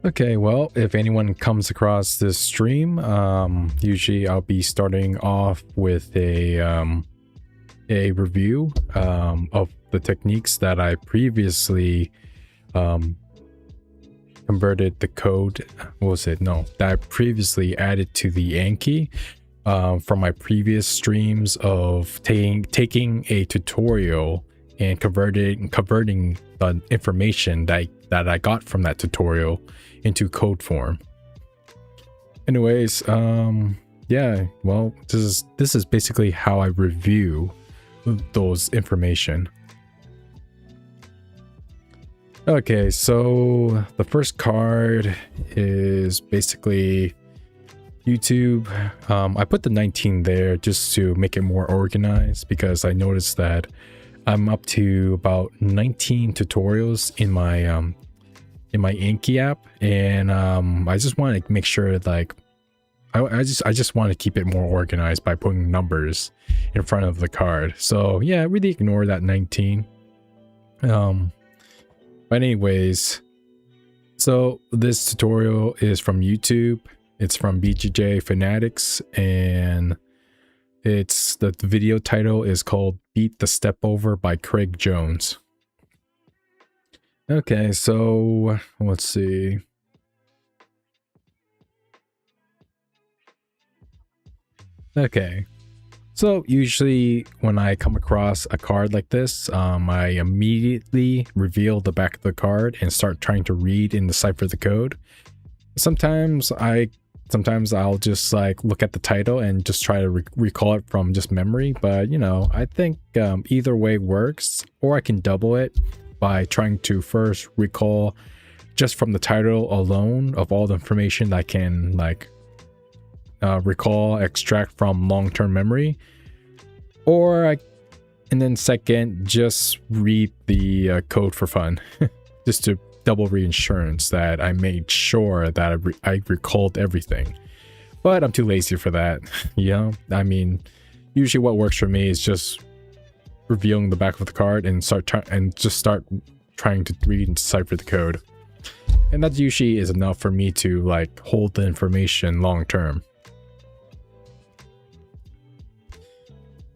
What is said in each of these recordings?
Okay, well, if anyone comes across this stream, usually I'll be starting off with a review of the techniques that I previously converted the code. What was it? No, that I previously added to the Anki from my previous streams of taking a tutorial and converting the information that I got from that tutorial into code form. Anyways, yeah, well, this is basically how I review those information. Okay, so the first card is basically YouTube. I put the 19 there just to make it more organized, because I noticed that I'm up to about 19 tutorials in my Anki app, and I just want to make sure, like, I just want to keep it more organized by putting numbers in front of the card. So yeah, really ignore that 19. But anyways, so this tutorial is from YouTube. It's from BJJ Fanatics, and it's the video title is called Beat the Step Over by Craig Jones. Okay, so let's see. Okay, so usually when I come across a card like this, I immediately reveal the back of the card and start trying to read and decipher the code. Sometimes I'll just like look at the title and just try to recall it from just memory, but you know, I think either way works, or I can double it by trying to first recall just from the title alone of all the information that I can like extract from long-term memory, and then second, just read the code for fun, just to double reinsurance that I made sure that I recalled everything. But I'm too lazy for that. Yeah, I mean, usually what works for me is just revealing the back of the card and start trying to read and decipher the code, and that usually is enough for me to like hold the information long term.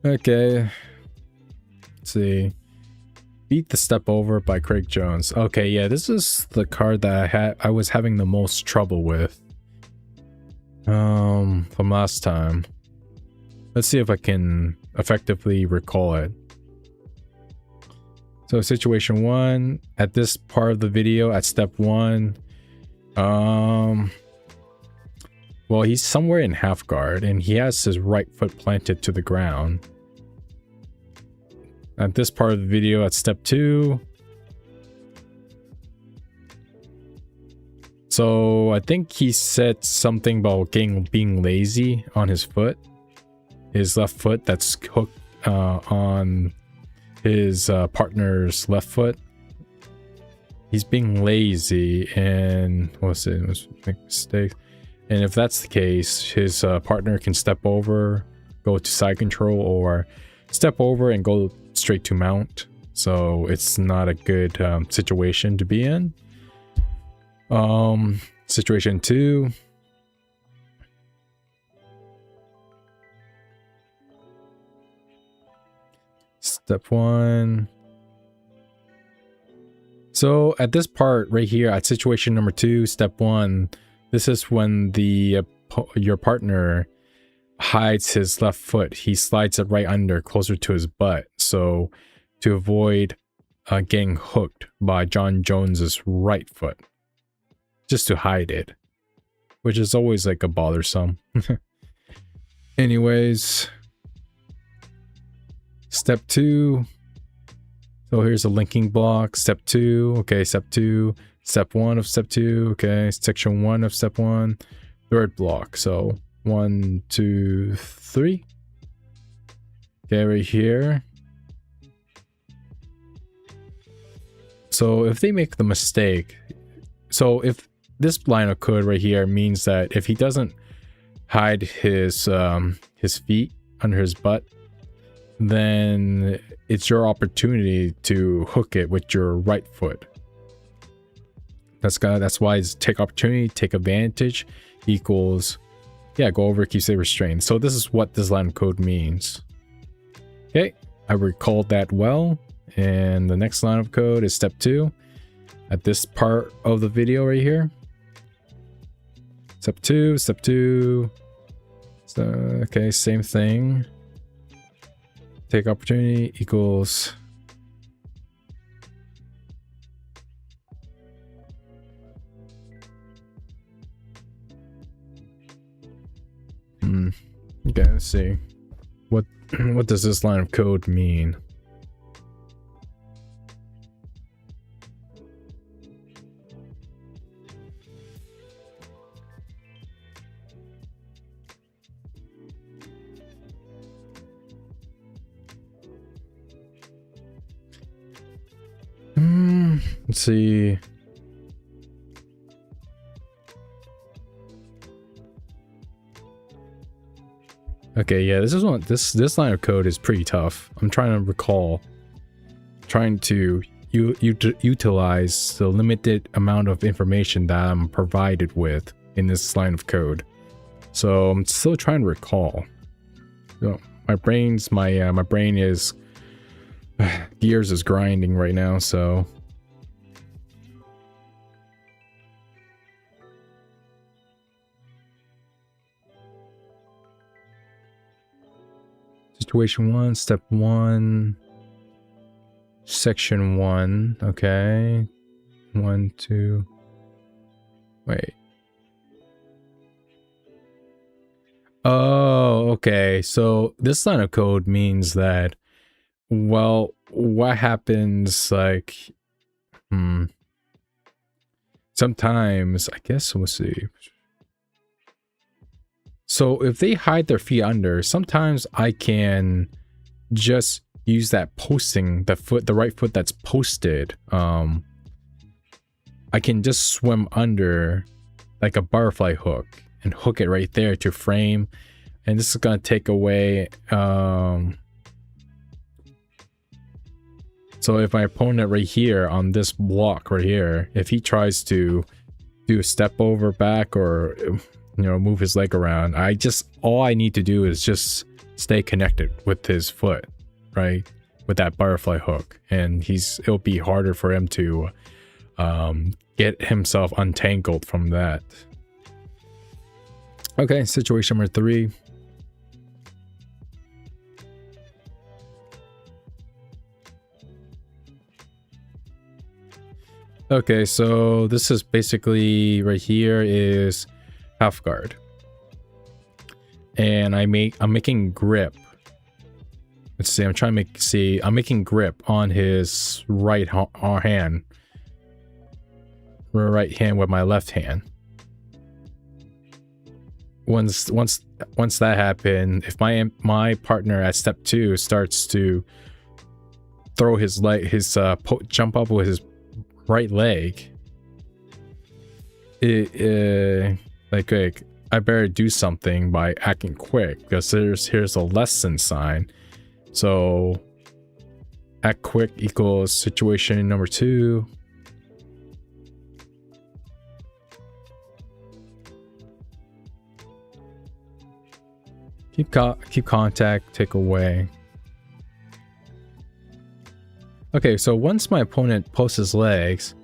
Okay, let's see. Beat the Step Over by Craig Jones. Okay, yeah, this is the card that I was having the most trouble with from last time. Let's see if I can effectively recall it. So situation 1, at this part of the video, at step 1, well, he's somewhere in half guard and he has his right foot planted to the ground. At this part of the video, at step 2, so I think he said something about being lazy on his foot, his left foot that's hooked on his partner's left foot. He's being lazy, and what's it? Let's make mistakes. And if that's the case, his partner can step over, go to side control, or step over and go straight to mount. So it's not a good situation to be in. Situation 2. Step 1. So at this part right here, at situation number 2, step 1, this is when your partner hides his left foot. He slides it right under, closer to his butt, so to avoid getting hooked by John Jones's right foot, just to hide it, which is always like a bothersome. Anyways, step 2. So here's a linking block. Step 2. Okay, step 2. Step 1 of step 2. Okay, section 1 of step 1. Third block. So 1, 2, 3. Okay, right here. So if they make the mistake, so if this line of code right here means that if he doesn't hide his feet under his butt, then it's your opportunity to hook it with your right foot. That's why it's take opportunity, take advantage equals, yeah, go over, keep safe, restrained. So this is what this line of code means. Okay, I recalled that well. And the next line of code is step 2 at this part of the video right here. Step 2. So, okay, same thing. Take opportunity equals okay, let's see. What does this line of code mean? Let's see. Okay, yeah, this line of code is pretty tough. I'm trying to recall, trying to utilize the limited amount of information that I'm provided with in this line of code. So I'm still trying to recall. You know, my brain is gears is grinding right now, so situation 1, step 1, section 1. Okay, 1, 2. Wait. Oh, okay. So this line of code means that, well, what happens, like, sometimes, I guess, we'll see. So if they hide their feet under, sometimes I can just use that posting, the right foot that's posted. I can just swim under like a butterfly hook and hook it right there to frame. And this is going to take away, so if my opponent right here on this block right here, if he tries to do a step over back or, you know, move his leg around, all I need to do is just stay connected with his foot, right? With that butterfly hook. And it'll be harder for him to get himself untangled from that. Okay, situation number 3. Okay, so this is basically right here is half guard. And I'm making grip. Let's see, I'm making grip on his right hand. Right hand with my left hand. Once that happened, if my partner at step 2 starts to throw his leg, jump up with his right leg, like I better do something by acting quick, because here's a lesson sign. So act quick equals situation number 2. Keep contact, take away. Okay, so once my opponent posts his legs,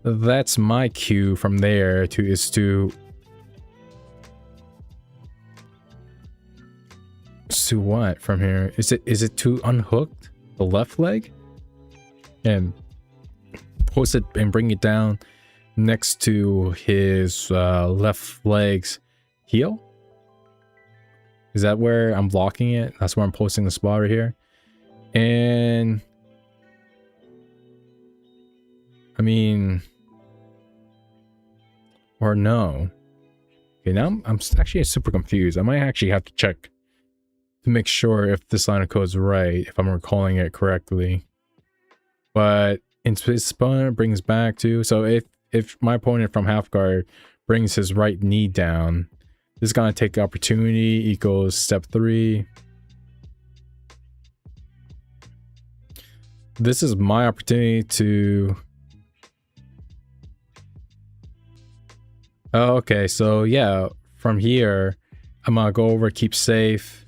that's my cue from there to what from here? Is it to unhook the left leg and post it and bring it down next to his left leg's heel? Is that where I'm blocking it? That's where I'm posting the spot right here. And I mean, or no. Okay, now I'm actually super confused. I might actually have to check to make sure if this line of code is right, if I'm recalling it correctly. But his opponent brings back to, so if my opponent from half guard brings his right knee down, this is gonna take opportunity equals step 3. This is my opportunity to Oh, okay, so yeah, from here, I'm gonna go over keep safe,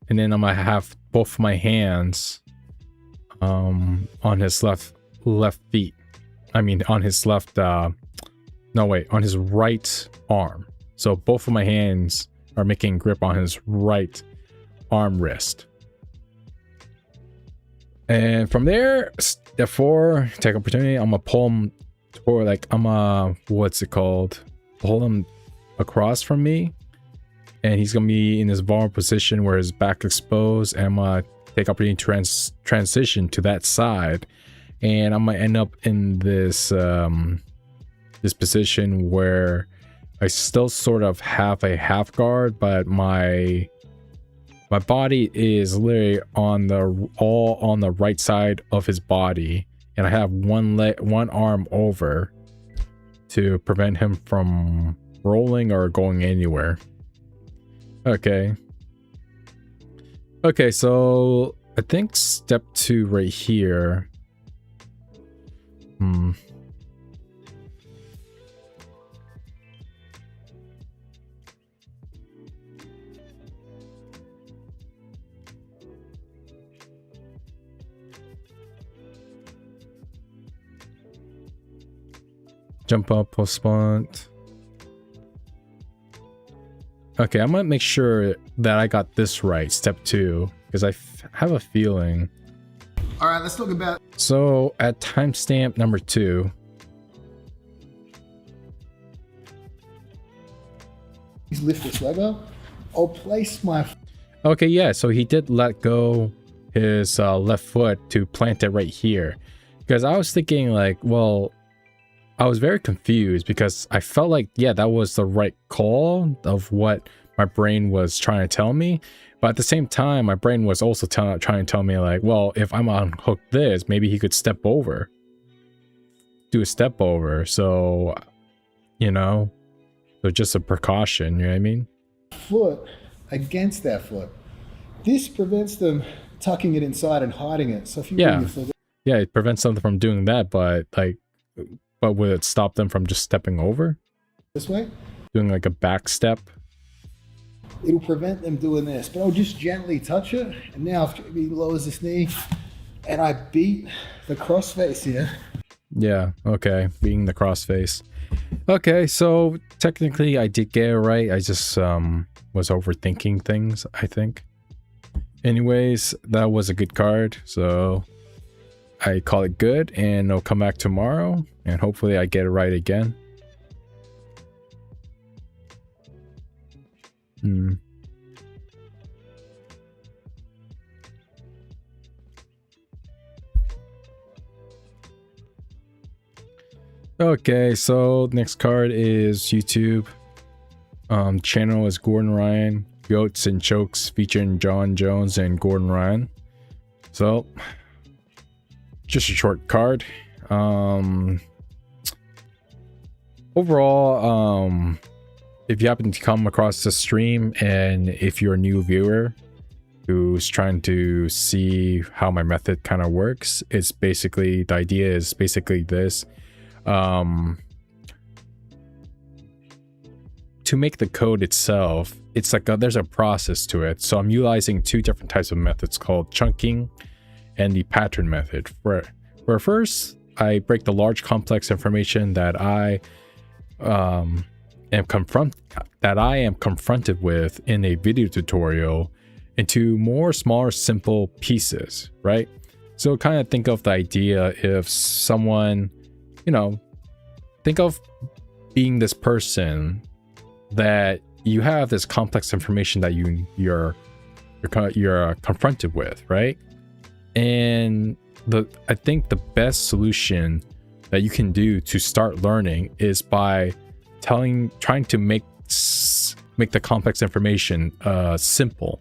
and then I'm gonna have both of my hands on his left feet. I mean on his left no wait, on his right arm. So both of my hands are making grip on his right arm wrist. And from there, step 4, take opportunity, I'm gonna pull him toward, like, I'm gonna, what's it called? Pull him across from me. And he's gonna be in this vulnerable position where his back exposed, and I'm gonna take opportunity to transition to that side. And I'm gonna end up in this this position where I still sort of have a half guard, but my body is literally on the right side of his body, and I have one arm over to prevent him from rolling or going anywhere. Okay, so I think step 2 right here. Jump up, postpone. Okay, I'm gonna make sure that I got this right, step 2, because I have a feeling. All right, let's talk about. So at timestamp number 2. Lift this leg up. I'll place my. Okay, yeah, so he did let go his left foot to plant it right here. Because I was thinking, like, well, I was very confused because I felt like, yeah, that was the right call of what my brain was trying to tell me. But at the same time, my brain was also trying to tell me, like, well, if I'm unhook this, maybe he could step over. Do a step over. So, you know, so just a precaution, you know what I mean? Foot against that foot. This prevents them tucking it inside and hiding it. So if you bring your foot. Yeah, it prevents them from doing that, but like, but would it stop them from just stepping over? This way? Doing like a back step? It'll prevent them doing this, but I'll just gently touch it. And now if he lowers his knee and I beat the crossface here. Yeah, okay, beating the crossface. Okay, so technically I did get it right. I just was overthinking things, I think. Anyways, that was a good card, so I call it good, and I'll come back tomorrow and hopefully I get it right again. Okay, so next card is YouTube. Channel is Gordon Ryan. Goats and Chokes featuring John Jones and Gordon Ryan. So, just a short card. Overall, if you happen to come across the stream and if you're a new viewer who's trying to see how my method kind of works, it's basically, the idea is basically this. To make the code itself, it's like there's a process to it. So I'm utilizing 2 different types of methods called chunking and the pattern method. Where first I break the large complex information that I am confronted with in a video tutorial into more smaller, simple pieces, right? So kind of think of the idea if someone, you know, think of being this person that you have this complex information that you're confronted with, right? And I think the best solution that you can do to start learning is by trying to make the complex information simple,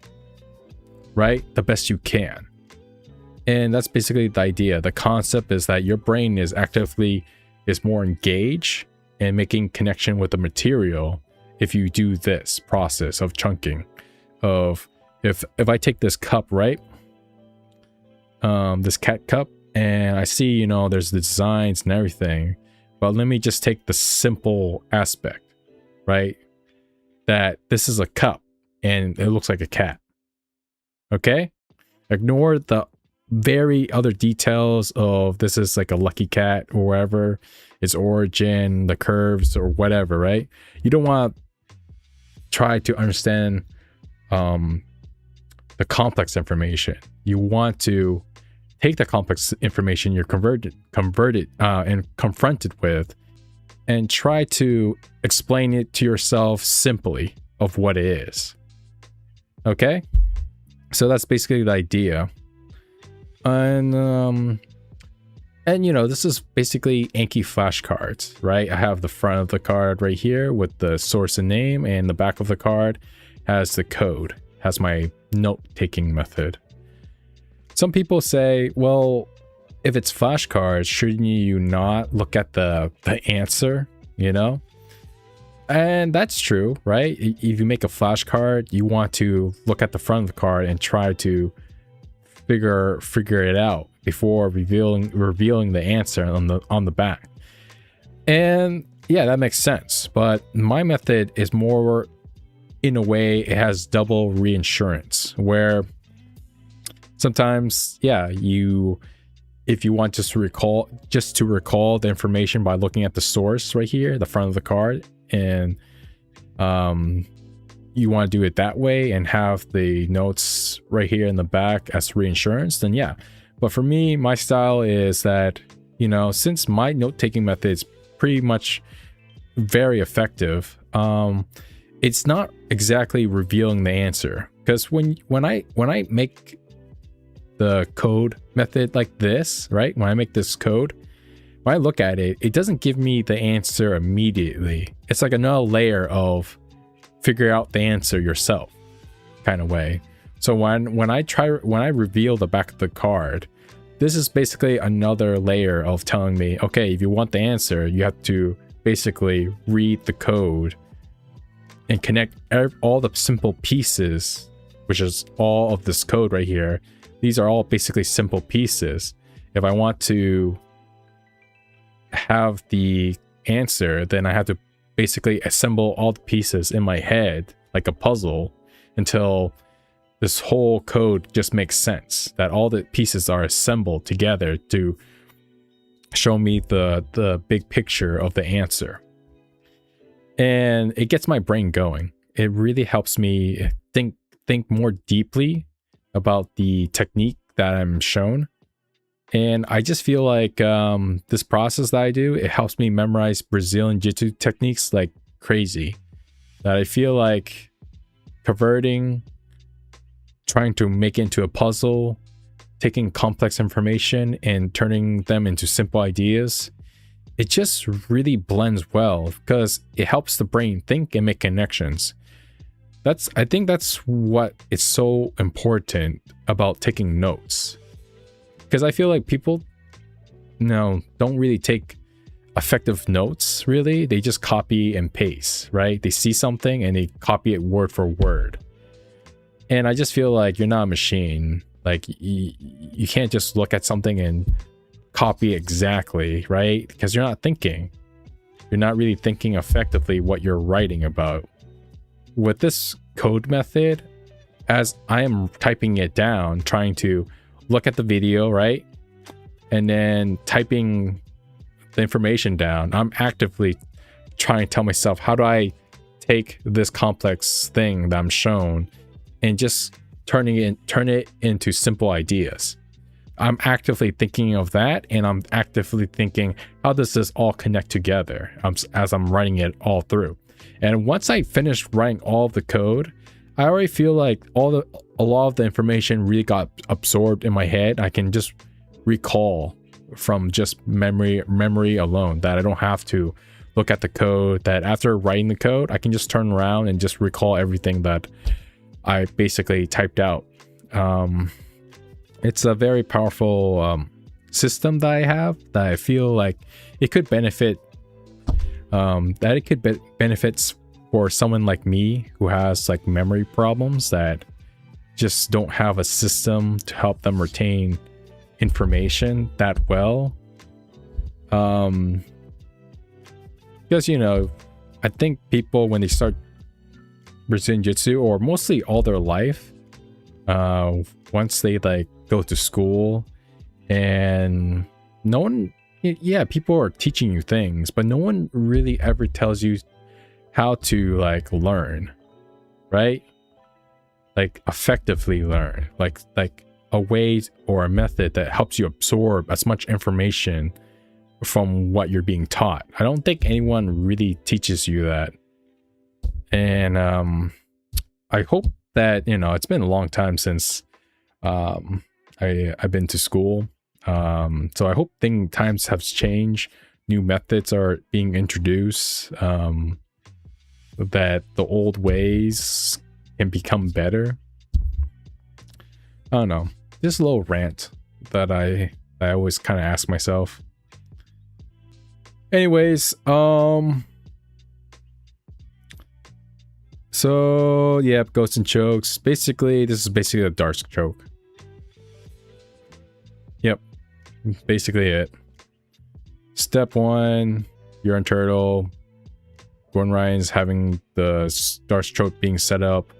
right? The best you can. And that's basically the idea. The concept is that your brain is more engaged in making connection with the material if you do this process of chunking. Of if I take this cup, right? This cat cup, and I see, there's the designs and everything, but let me just take the simple aspect. right? That this is a cup and it looks like a cat. Okay? Ignore the very other details of this is like a lucky cat or whatever, its origin, the curves or whatever, right? You don't want to try to understand the complex information. You want to take the complex information you're converted and confronted with and try to explain it to yourself simply of what it is. Okay? So that's basically the idea. And you know, this is basically Anki flashcards, right? I have the front of the card right here with the source and name, and the back of the card has the code, has my note-taking method. Some people say, well, if it's flashcards, shouldn't you not look at the answer, you know? And that's true, right? If you make a flashcard, you want to look at the front of the card and try to figure it out before revealing the answer on the back. And yeah, that makes sense. But my method is more, in a way, it has double reinsurance, where sometimes, yeah, if you want just to recall the information by looking at the source right here, the front of the card, and you want to do it that way and have the notes right here in the back as reinsurance, then yeah. But for me, my style is that, you know, since my note-taking method is pretty much very effective, it's not exactly revealing the answer, because when I make the code method like this, right? When I make this code, when I look at it, it doesn't give me the answer immediately. It's like another layer of figure out the answer yourself kind of way. So when I reveal the back of the card, this is basically another layer of telling me, okay, if you want the answer, you have to basically read the code and connect all the simple pieces, which is all of this code right here. These are all basically simple pieces. If I want to have the answer, then I have to basically assemble all the pieces in my head like a puzzle until this whole code just makes sense, that all the pieces are assembled together to show me the big picture of the answer. And it gets my brain going. It really helps me think more deeply about the technique that I'm shown. And I just feel like this process that I do, it helps me memorize Brazilian Jiu-Jitsu techniques like crazy. That I feel like converting, trying to make it into a puzzle, taking complex information and turning them into simple ideas, it just really blends well because it helps the brain think and make connections. I think that's what is so important about taking notes. Because I feel like people don't really take effective notes, really. They just copy and paste, right? They see something and they copy it word for word. And I just feel like you're not a machine. Like you can't just look at something and copy exactly, right? Because you're not thinking. You're not really thinking effectively what you're writing about. With this code method, as I am typing it down, trying to look at the video, right? And then typing the information down, I'm actively trying to tell myself, how do I take this complex thing that I'm shown and just turn it into simple ideas? I'm actively thinking of that, and I'm actively thinking, how does this all connect together as I'm writing it all through? And once I finish writing all of the code, I already feel like a lot of the information really got absorbed in my head. I can just recall from just memory alone, that I don't have to look at the code, that after writing the code, I can just turn around and just recall everything that I basically typed out. It's a very powerful system that I have, that I feel like it could benefit benefits for someone like me who has like memory problems, that just don't have a system to help them retain information that well. Because, I think people, when they start Brazilian Jiu-Jitsu, or mostly all their life, once they like go to school, and no one, yeah, people are teaching you things, but no one really ever tells you how to like learn, right? Like effectively learn, like a way or a method that helps you absorb as much information from what you're being taught. I don't think anyone really teaches you that. And I hope that, you know, it's been a long time since I've been to school. So I hope times have changed. New methods are being introduced, that the old ways can become better. I don't know. Just a little rant that I always kind of ask myself. Anyways, so yeah, ghosts and chokes. Basically, this is basically a dark choke. Yep, basically it. Step 1, you're on turtle. Gordon Ryan's having the dark choke being set up.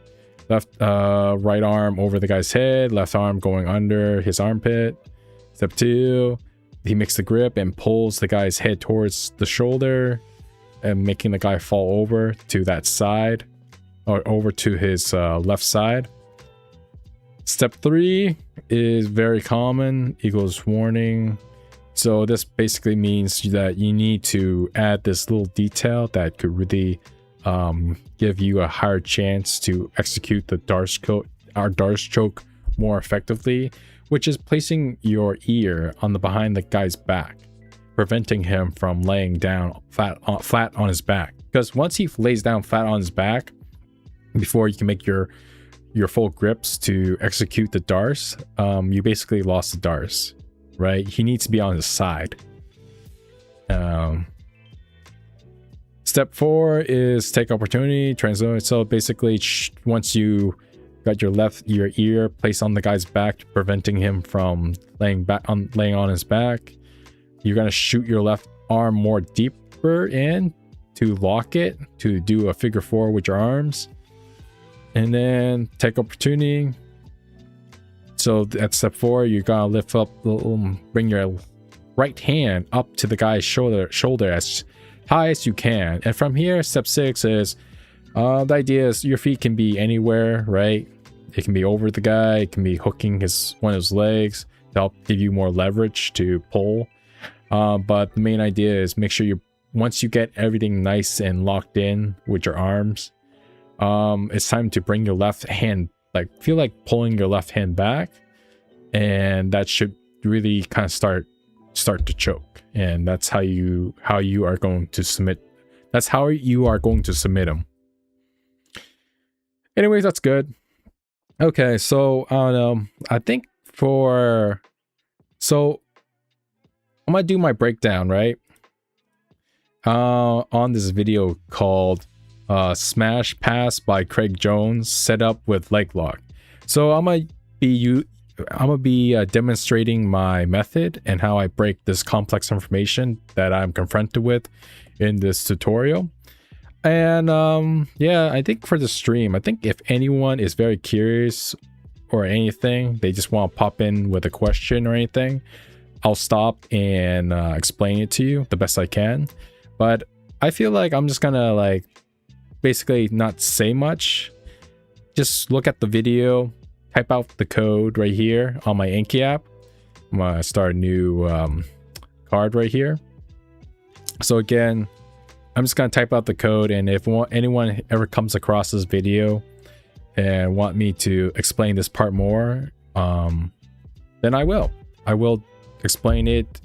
Right arm over the guy's head, left arm going under his armpit. Step 2, he makes the grip and pulls the guy's head towards the shoulder and making the guy fall over to that side, or over to his left side. Step 3 is very common, equals warning. So this basically means that you need to add this little detail that could really give you a higher chance to execute the dark choke more effectively, which is placing your ear on the behind the guy's back, preventing him from laying down flat on his back. Because once he lays down flat on his back, before you can make your full grips to execute the darts, you basically lost the darts, right? He needs to be on his side. Step 4 is take opportunity, translate. So basically, once you got your ear placed on the guy's back, preventing him from laying on his back, you're gonna shoot your left arm more deeper in to lock it, to do a figure 4 with your arms, and then take opportunity. So at step 4, you're gonna lift up, bring your right hand up to the guy's shoulder as high as you can. And from here, step 6 is the idea is your feet can be anywhere, right? It can be over the guy, it can be hooking one of his legs to help give you more leverage to pull. But the main idea is make sure once you get everything nice and locked in with your arms, it's time to bring your left hand, like feel like pulling your left hand back, and that should really kind of start to choke. And that's how you are going to submit. That's how you are going to submit them. Anyways, that's good. Okay, so I don't know. I think so I'm gonna do my breakdown, right? On this video called Smash Pass by Craig Jones, set up with leg lock. So I'm gonna be demonstrating my method and how I break this complex information that I'm confronted with in this tutorial. And yeah, I think for the stream, I think if anyone is very curious or anything, they just want to pop in with a question or anything, I'll stop and explain it to you the best I can. But I feel like I'm just gonna like basically not say much. Just look at the video, type out the code right here on my Anki app. I'm gonna start a new card right here. So again, I'm just gonna type out the code, and if anyone ever comes across this video and want me to explain this part more, then I will explain it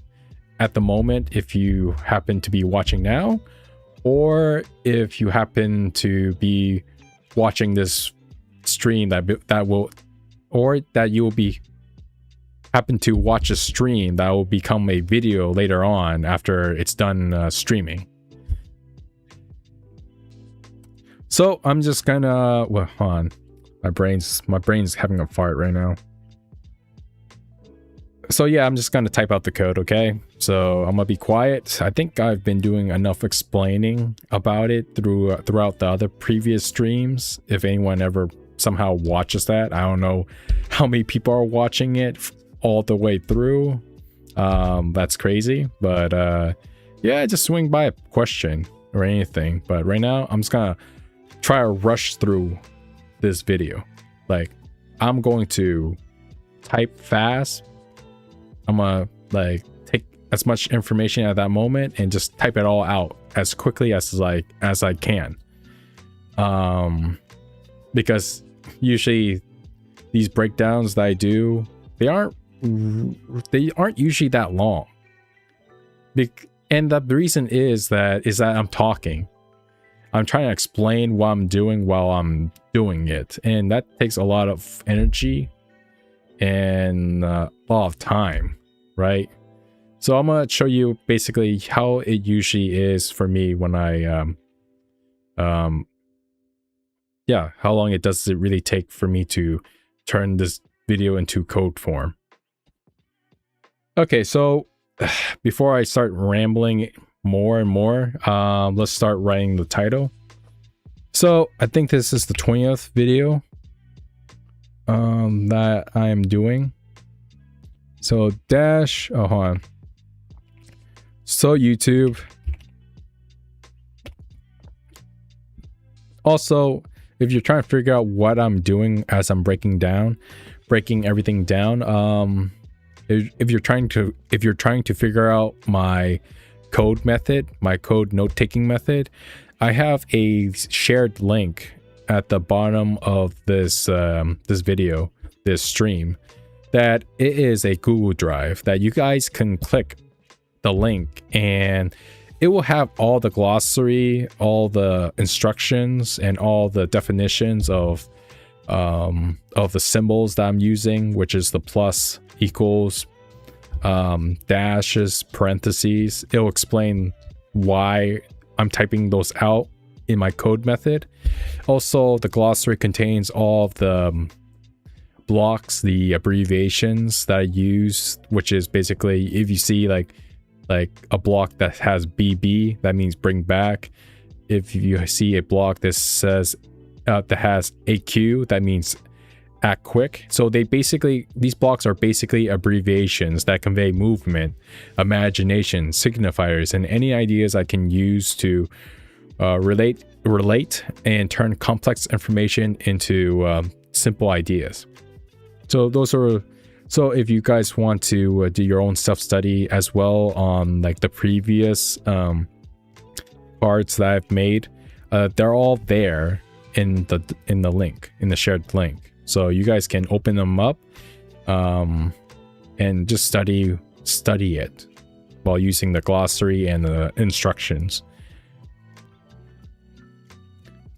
at the moment if you happen to be watching now, or if you happen to be watching this stream happen to watch a stream that will become a video later on after it's done streaming. So I'm just gonna, well, hold on. My brain's having a fart right now. So yeah, I'm just gonna type out the code, okay? So I'm gonna be quiet. I think I've been doing enough explaining about it throughout the other previous streams. If anyone ever somehow watches that, I don't know how many people are watching it all the way through. That's crazy, but yeah, just swing by a question or anything. But right now, I'm just gonna try to rush through this video. Like, I'm going to type fast. I'm gonna like take as much information at that moment and just type it all out as quickly as I can. Because usually these breakdowns that I do, they aren't usually that long. And the reason is that I'm talking. I'm trying to explain what I'm doing while I'm doing it, and that takes a lot of energy and a lot of time, right? So I'm gonna show you basically how it usually is for me when I yeah, how long does it really take for me to turn this video into code form. Okay, so before I start rambling more and more, let's start writing the title. So I think this is the 20th video that I am doing. So dash, oh, hold on. So YouTube. Also, if you're trying to figure out what I'm doing as I'm breaking everything down, if you're trying to figure out my code method, my code note-taking method, I have a shared link at the bottom of this this video, this stream, that it is a Google Drive that you guys can click the link and it will have all the glossary, all the instructions, and all the definitions of the symbols that I'm using, which is the plus, equals, dashes, parentheses. It'll explain why I'm typing those out in my code method. Also, the glossary contains all of the blocks, the abbreviations that I use, which is basically if you see like a block that has BB, that means bring back. If you see a block that says that has AQ, that means act quick. So these blocks are basically abbreviations that convey movement, imagination, signifiers, and any ideas I can use to relate and turn complex information into simple ideas. So if you guys want to do your own self-study as well on like the previous cards that I've made, they're all there in the link, in the shared link. So you guys can open them up and just study it while using the glossary and the instructions.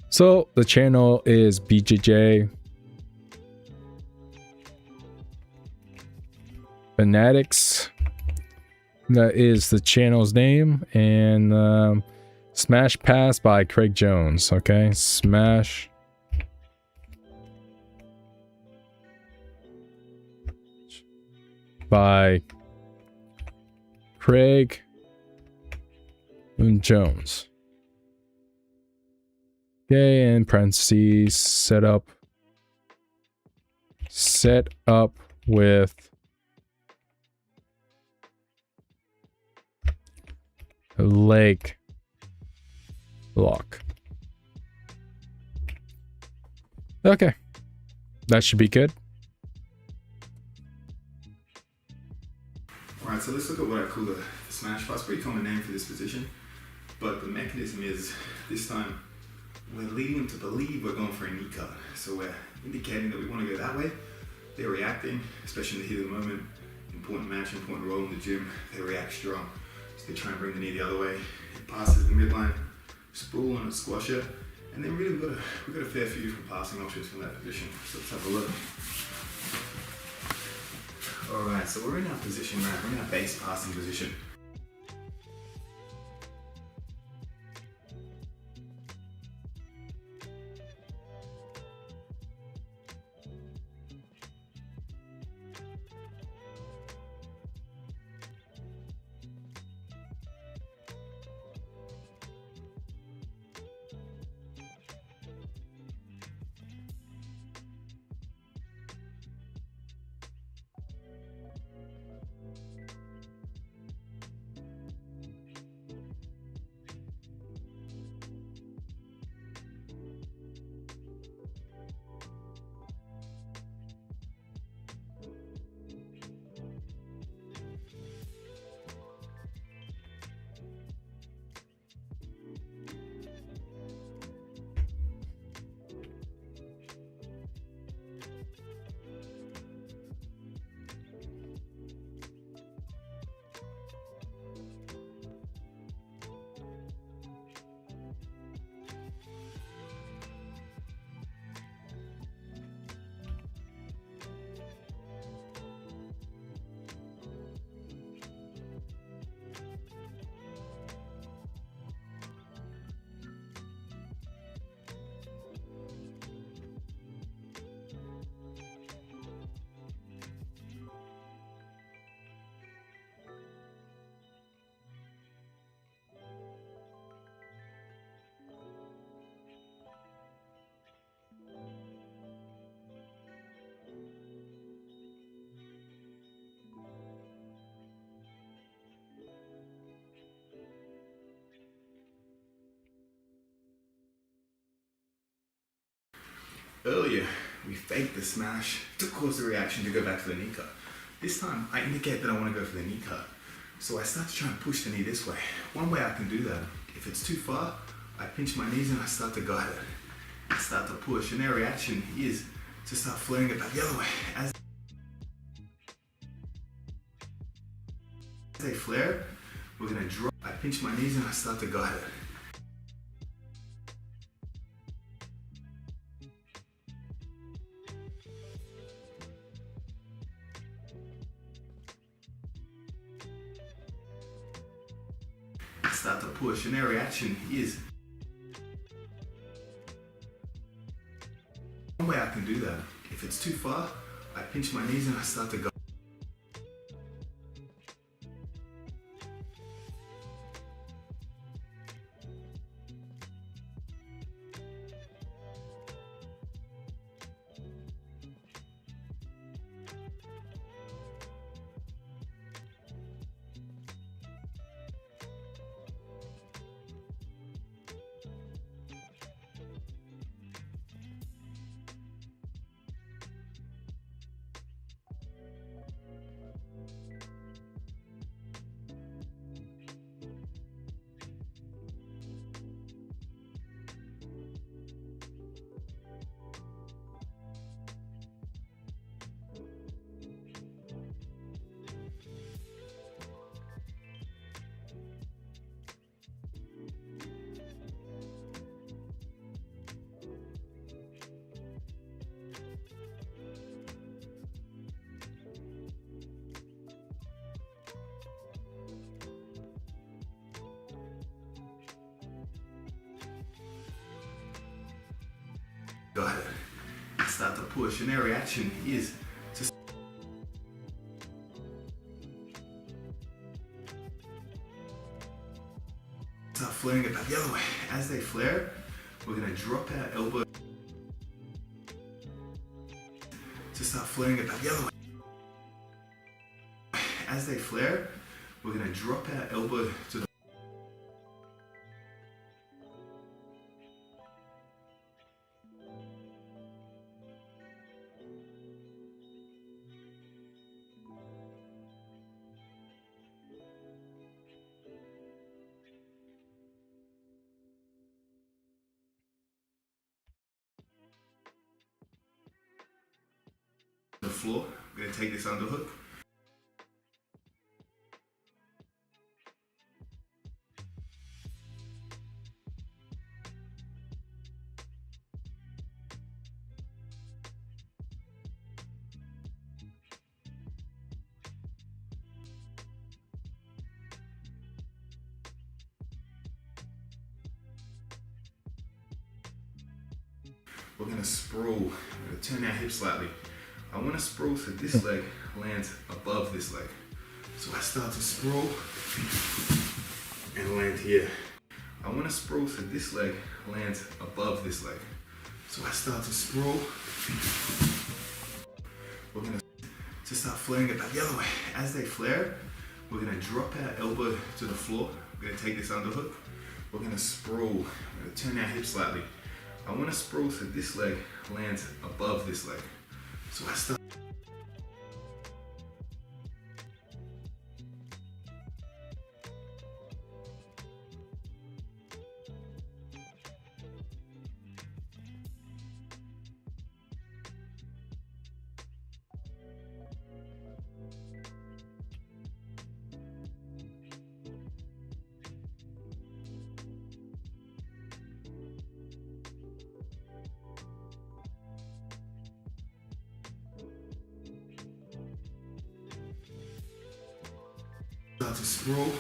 So the channel is BJJ Fanatics. That is the channel's name. And Smash Pass by Craig Jones. Okay, Smash by Craig Jones. Okay, in parentheses, set up with leg lock. Okay, that should be good. Alright, so let's look at what I call the smash pass. Pretty common name for this position, but the mechanism is this time we're leading them to believe we're going for a knee cut. So we're indicating that we want to go that way. They're reacting, especially in the heat of the moment. Important match, important role in the gym. They react strong. So they try and bring the knee the other way. It passes the midline, spool on it, squash it, and then really we've got a fair few different passing options from that position. So let's have a look. Alright, so we're in our position now. We're in our base passing position. Earlier, we faked the smash to cause the reaction to go back to the knee cut. This time, I indicate that I want to go for the knee cut. So I start to try and push the knee this way. One way I can do that, if it's too far, I pinch my knees and I start to guide it. I start to push, and their reaction is to start flaring it back the other way. As they flare, we're gonna drop. I pinch my knees and I start to guide it. Start to push, and their reaction is one way I can do that. If it's too far, I pinch my knees and I start to go. Got it. Start to push, and their reaction is to start flaring it back the other way. As they flare, we're gonna drop our elbow to start flaring it back the other way. As they flare, we're gonna drop our elbow to the floor. I'm gonna take this underhook. We're gonna sprawl. We're gonna turn our hips slightly. I want to sprawl so this leg lands above this leg. So I start to sprawl and land here. I want to sprawl so this leg lands above this leg. So I start to sprawl. We're going to start flaring it back the other way. As they flare, we're going to drop our elbow to the floor. We're going to take this underhook. We're going to sprawl. We're going to turn our hips slightly. I want to sprawl so this leg lands above this leg. So I start. Start to sprawl.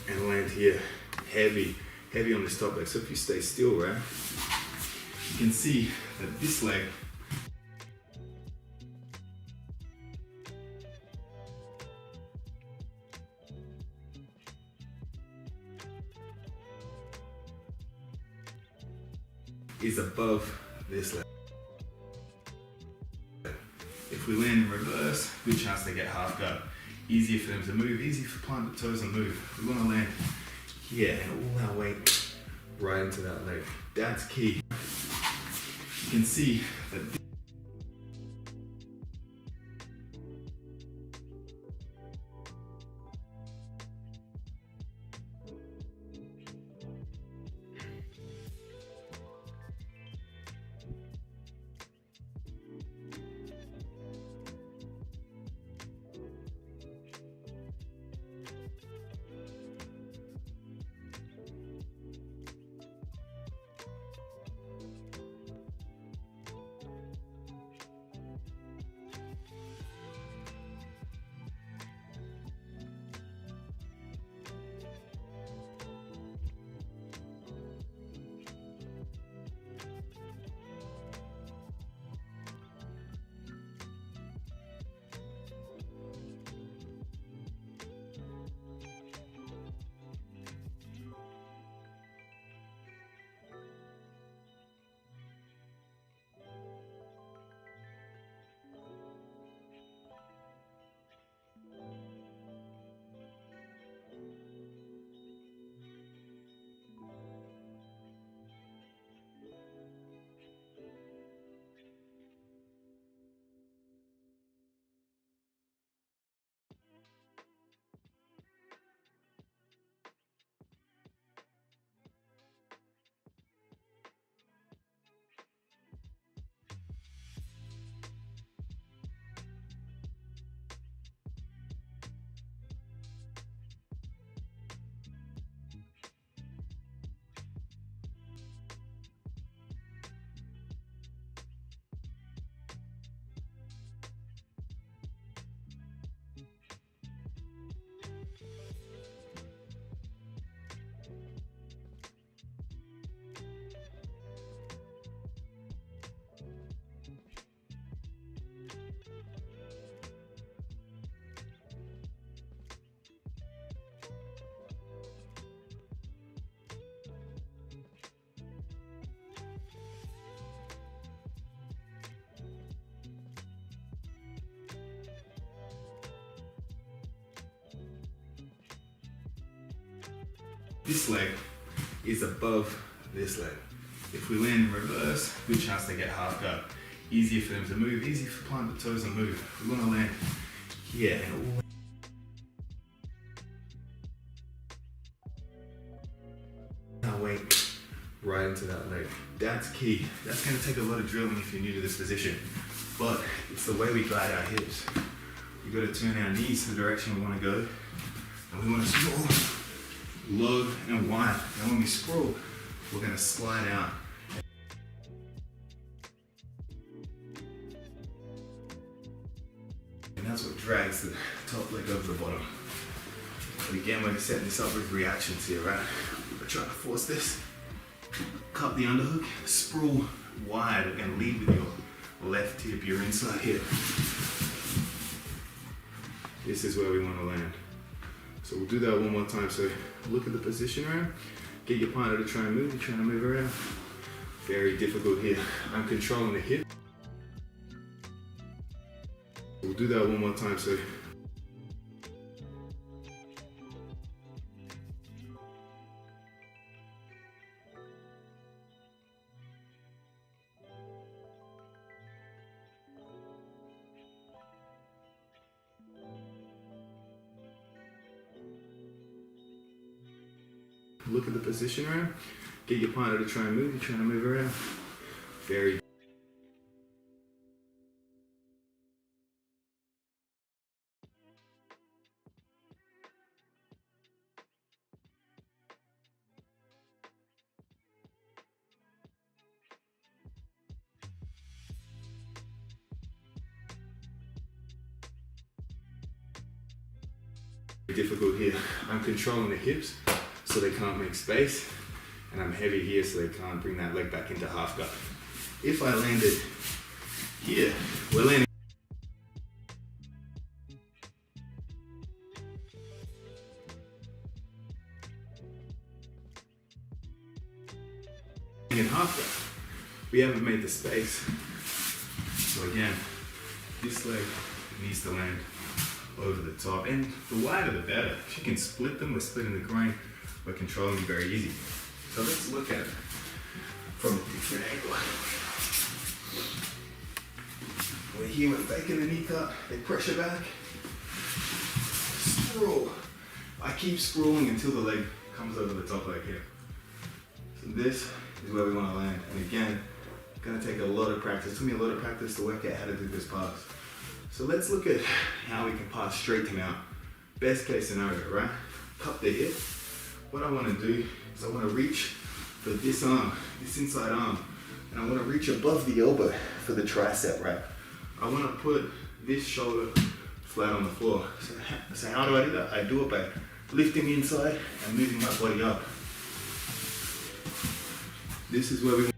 and land here, heavy on this top leg. So if you stay still, right, you can see that this leg is above this leg. If we land in reverse, good chance they get half guard. Easier for them to move, easy for plant the toes and move. We want to land here and all our weight right into that leg. That's key. You can see that this leg is above this leg. If we land in reverse, good chance they get half guard. Easier for them to move, easy for plant the toes and move. We want to land here and all our weight right into that leg. That's key. That's going to take a lot of drilling if you're new to this position, but it's the way we glide our hips. We've got to turn our knees to the direction we want to go, and we want to sprawl low and wide. And when we sprawl, we're going to slide out. And that's what drags the top leg over the bottom. But again, we're setting this up with reactions here, right? We're trying to force this. Cut the underhook, sprawl wide, and lead with your left hip, your inside hip. This is where we want to land. So we'll do that one more time. So look at the position around. Get your partner to try and move. You're trying to move around. Very difficult here. I'm controlling the hip. We'll do that one more time. So look at the position around. Get your partner to try and move. You're trying to move around. Very. Difficult here. I'm controlling the hips so they can't make space, and I'm heavy here so they can't bring that leg back into half guard. If I landed here, we're landing in half guard. We haven't made the space. So again, this leg needs to land over the top, and the wider the better. If you can split them, we're splitting the groin, we're controlling them very easy. So let's look at it from a different angle. We're here, we're faking the knee cut, they pressure back, scroll. I keep scrolling until the leg comes over the top leg here. So this is where we want to land, and again, gonna take a lot of practice. It took me a lot of practice to work out how to do this pass. So let's look at how we can pass straight to mount. Best case scenario, right? Cup the hip. What I want to do is I want to reach for this arm, this inside arm, and I want to reach above the elbow for the tricep, right? I want to put this shoulder flat on the floor. So how do I do that? I do it by lifting inside and moving my body up. This is where we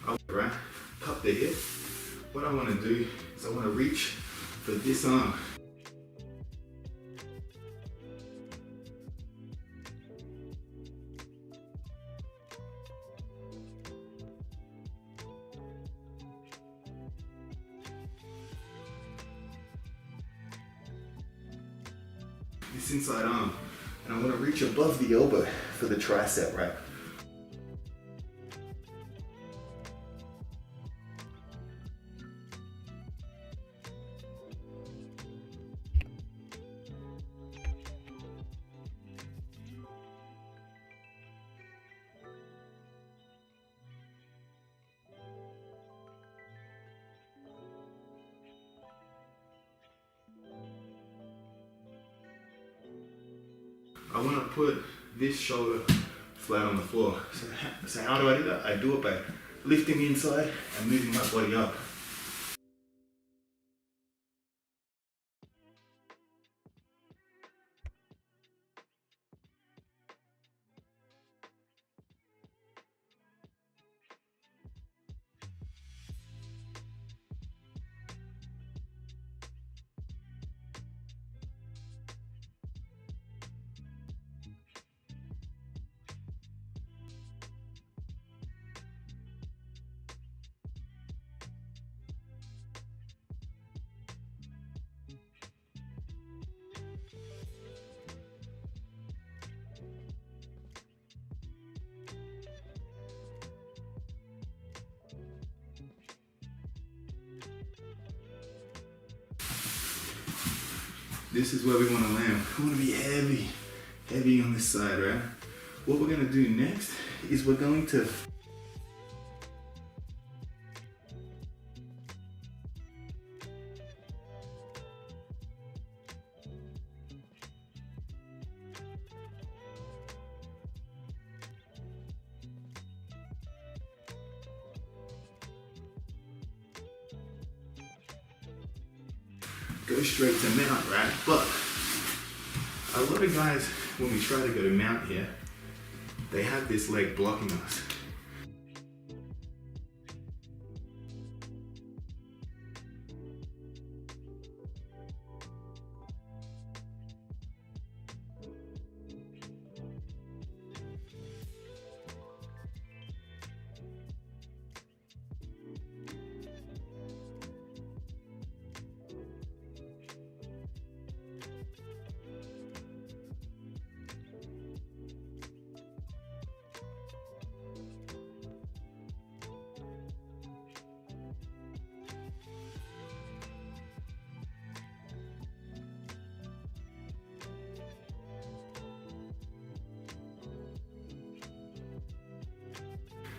want, right? Cup the hip. What I want to do is I want to reach for this arm. This inside arm, and I want to reach above the elbow for the tricep, right? I want to put this shoulder flat on the floor. So how do I do that? I do it by lifting inside and moving my body up. This is where we want to land. We want to be heavy on this side, right? What we're going to do next is we're going to go straight to mount, right? But a lot of guys, when we try to go to mount here, they have this leg blocking us.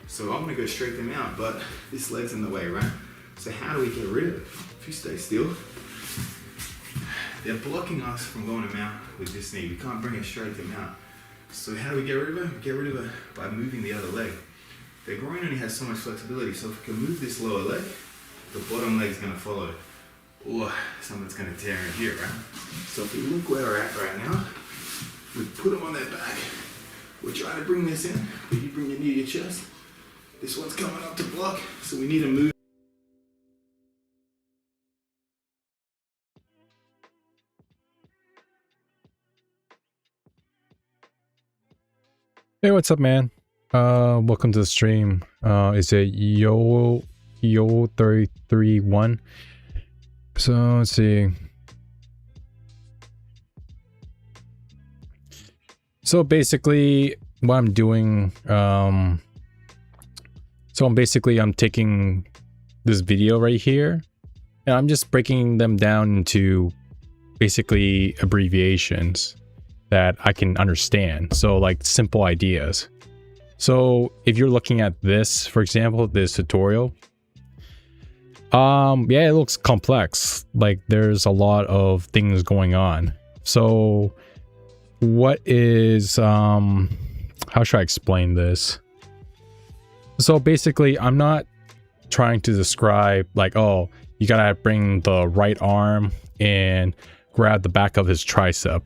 So I'm gonna go straight to mount, but this leg's in the way, right? So how do we get rid of it? If you stay still, they're blocking us from going to mount with this knee. We can't bring it straight to mount. So how do we get rid of it? We get rid of it by moving the other leg. The groin only has so much flexibility, so if we can move this lower leg, the bottom leg's gonna follow. or something that's going to tear in here, right? So if you look where we're at right now, we put them on their back. We're trying to bring this in, but you bring your knee to your chest. This one's coming up to block, so we need to move. Hey, what's up, man? Welcome to the stream. Is it Yo 331? So let's see. So basically, what I'm doing, I'm taking this video right here, and I'm just breaking them down into basically abbreviations that I can understand. So like simple ideas. So if you're looking at this, for example, this tutorial, yeah, it looks complex. Like there's a lot of things going on. So what is, how should I explain this? So basically, I'm not trying to describe like, oh, you gotta bring the right arm and grab the back of his tricep.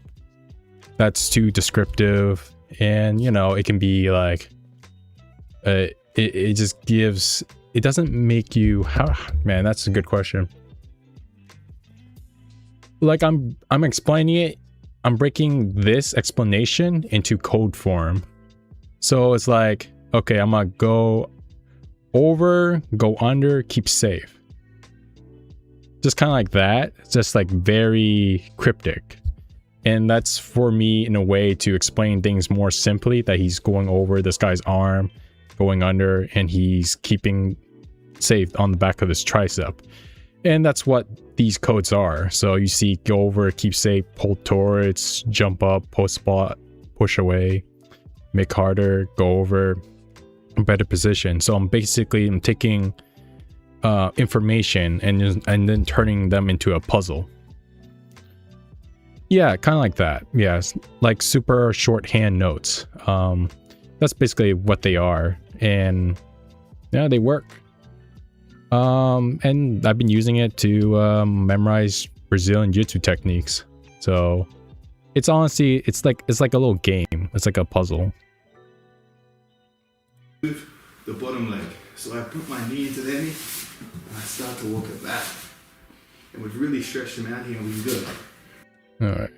That's too descriptive, and you know, it can be like it just gives, it doesn't make you, how, man, that's a good question. Like I'm explaining it, I'm breaking this explanation into code form. So it's like, okay, I'm gonna go over, go under, keep safe, just kind of like that. It's just like very cryptic. And that's for me in a way to explain things more simply, that he's going over this guy's arm, going under, and he's keeping safe on the back of his tricep. And that's what these codes are. So you see go over, keep safe, pull towards, jump up, post spot, push away, make harder, go over, better position. So I'm taking information and then turning them into a puzzle. Yeah, kind of like that. Yes, like super shorthand notes. That's basically what they are, and yeah, they work. And I've been using it to memorize Brazilian Jiu-Jitsu techniques. So it's honestly, it's like a little game. It's like a puzzle. Move the bottom leg. So I put my knee into their knee, and I start to walk it back. And we've really stretched them out here, and we can go. All right.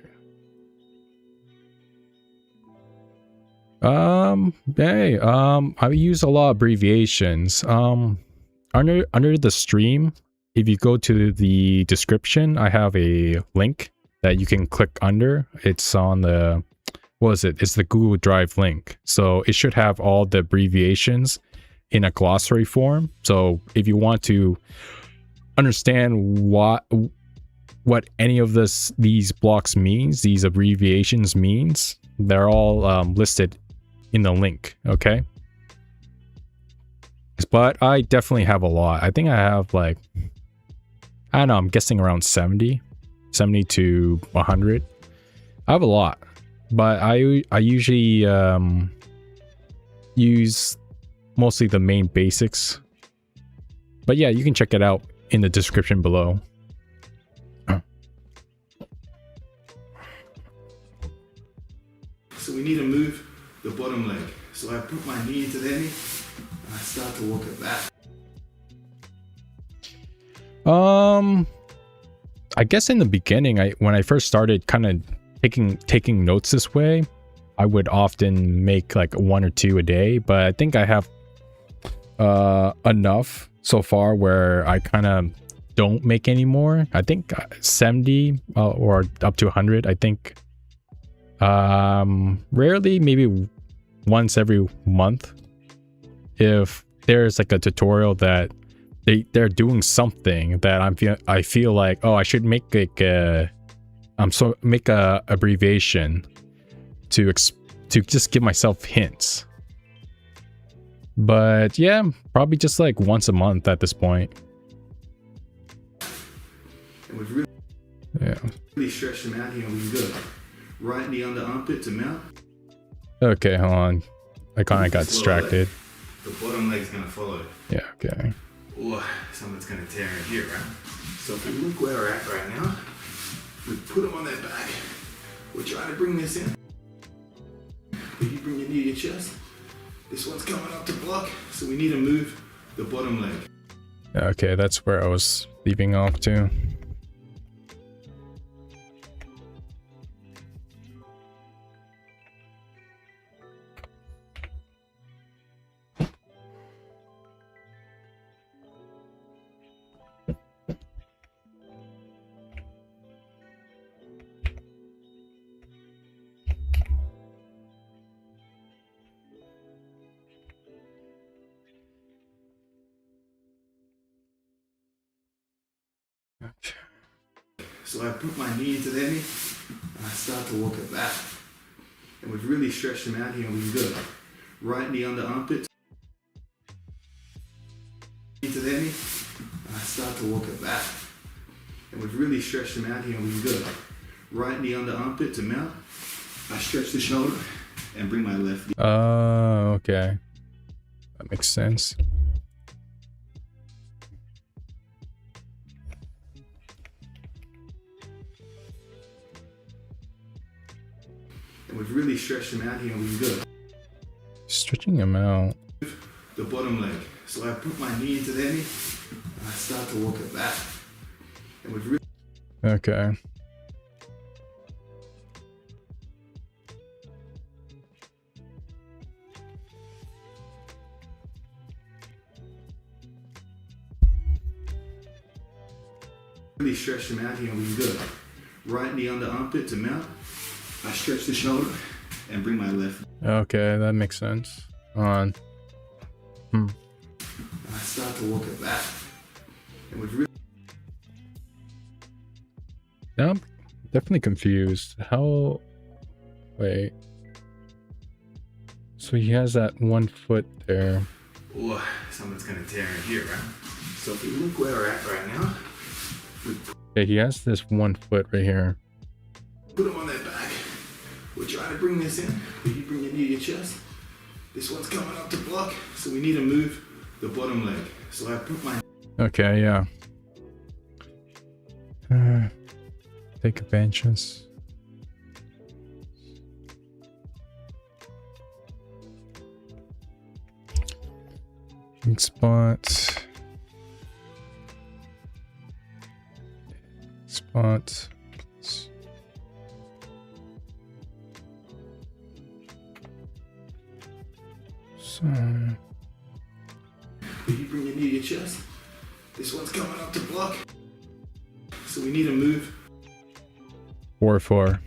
Hey, I use a lot of abbreviations. Under the stream, if you go to the description, I have a link that you can click under. It's on the, what is it? It's the Google Drive link. So it should have all the abbreviations in a glossary form. So if you want to understand what any of these blocks means, these abbreviations means, they're all listed in the link. Okay, but I definitely have a lot. I think I have like, I don't know, I'm guessing around 70 to 100. I have a lot, but I usually use mostly the main basics. But yeah, you can check it out in the description below. So we need to move the bottom leg. So I put my knee into their knee, and I start to walk it back. I guess in the beginning, when I first started kind of taking notes this way, I would often make like 1 or 2 a day, but I think I have enough so far where I kind of don't make any more. I think 70 or up to 100, I think. Rarely, maybe once every month, if there's like a tutorial that they're doing something that I feel like, oh, I should make like make a abbreviation to just give myself hints. But yeah, probably just like once a month at this point. And we've really stretched them out here, and we can go right knee under armpit to mount. Okay, hold on. I kind of got distracted. The bottom leg's gonna follow. Yeah, okay. Or something's gonna tear in here, right? So if you look where we're at right now, we put them on their back. We're trying to bring this in. But you bring your knee to your chest. This one's coming up to block, so we need to move the bottom leg. Okay, that's where I was leaving off to. So I put my knee into their knee, and I start to walk it back. And we've really stretched them out here, and we can go right knee under armpit into their knee, and I start to walk it back. And we've really stretched them out here, and we can go right knee under armpit to mount. I stretch the shoulder and bring my left knee. Oh, okay. That makes sense. And we've really stretched them out here, and we can go. Stretching them out. The bottom leg. So I put my knee into their knee, and I start to walk it back. And we've really Okay. stretch them out here, and we can go right knee under armpit to mount. I stretch the shoulder and bring my left. Okay, that makes sense. On. And I start to walk it back. And with really Now I'm definitely confused. How... Wait. So he has that 1 foot there. oh, someone's gonna tear in here, right? So if you look where we're at right now, we Okay, he has this 1 foot right here. put them on their back. We're trying to bring this in, but you bring your knee to your chest. This one's coming up to block, so we need to move the bottom leg. So I put my Okay, yeah. Take advantages. Big spot. Spot. So. but you bring your knee to your chest. This one's coming up to block, so we need to move 4-4.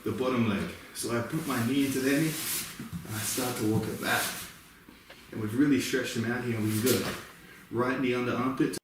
the bottom leg. So I put my knee into their knee, and I start to walk it back. And we've really stretched them out here, and we can go right knee under armpit.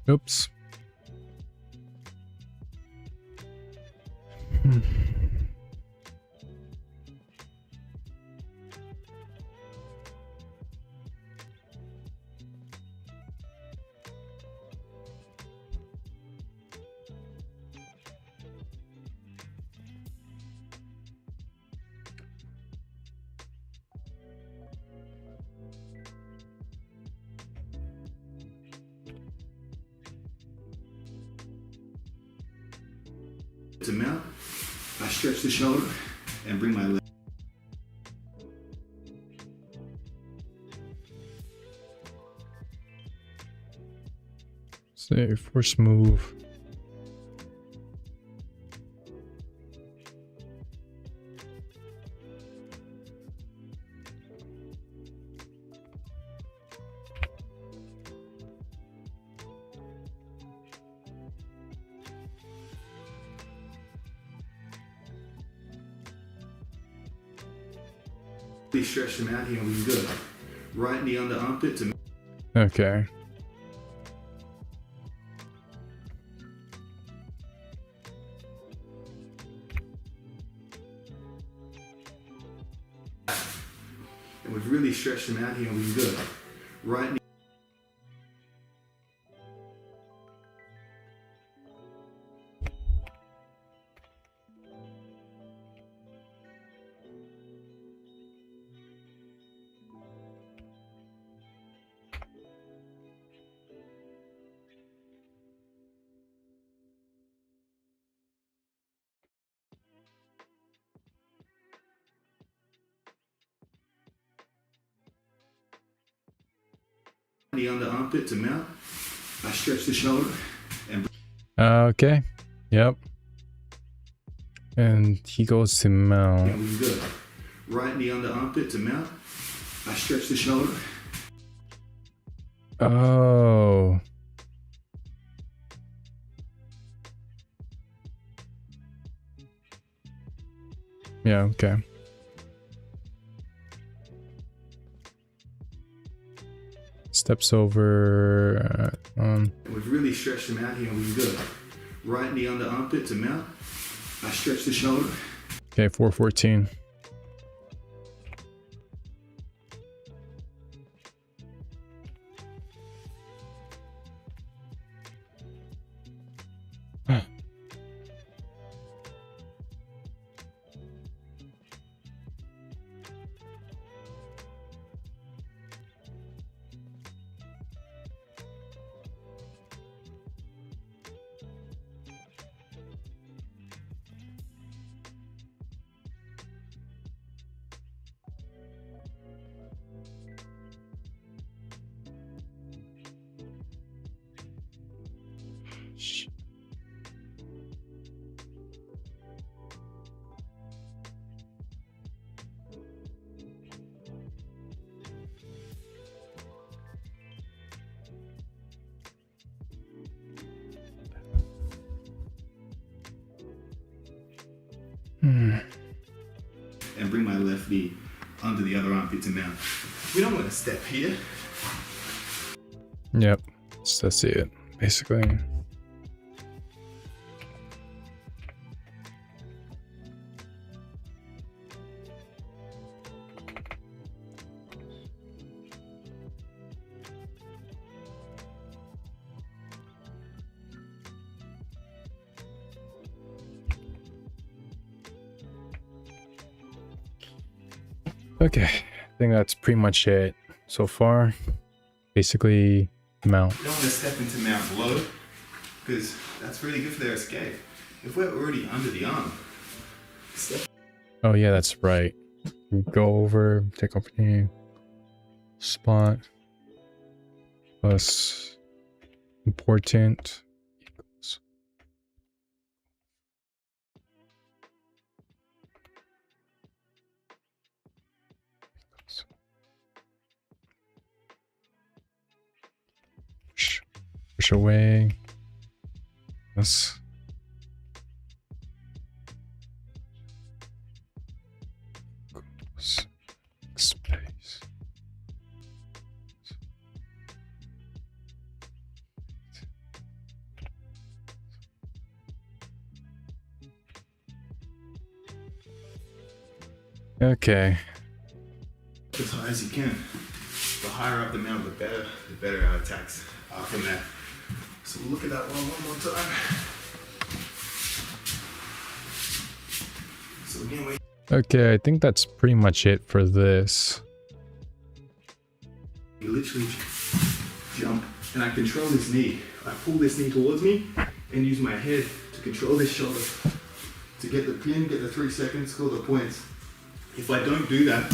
Oops. To mount, I stretch the shoulder and bring my leg. Say first move. Please stretch them out here and we good. Right knee under armpit to. Okay. And we've really stretched them out here and we good. Right knee. Knee under armpit to mount. I stretch the shoulder and. Okay. Yep. And he goes to mount. And we good. Right knee under armpit to mount. I stretch the shoulder. Oh. Yeah, okay. Steps over. We've really stretched them out here and we good. Right knee under armpit to mount. I stretch the shoulder. Okay, 414. And bring my left knee under the other armpit to mount. We don't want to step here. Yep. So that's it, basically. Okay, I think that's pretty much it so far. Basically, mount. We don't want to step into mount low because that's really good for their escape. If we're already under the arm, step. Oh yeah, that's right. Go over, take opportunity, spot, plus important equals. Push away. Yes. Space. Okay. As high as you can. The higher up the mount, the better our attacks are from that. So look at that one more time. So again, we. Okay, I think that's pretty much it for this. You literally jump, and I control this knee. I pull this knee towards me and use my head to control this shoulder. to get the pin, get the 3 seconds, score the points. If I don't do that,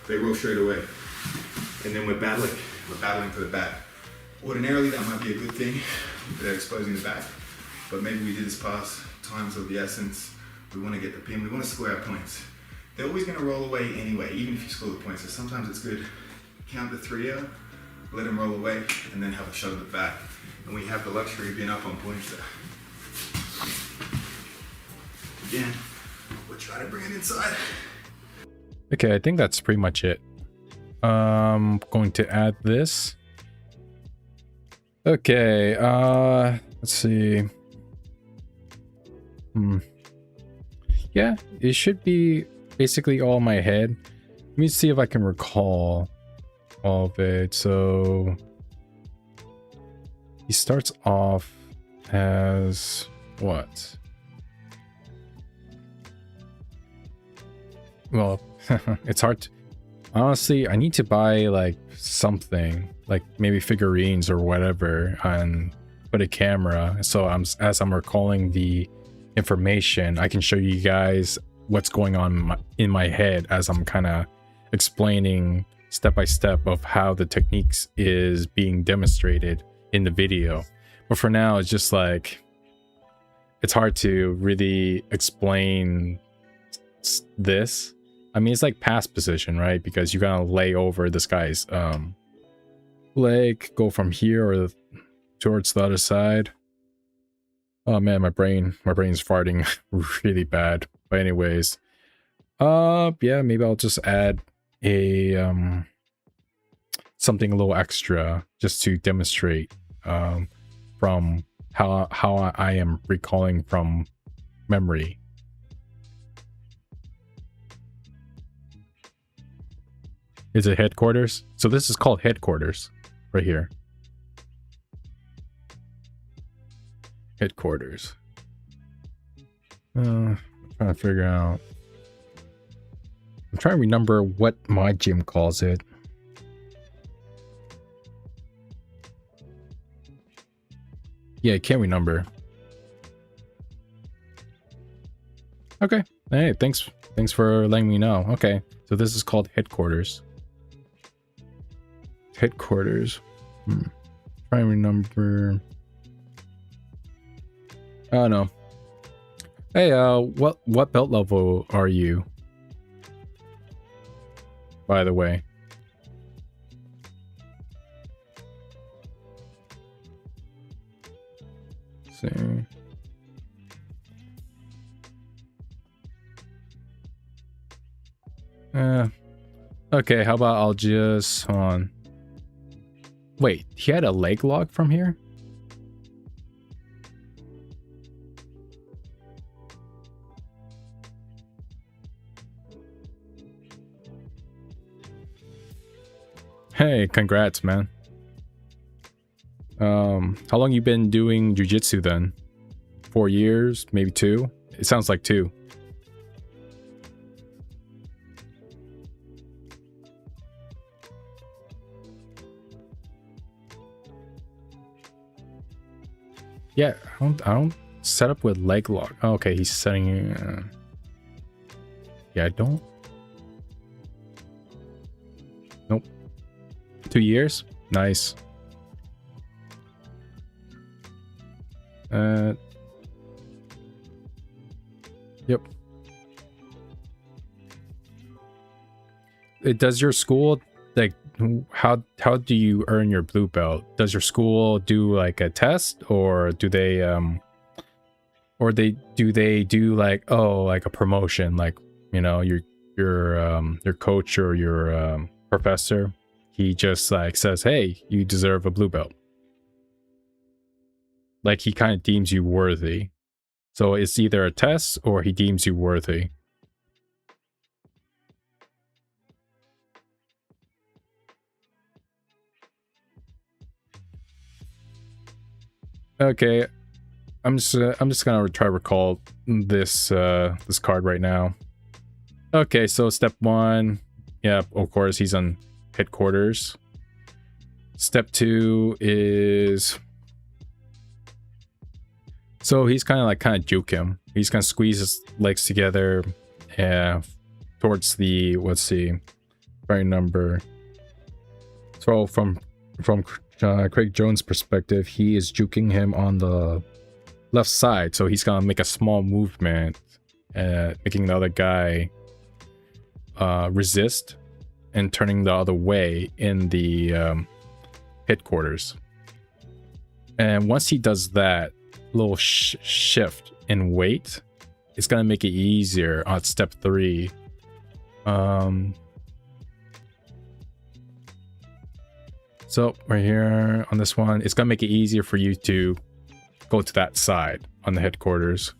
they roll straight away. And then we're battling for the back. Ordinarily, that might be a good thing, they're exposing the back. But maybe we did this past times of the essence. We want to get the pin, we want to score our points. They're always going to roll away anyway, even if you score the points. So sometimes it's good, count the 3 out, let them roll away, and then have a shot at the back. And we have the luxury of being up on points there. Again, we'll try to bring it inside. Okay, I think that's pretty much it. Going to add this. Okay, let's see. Yeah, it should be basically all in my head. Let me see if I can recall all of it. So he starts off as what? Well, it's hard to, honestly, I need to buy like something, like maybe figurines or whatever, and put a camera. So as I'm recalling the information, I can show you guys what's going on in my head as I'm kind of explaining step by step of how the techniques is being demonstrated in the video. But for now, it's just like, it's hard to really explain this. I mean, it's like pass position, right? Because you gotta lay over this guy's leg, go from here or towards the other side. Oh man, my brain's farting really bad. But anyways, yeah, maybe I'll just add a something a little extra just to demonstrate from how I am recalling from memory. Is it headquarters? So this is called headquarters right here. Headquarters. I'm trying to figure out. I'm trying to remember what my gym calls it. Yeah, I can't remember. Okay. Hey, thanks for letting me know. Okay. So this is called headquarters. Headquarters. Trying to remember. Oh no. Hey, what belt level are you? By the way. Let's see. Okay, how about I'll just hold on. Wait, he had a leg lock from here? Hey, congrats, man. How long you been doing jiu-jitsu then? 4 years, maybe 2? It sounds like 2. Yeah, I don't set up with leg lock. Oh, okay, he's setting. Yeah, I don't. Nope. 2 years. Nice. Yep. Does your school, like, how do you earn your blue belt? Does your school do like a test, or do they do like, oh, like a promotion, like, you know, your coach or your professor, he just like says, hey, you deserve a blue belt, like he kind of deems you worthy? So it's either a test or he deems you worthy. Okay, I'm just gonna try to recall this this card right now. Okay, so step 1, yeah, of course he's on headquarters. Step 2 is So he's kind of juke him. He's gonna squeeze his legs together, towards the, let's see, right number. So from Craig Jones' perspective, he is juking him on the left side. So he's gonna make a small movement, making the other guy resist and turning the other way in the headquarters. And once he does that little shift in weight, it's gonna make it easier on step 3. So right here on this one, it's gonna make it easier for you to go to that side on the headquarters.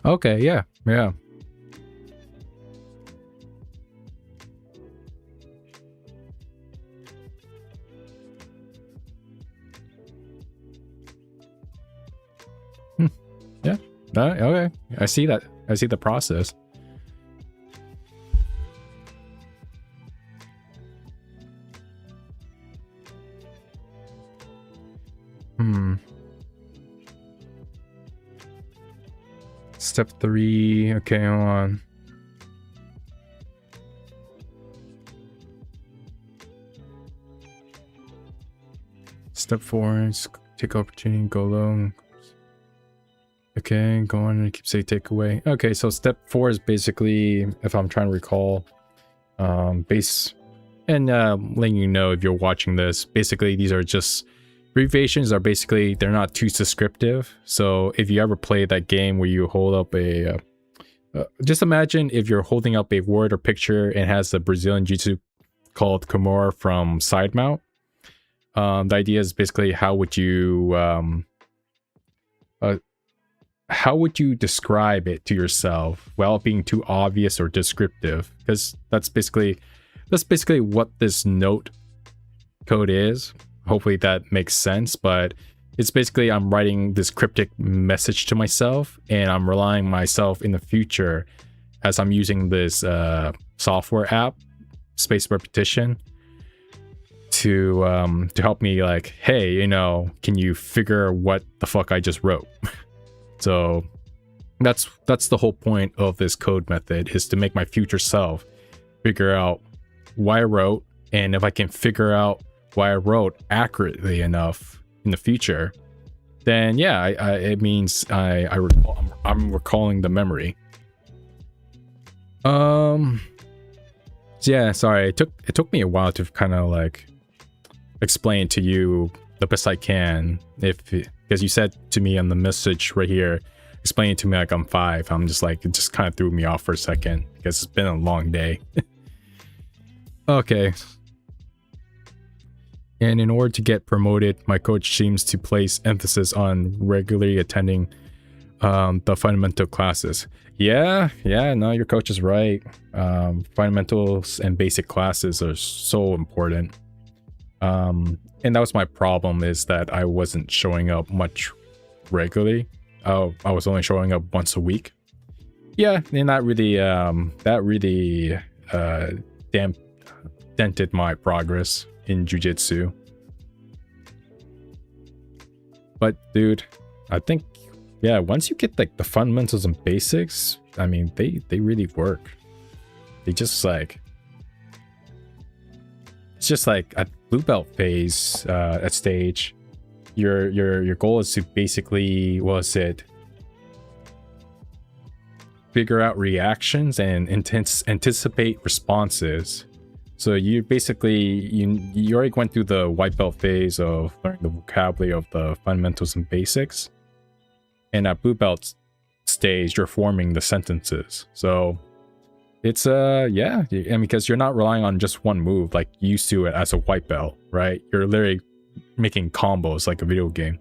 Okay, yeah. Yeah. Okay. I see that. I see the process. Step 3. Okay, hold on. Step 4 is take opportunity, go low. Okay, go on and keep saying takeaway. Okay, so step 4 is basically, if I'm trying to recall, base and letting you know if you're watching this, basically these are just abbreviations. Are basically, they're not too descriptive. So if you ever play that game where you hold up a just imagine if you're holding up a word or picture and has a Brazilian Jiu-Jitsu called Kimura from side mount. The idea is basically how would you describe it to yourself without being too obvious or descriptive? Because that's basically what this note code is. Hopefully that makes sense, but it's basically I'm writing this cryptic message to myself, and I'm relying myself in the future as I'm using this software app, Spaced Repetition, to help me, like, hey, you know, can you figure what the fuck I just wrote? So that's the whole point of this code method, is to make my future self figure out why I wrote, and if I can figure out why I wrote accurately enough in the future, then yeah, it means I'm recalling the memory. Yeah, sorry, it took me a while to kind of like explain to you the best I can, because you said to me on the message right here, explain it to me like I'm 5. I'm just like, it just kind of threw me off for a second because it's been a long day. Okay. And in order to get promoted, my coach seems to place emphasis on regularly attending the fundamental classes. Yeah, no, your coach is right. Fundamentals and basic classes are so important. And that was my problem, is that I wasn't showing up much regularly. I was only showing up once a week. Yeah, and that really dented my progress in jiu-jitsu. But dude, I think, yeah, once you get like the fundamentals and basics, I mean, they really work. They just like, it's just like at blue belt phase at stage, your goal is to basically, figure out reactions and anticipate responses. So you basically, you already went through the white belt phase of learning the vocabulary of the fundamentals and basics, and at blue belt stage you're forming the sentences. So it's yeah, I mean, because you're not relying on just one move like you used to it as a white belt, right? You're literally making combos like a video game.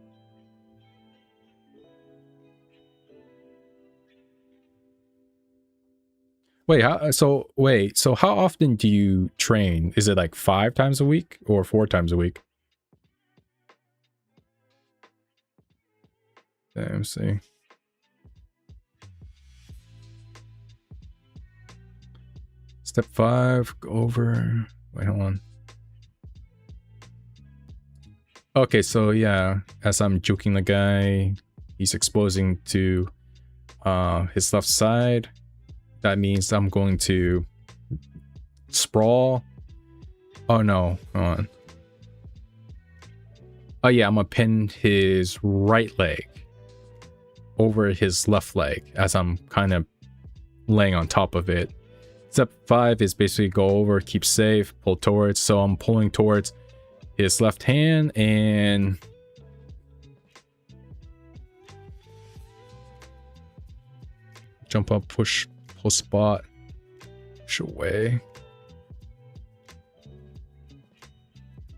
So how often do you train? Is it like 5 times a week or 4 times a week? Let me see. Step 5, go over. Wait, hold on. Okay, so yeah, as I'm juking the guy, he's exposing to his left side. That means I'm going to sprawl. Oh no, hold on. Oh yeah, I'm gonna pin his right leg over his left leg as I'm kind of laying on top of it. Step 5 is basically go over, keep safe, pull towards. So I'm pulling towards his left hand and jump up, push, pull spot, push away.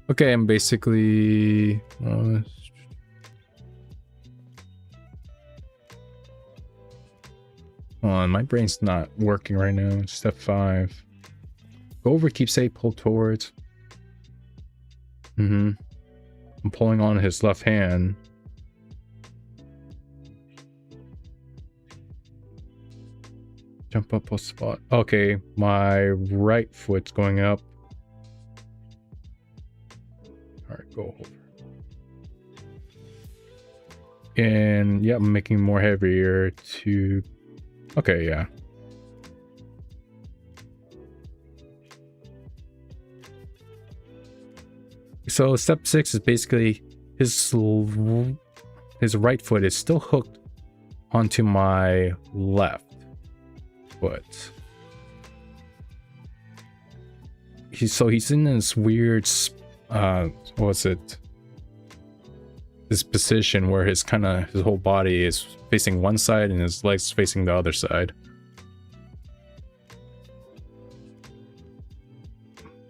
Okay, I'm basically hold on, my brain's not working right now. Step 5. Go over, keep safe, pull towards. I'm pulling on his left hand. Jump up, pull spot. Okay, my right foot's going up. Alright, go over. And yeah, I'm making more heavier to... Okay, yeah. So step 6 is basically his right foot is still hooked onto my left foot. He's in this weird what's it? This position where his whole body is facing one side and his legs facing the other side.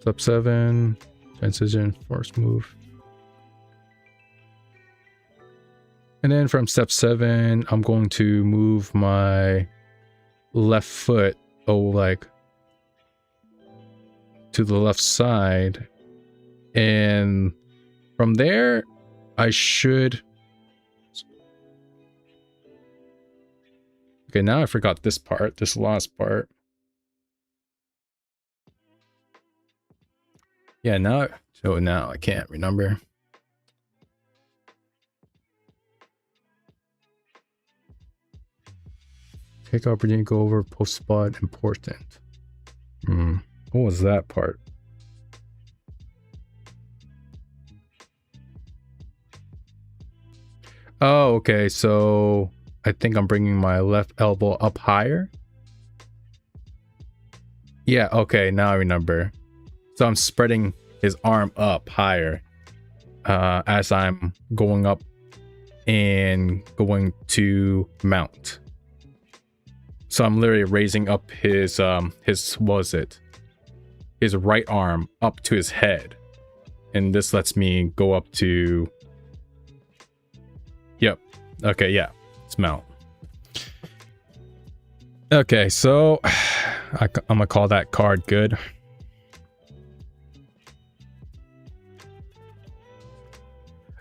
Step 7, transition, force move. And then from step 7, I'm going to move my left foot like to the left side. And from there, I should... Okay, now I forgot this part, this last part. Yeah, now I can't remember. Take opportunity, go over, post spot, important. What was that part? Oh, okay, so I think I'm bringing my left elbow up higher. Yeah, okay, now I remember. So I'm spreading his arm up higher as I'm going up and going to mount. So I'm literally raising up his what was it? His right arm up to his head. And this lets me go up to... Yep. Okay, yeah. It's mount. Okay, so I'm gonna call that card good.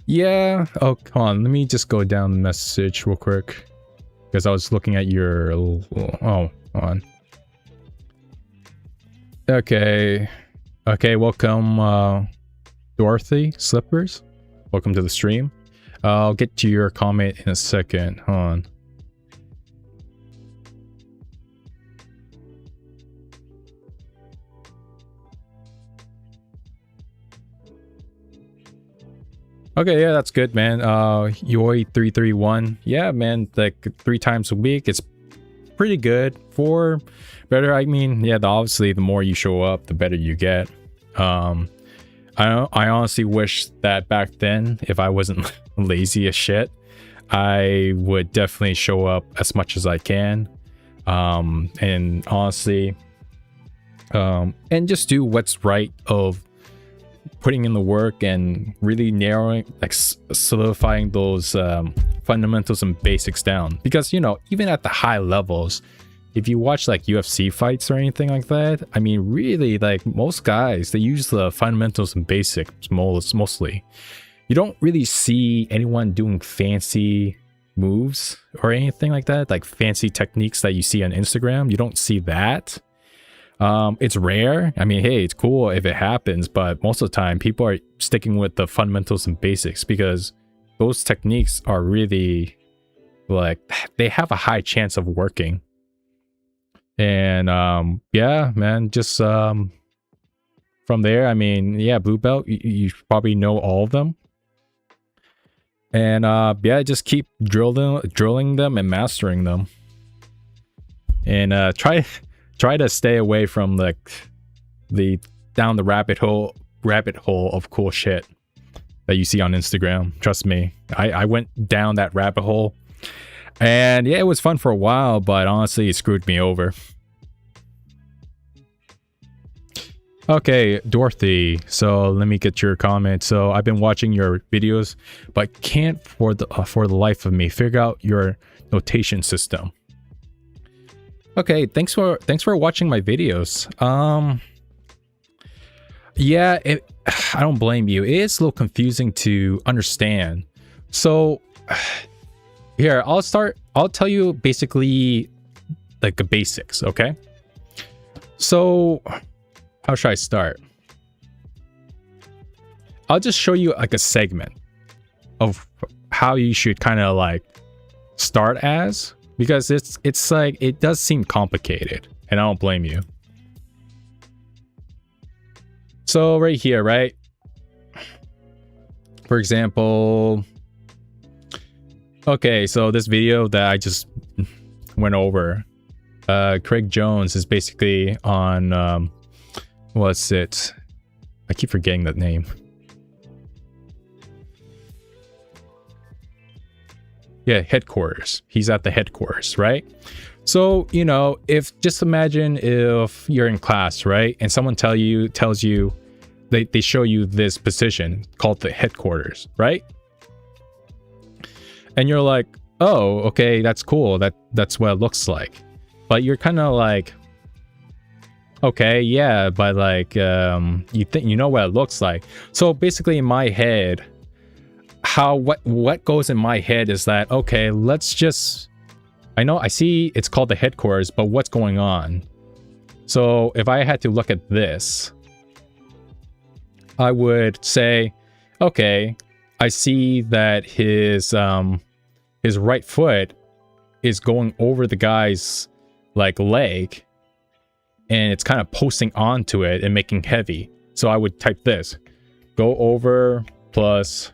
Yeah. Oh, come on. Let me just go down the message real quick. Because I was looking at your... Oh, hold on. Okay. Okay, welcome, Dorothy Slippers. Welcome to the stream. I'll get to your comment in a second. Hold on. Okay, yeah, that's good, man. Yoi331. Yeah, man, like 3 times a week. It's pretty good. 4 better. I mean, yeah, obviously the more you show up, the better you get. I honestly wish that back then, if I wasn't lazy as shit, I would definitely show up as much as I can. And honestly, and just do what's right of putting in the work and really narrowing, like solidifying those fundamentals and basics down. Because, you know, even at the high levels, if you watch like UFC fights or anything like that, I mean, really, like most guys, they use the fundamentals and basics mostly. You don't really see anyone doing fancy moves or anything like that, like fancy techniques that you see on Instagram. You don't see that. It's rare. I mean, hey, it's cool if it happens, but most of the time people are sticking with the fundamentals and basics because those techniques are really like, they have a high chance of working. And yeah, man, just from there, I mean, yeah, blue belt, you probably know all of them. And yeah, just keep drilling them and mastering them. And try to stay away from the down the rabbit hole of cool shit that you see on Instagram. Trust me, I went down that rabbit hole. And yeah, it was fun for a while, but honestly, it screwed me over. Okay, Dorothy. So let me get your comment. So I've been watching your videos, but can't for the life of me figure out your notation system. Okay, thanks for watching my videos. Yeah, I don't blame you. It is a little confusing to understand. So here, I'll tell you basically like the basics, okay? So how should I start? I'll just show you like a segment of how you should kind of like start as, because it's like, it does seem complicated, and I don't blame you. So right here, right? For example, okay, so this video that I just went over, Craig Jones is basically on, what's it? I keep forgetting that name. Yeah, headquarters. He's at the headquarters, right? So, you know, just imagine if you're in class, right? And someone tells you, they show you this position called the headquarters, right? And you're like, oh, okay, that's cool. That's what it looks like. But you're kind of like, okay, yeah, but like, you know what it looks like. So basically in my head, what goes in my head is that, okay, let's just, I see it's called the headquarters, but what's going on? So if I had to look at this, I would say, okay, I see that his right foot is going over the guy's like leg, and it's kind of posting onto it and making heavy. So I would type this, go over plus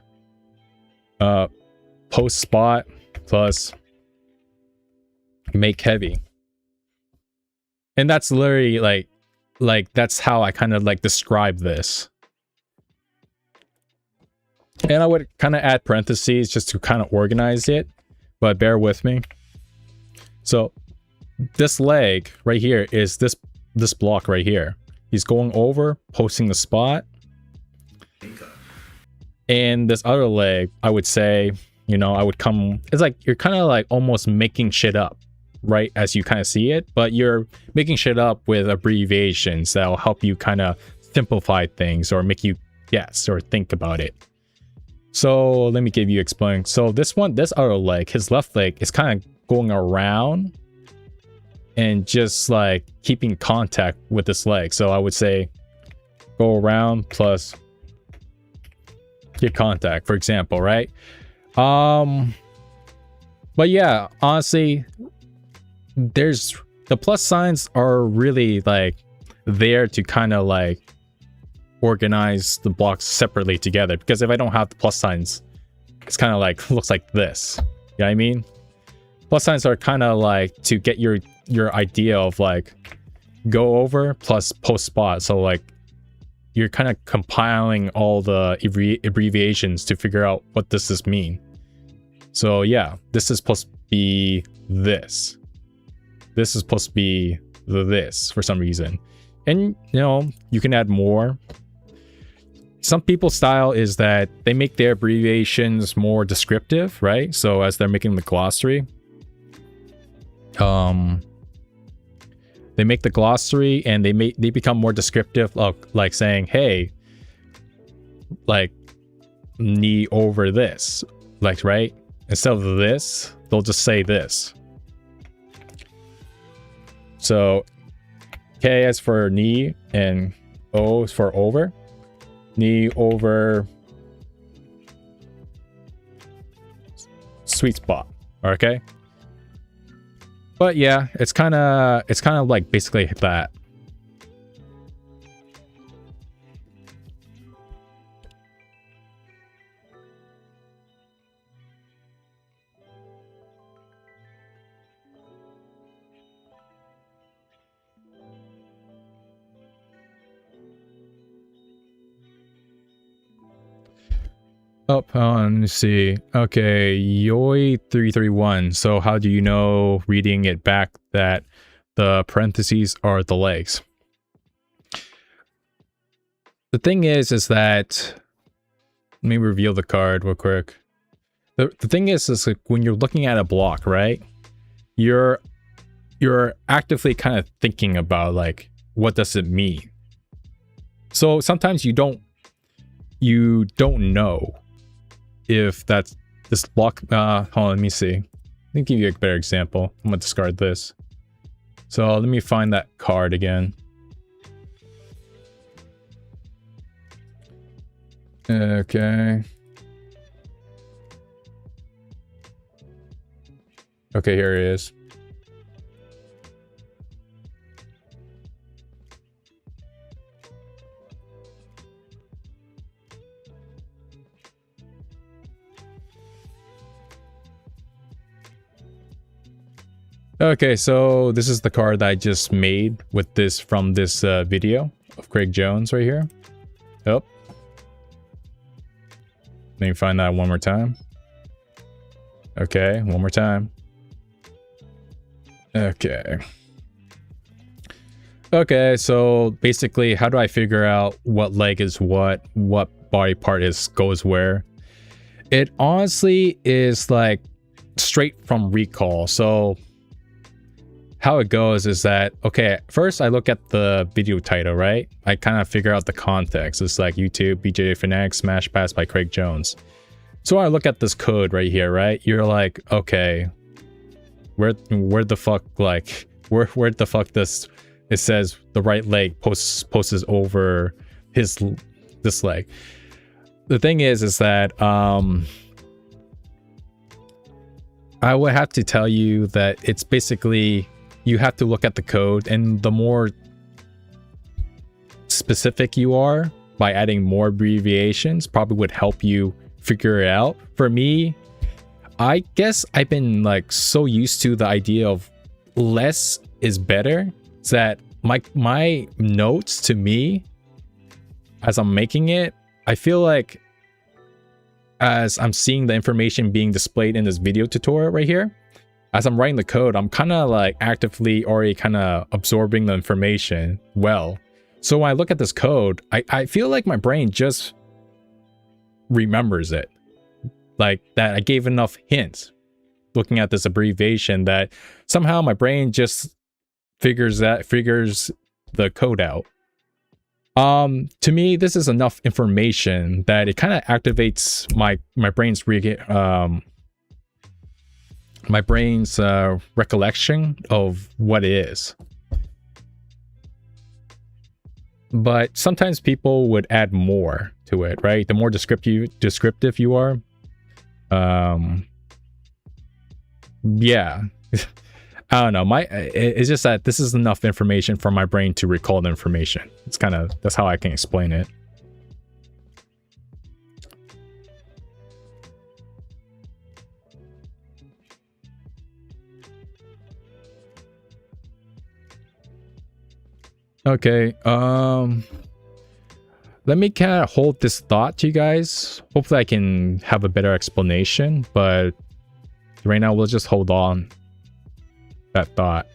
post spot plus make heavy. And that's literally like that's how I kind of like describe this. And I would kind of add parentheses just to kind of organize it, but bear with me. So this leg right here is this block right here. He's going over, posting the spot. And this other leg, I would say, you know, I would come, it's like you're kind of like almost making shit up, right? As you kind of see it, but you're making shit up with abbreviations that'll help you kind of simplify things or make you guess or think about it. So let me give you explain. So this other leg, his left leg is kind of going around and just like keeping contact with this leg. So I would say go around plus get contact, for example, right? But yeah, honestly, there's the plus signs are really like there to kind of like organize the blocks separately together, because if I don't have the plus signs, it's kind of like looks like this. You know what I mean? Plus signs are kind of like to get your idea of like go over plus post spot. So like you're kind of compiling all the abbreviations to figure out what does this mean. So yeah, this is supposed to be this. This is supposed to be this for some reason. And you know, you can add more. Some people's style is that they make their abbreviations more descriptive, right? So as they're making the glossary, They make the glossary and they become more descriptive of like saying, hey, like knee over this, like, right? Instead of this, they'll just say this. So K is for knee and O is for over. Knee over sweet spot. Okay. But yeah, it's kind of like basically that. Oh, let me see. Okay, Yoi331. So how do you know, reading it back, that the parentheses are the legs? The thing is that, let me reveal the card real quick. The thing is like when you're looking at a block, right? You're actively kind of thinking about like, what does it mean? So sometimes you don't know if that's this block. Hold on, let me see. Let me give you a better example. I'm gonna discard this. So let me find that card again. Okay. Okay, here it is. Okay, so this is the card that I just made with this from this video of Craig Jones right here. Oh. Let me find that one more time. Okay, one more time. Okay. Okay, so basically, how do I figure out what leg is what body part goes where? It honestly is like straight from recall. So how it goes is that, okay, first I look at the video title, right? I kind of figure out the context. It's like YouTube, BJJ Fanatics, Smash Pass by Craig Jones. So I look at this code right here, right? You're like, okay, where the fuck, like, where the fuck this, it says the right leg posts over this leg. The thing is that, I would have to tell you that it's basically, you have to look at the code, and the more specific you are by adding more abbreviations probably would help you figure it out. For me, I guess I've been like so used to the idea of less is better that my notes to me as I'm making it, I feel like as I'm seeing the information being displayed in this video tutorial right here, as I'm writing the code, I'm kind of like actively already kind of absorbing the information well. So when I look at this code, I feel like my brain just remembers it. Like that I gave enough hints looking at this abbreviation that somehow my brain just figures the code out. To me, this is enough information that it kind of activates my brain's recollection of what it is. But sometimes people would add more to it, right? The more descriptive you are. Yeah. I don't know. It's just that this is enough information for my brain to recall the information. It's kind of, that's how I can explain it. Okay, let me kind of hold this thought to you guys. Hopefully I can have a better explanation, but right now we'll just hold on that thought.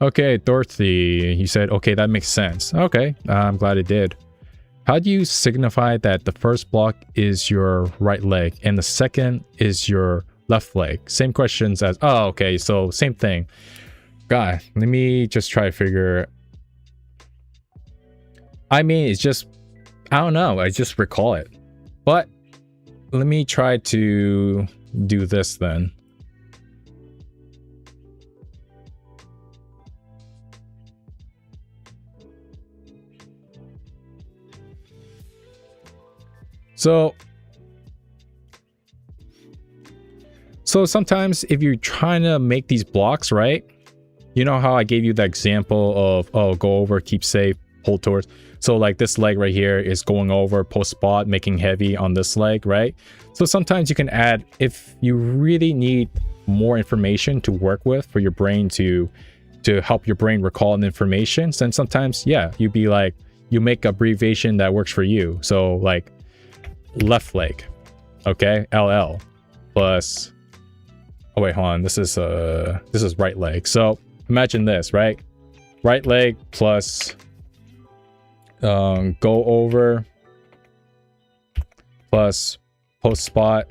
Okay, Dorothy, you said, okay, that makes sense. Okay, I'm glad it did. How do you signify that the first block is your right leg and the second is your left leg? Same questions as, oh, okay, so same thing. God, let me just try to figure. I mean, it's just, I don't know. I just recall it. But let me try to do this then. So sometimes if you're trying to make these blocks, right? You know how I gave you the example of, oh, go over, keep safe, hold towards. So like this leg right here is going over, post spot, making heavy on this leg, right? So sometimes you can add, if you really need more information to work with for your brain to help your brain recall an information, then sometimes, yeah, you'd be like, you make abbreviation that works for you. So like left leg, okay, LL plus, oh wait, hold on, this is right leg. So imagine this, right? Right leg plus go over plus post spot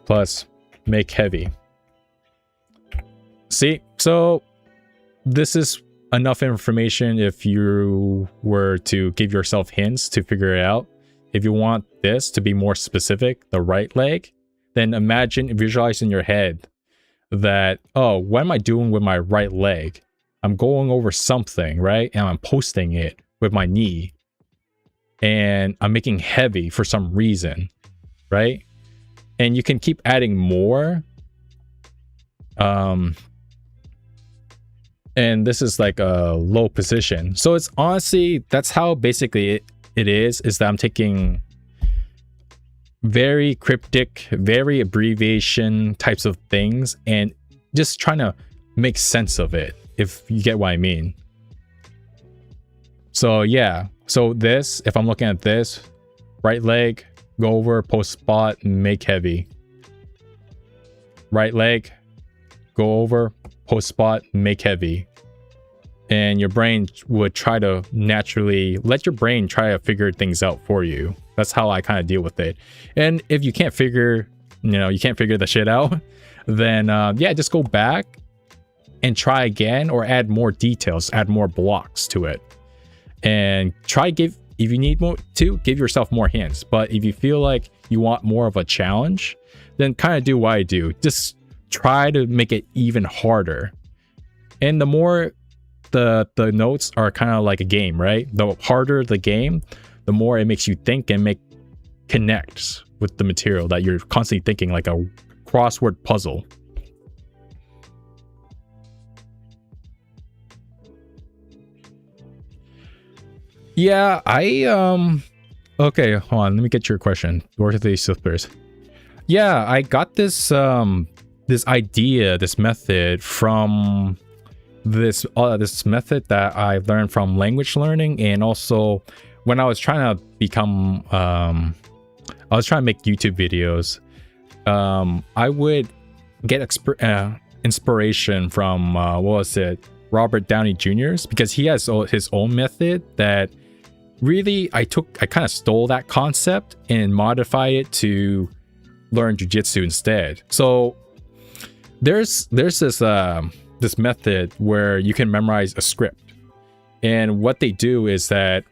plus make heavy. See, so this is enough information if you were to give yourself hints to figure it out. If you want this to be more specific, the right leg, then imagine, visualize in your head that, oh, what am I doing with my right leg? I'm going over something, right? And I'm posting it with my knee. And I'm making heavy for some reason, right? And you can keep adding more. And this is like a low position. So it's honestly, that's how basically it is that I'm taking very cryptic, very abbreviation types of things and just trying to make sense of it, if you get what I mean. So yeah, so this, if I'm looking at this, right leg, go over, post spot, make heavy. Right leg, go over, post spot, make heavy. And your brain would try to naturally let your brain try to figure things out for you. That's how I kind of deal with it. And if you can't figure, you can't figure the shit out, then yeah, just go back and try again, or add more details, add more blocks to it. And try if you need more to give yourself more hints. But if you feel like you want more of a challenge, then kind of do what I do. Just try to make it even harder. And the more the notes are kind of like a game, right? The harder the game, the more it makes you think and connects with the material that you're constantly thinking, like a crossword puzzle. Yeah, okay, hold on, let me get your question. Dorothy Slippers. Yeah, I got this this idea, this method from this method that I learned from language learning, and also when I was trying to become I was trying to make YouTube videos. I would get inspiration from what was it, Robert Downey Jr.'s, because he has his own method that really I kind of stole that concept and modified it to learn jiu-jitsu instead. So there's this method where you can memorize a script, and what they do is that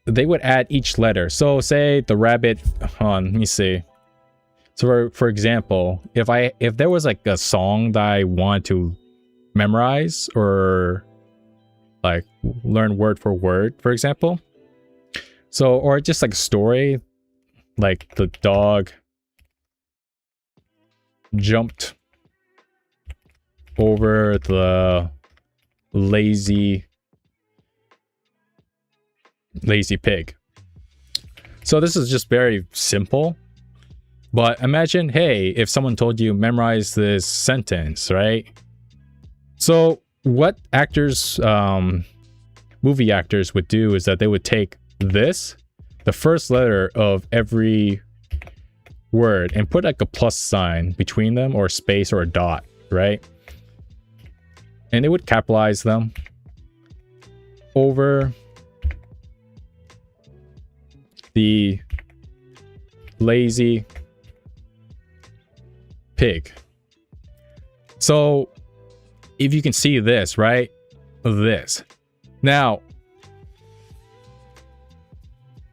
they would add each letter. So say the rabbit, let me see. So for example, if there was like a song that I wanted to memorize or like learn word for word, for example, so, or just like a story, like the dog jumped over the lazy pig. So this is just very simple, but imagine, hey, if someone told you memorize this sentence, right? So what actors, movie actors would do is that they would take this, the first letter of every word, and put like a plus sign between them, or a space, or a dot, right? And they would capitalize them over the lazy pig. So if you can see this, right? This. Now,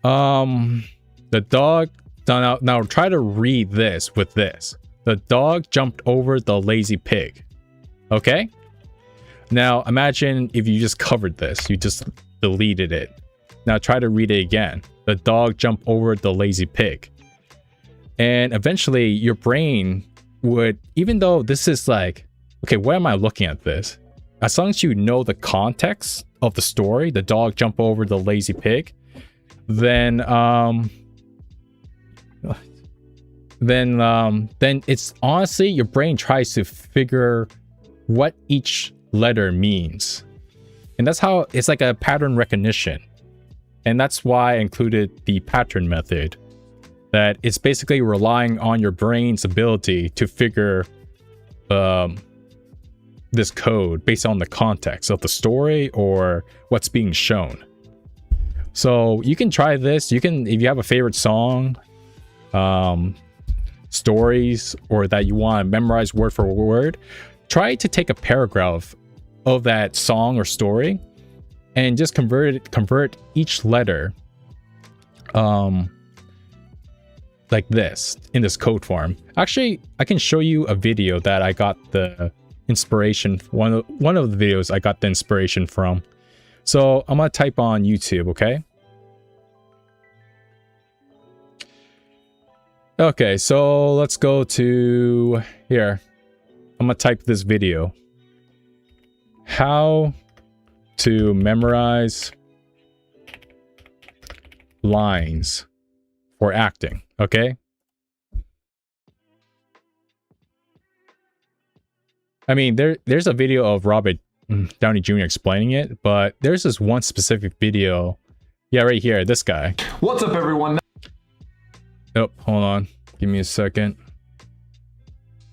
the dog, now try to read this with this. The dog jumped over the lazy pig. Okay? Now imagine if you just covered this, you just deleted it. Now try to read it again. The dog jumped over the lazy pig. And eventually your brain would, even though this is like, okay, why am I looking at this? As long as you know the context of the story, the dog jumped over the lazy pig, then it's honestly, your brain tries to figure what each letter means. And that's how it's like a pattern recognition. And that's why I included the pattern method. That it's basically relying on your brain's ability to figure this code based on the context of the story or what's being shown. So you can try this. You can, if you have a favorite song, stories, or that you want to memorize word for word, try to take a paragraph of that song or story and just convert each letter like this in this code form. Actually, I can show you a video that I got the inspiration, one of the videos I got the inspiration from. So I'm gonna type on YouTube, okay? Okay, so let's go to here. I'm gonna type this video. How to memorize lines for acting, okay? I mean, there's a video of Robert Downey Jr. explaining it, but there's this one specific video. Yeah, right here, this guy. What's up, everyone? Oh, hold on. Give me a second.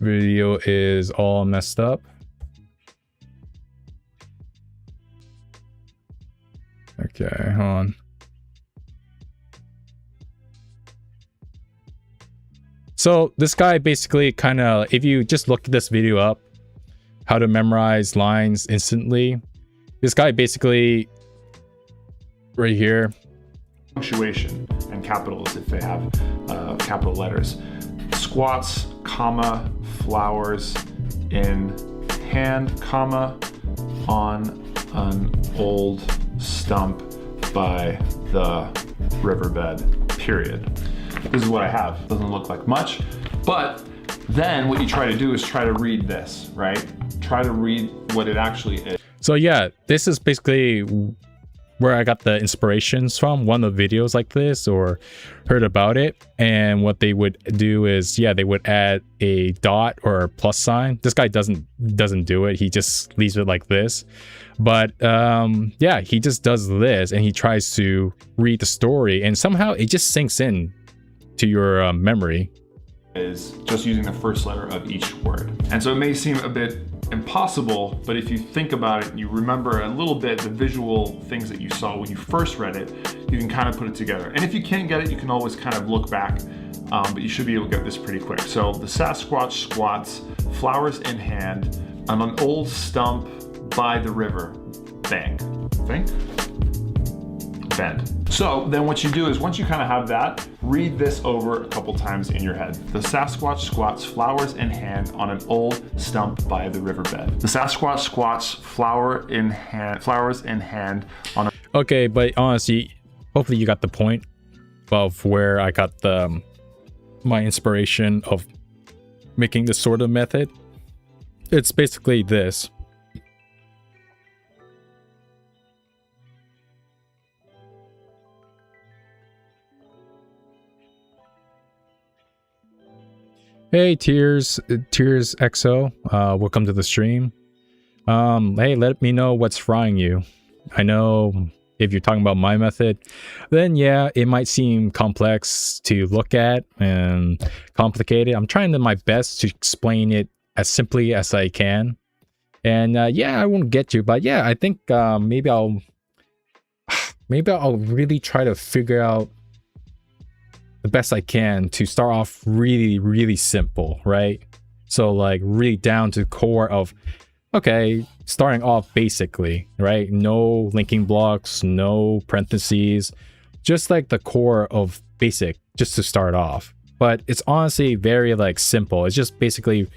Video is all messed up. Okay, hold on. So this guy basically kind of, if you just look this video up, how to memorize lines instantly, this guy basically right here, Punctuation and capitals if they have capital letters. Squats, comma, flowers in hand, comma, on an old stump by the riverbed, period. This is what I have. Doesn't look like much, but then what you try to do is try to read this, right? Try to read what it actually is. So yeah, this is basically where I got the inspirations from, one of the videos like this, or heard about it. And what they would do is, yeah, they would add a dot or a plus sign. This guy doesn't do it. He just leaves it like this. But yeah, he just does this and he tries to read the story, and somehow it just sinks in to your memory. Is just using the first letter of each word. And so it may seem a bit impossible, but if you think about it and you remember a little bit the visual things that you saw when you first read it, you can kind of put it together. And if you can't get it, you can always kind of look back, but you should be able to get this pretty quick. So the Sasquatch squats, flowers in hand, on an old stump by the river. Bang. Think? Bend. So then what you do is, once you kind of have that, read this over a couple times in your head. The Sasquatch squats, flowers in hand, on an old stump by the riverbed. The Sasquatch squats, flowers in hand on a... Okay, but honestly, hopefully you got the point of where I got the my inspiration of making this sort of method. It's basically this. Hey, Tears XO, welcome to the stream. Hey, let me know what's frying you. I know if you're talking about my method, then yeah, it might seem complex to look at and complicated. I'm trying my best to explain it as simply as I can. And yeah, I won't get you, but yeah, I think maybe I'll really try to figure out the best I can to start off really, really simple, right? So like really down to the core of, okay, starting off basically, right? No linking blocks, no parentheses, just like the core of basic, just to start off. But it's honestly very like simple. It's just basically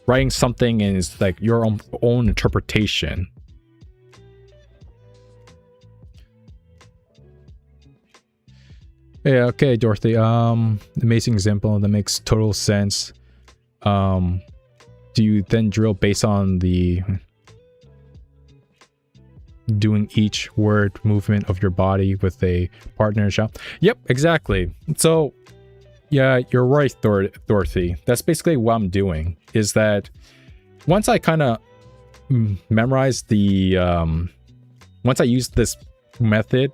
writing something and it's like your own interpretation. Yeah, okay, Dorothy. Amazing example that makes total sense. Do you then drill based on the doing each word movement of your body with a partner shot? Yep, exactly. So yeah, you're right, Dorothy. That's basically what I'm doing, is that once I kind of memorize the once I use this method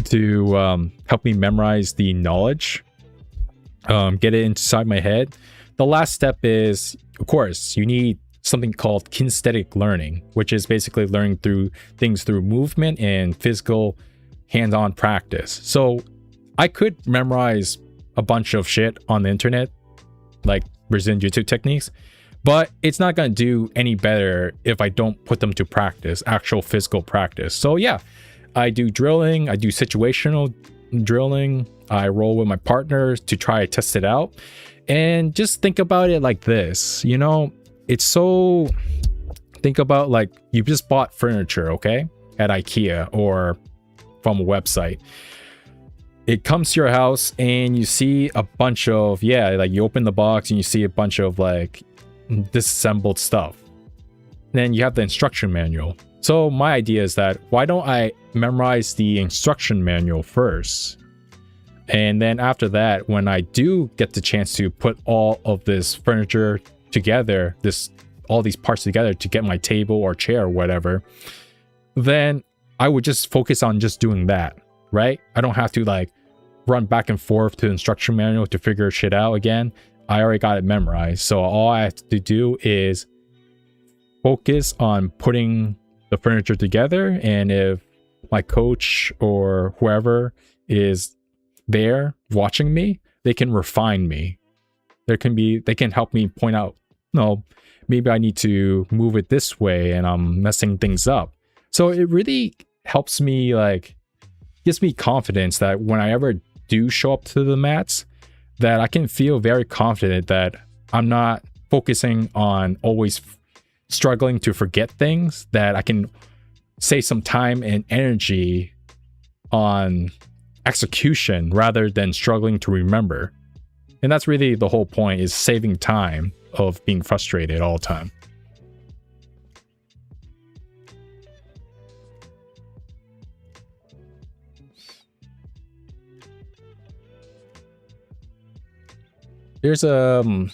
to help me memorize the knowledge, get it inside my head, the last step is, of course, you need something called kinesthetic learning, which is basically learning through things through movement and physical hands-on practice. So I could memorize a bunch of shit on the internet, like Brazilian Jiu-Jitsu techniques, but it's not going to do any better if I don't put them to practice, actual physical practice. So yeah, I do drilling, I do situational drilling, I roll with my partners to try to test it out. And just think about it like this, you know, it's so, think about like you just bought furniture, okay, at IKEA or from a website. It comes to your house and you see a bunch of, yeah, like you open the box and you see a bunch of like disassembled stuff. Then you have the instruction manual. So my idea is that why don't I memorize the instruction manual first? And then after that, when I do get the chance to put all of this furniture together, all these parts together to get my table or chair or whatever, then I would just focus on just doing that, right? I don't have to like run back and forth to the instruction manual to figure shit out again. I already got it memorized. So all I have to do is focus on putting the furniture together. And if my coach or whoever is there watching me, they can refine me. They can help me point out, no, maybe I need to move it this way and I'm messing things up. So it really helps me, like, gives me confidence that when I ever do show up to the mats, that I can feel very confident that I'm not focusing on always struggling to forget things, that I can save some time and energy on execution rather than struggling to remember. And that's really the whole point, is saving time of being frustrated all the time. Here's and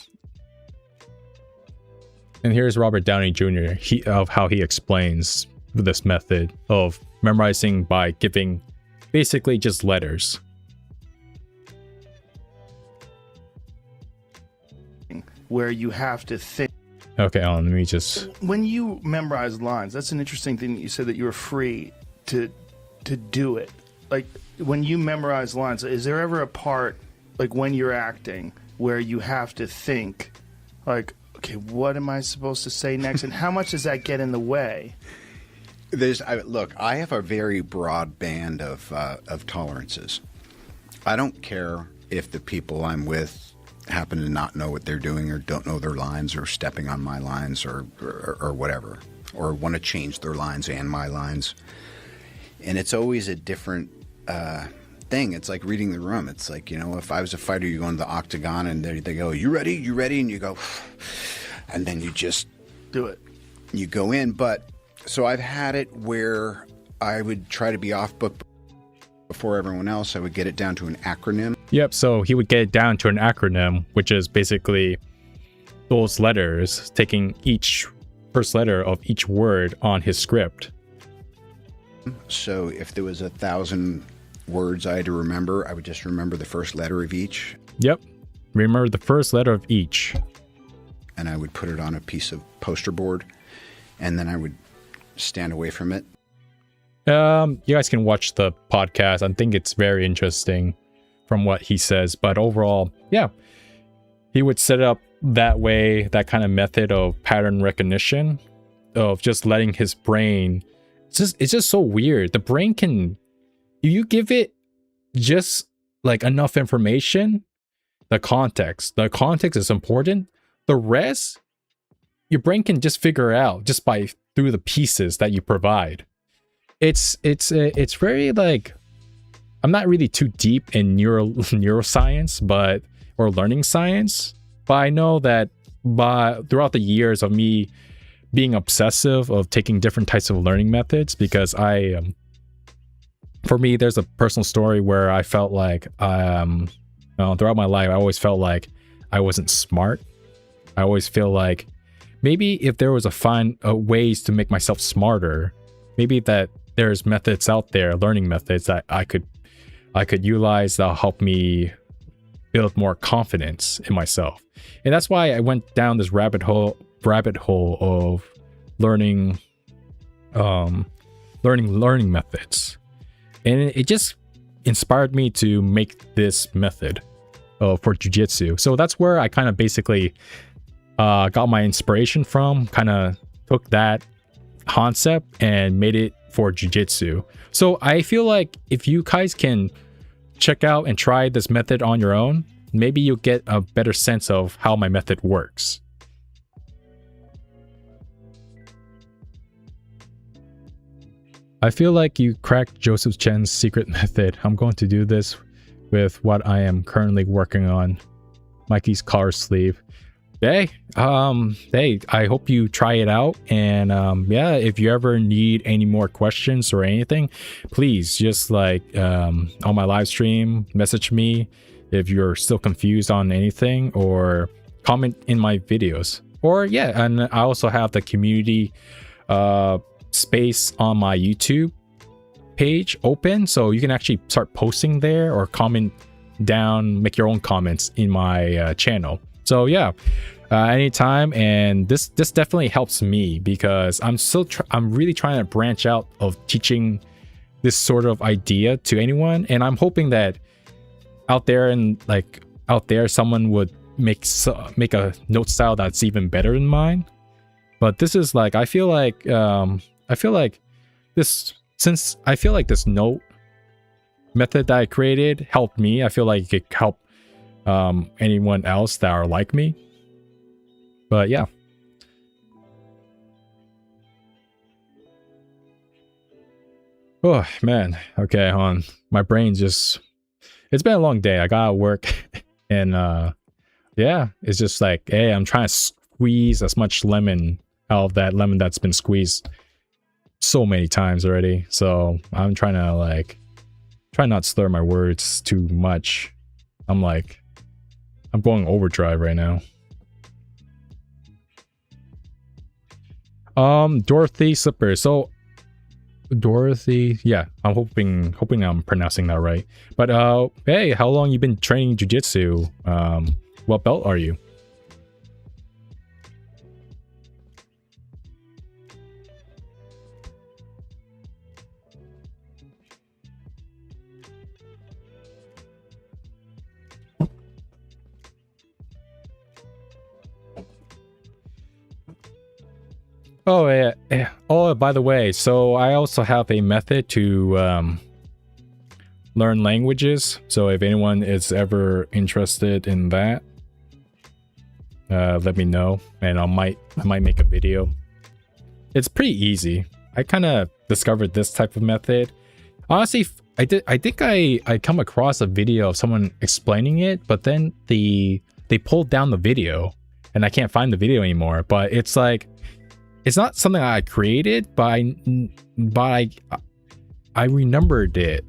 here's Robert Downey Jr. Of how he explains this method of memorizing by giving basically just letters. Where you have to think. Okay, Alan, let me just... When you memorize lines, that's an interesting thing that you said, that you were free to do it. Like, when you memorize lines, is there ever a part, like when you're acting, where you have to think, like, okay, what am I supposed to say next? And how much does that get in the way? Look, I have a very broad band of tolerances. I don't care if the people I'm with happen to not know what they're doing or don't know their lines or stepping on my lines or whatever, or want to change their lines and my lines. And it's always a different thing. It's like reading the room. It's like, you know, if I was a fighter, you go into the octagon and they go, you ready? You ready? And you go, and then you just do it. You go in. But so I've had it where I would try to be off book before everyone else. I would get it down to an acronym. Yep, so he would get it down to an acronym, which is basically those letters, taking each first letter of each word on his script. So if there was 1,000 words I had to remember, I would just remember the first letter of each. Yep, remember the first letter of each. And I would put it on a piece of poster board, and then I would stand away from it. You guys can watch the podcast. I think it's very interesting from what he says. But overall, yeah, he would set up that way, that kind of method of pattern recognition, of just letting his brain, it's just so weird. The brain can, if you give it just like enough information, the context is important. The rest, your brain can just figure out just by through the pieces that you provide. It's very like, I'm not really too deep in neuroscience, or learning science, but I know that throughout the years of me being obsessive of taking different types of learning methods, because for me, there's a personal story where I felt like throughout my life, I always felt like I wasn't smart. I always feel like maybe if there was ways to make myself smarter, maybe that there's methods out there, learning methods that I could utilize that'll help me build more confidence in myself. And that's why I went down this rabbit hole of learning methods. And it just inspired me to make this method for jiu-jitsu. So that's where I kind of basically got my inspiration from, kind of took that concept and made it for jiu-jitsu. So I feel like if you guys can check out and try this method on your own, maybe you'll get a better sense of how my method works. I feel like you cracked Joseph Chen's secret method. I'm going to do this with what I am currently working on. Mikey's car sleeve. Hey, I hope you try it out. And yeah, if you ever need any more questions or anything, please just like on my live stream, message me if you're still confused on anything, or comment in my videos. Or yeah, and I also have the community space on my YouTube page open, so you can actually start posting there or comment down, make your own comments in my channel. So yeah, anytime. And this definitely helps me, because I'm really trying to branch out of teaching this sort of idea to anyone, and I'm hoping that out there someone would make a note style that's even better than mine. But this is like, I feel like this note method that I created helped me. I feel like it could help anyone else that are like me. But yeah. Oh man. Okay, hold on. My brain's just, it's been a long day. I gotta work. And yeah, it's just like, hey, I'm trying to squeeze as much lemon out of that lemon that's been squeezed so many times already. So I'm trying to like, try not to slur my words too much. I'm going overdrive right now. Dorothy Slipper. So Dorothy, yeah, I'm hoping I'm pronouncing that right. But hey, how long you been training jiu-jitsu? What belt are you? Oh yeah. Oh, by the way, so I also have a method to learn languages. So if anyone is ever interested in that, let me know, and I might make a video. It's pretty easy. I kind of discovered this type of method. Honestly, I think I come across a video of someone explaining it, but then they pulled down the video, and I can't find the video anymore. But it's like, it's not something I created, but I remembered it,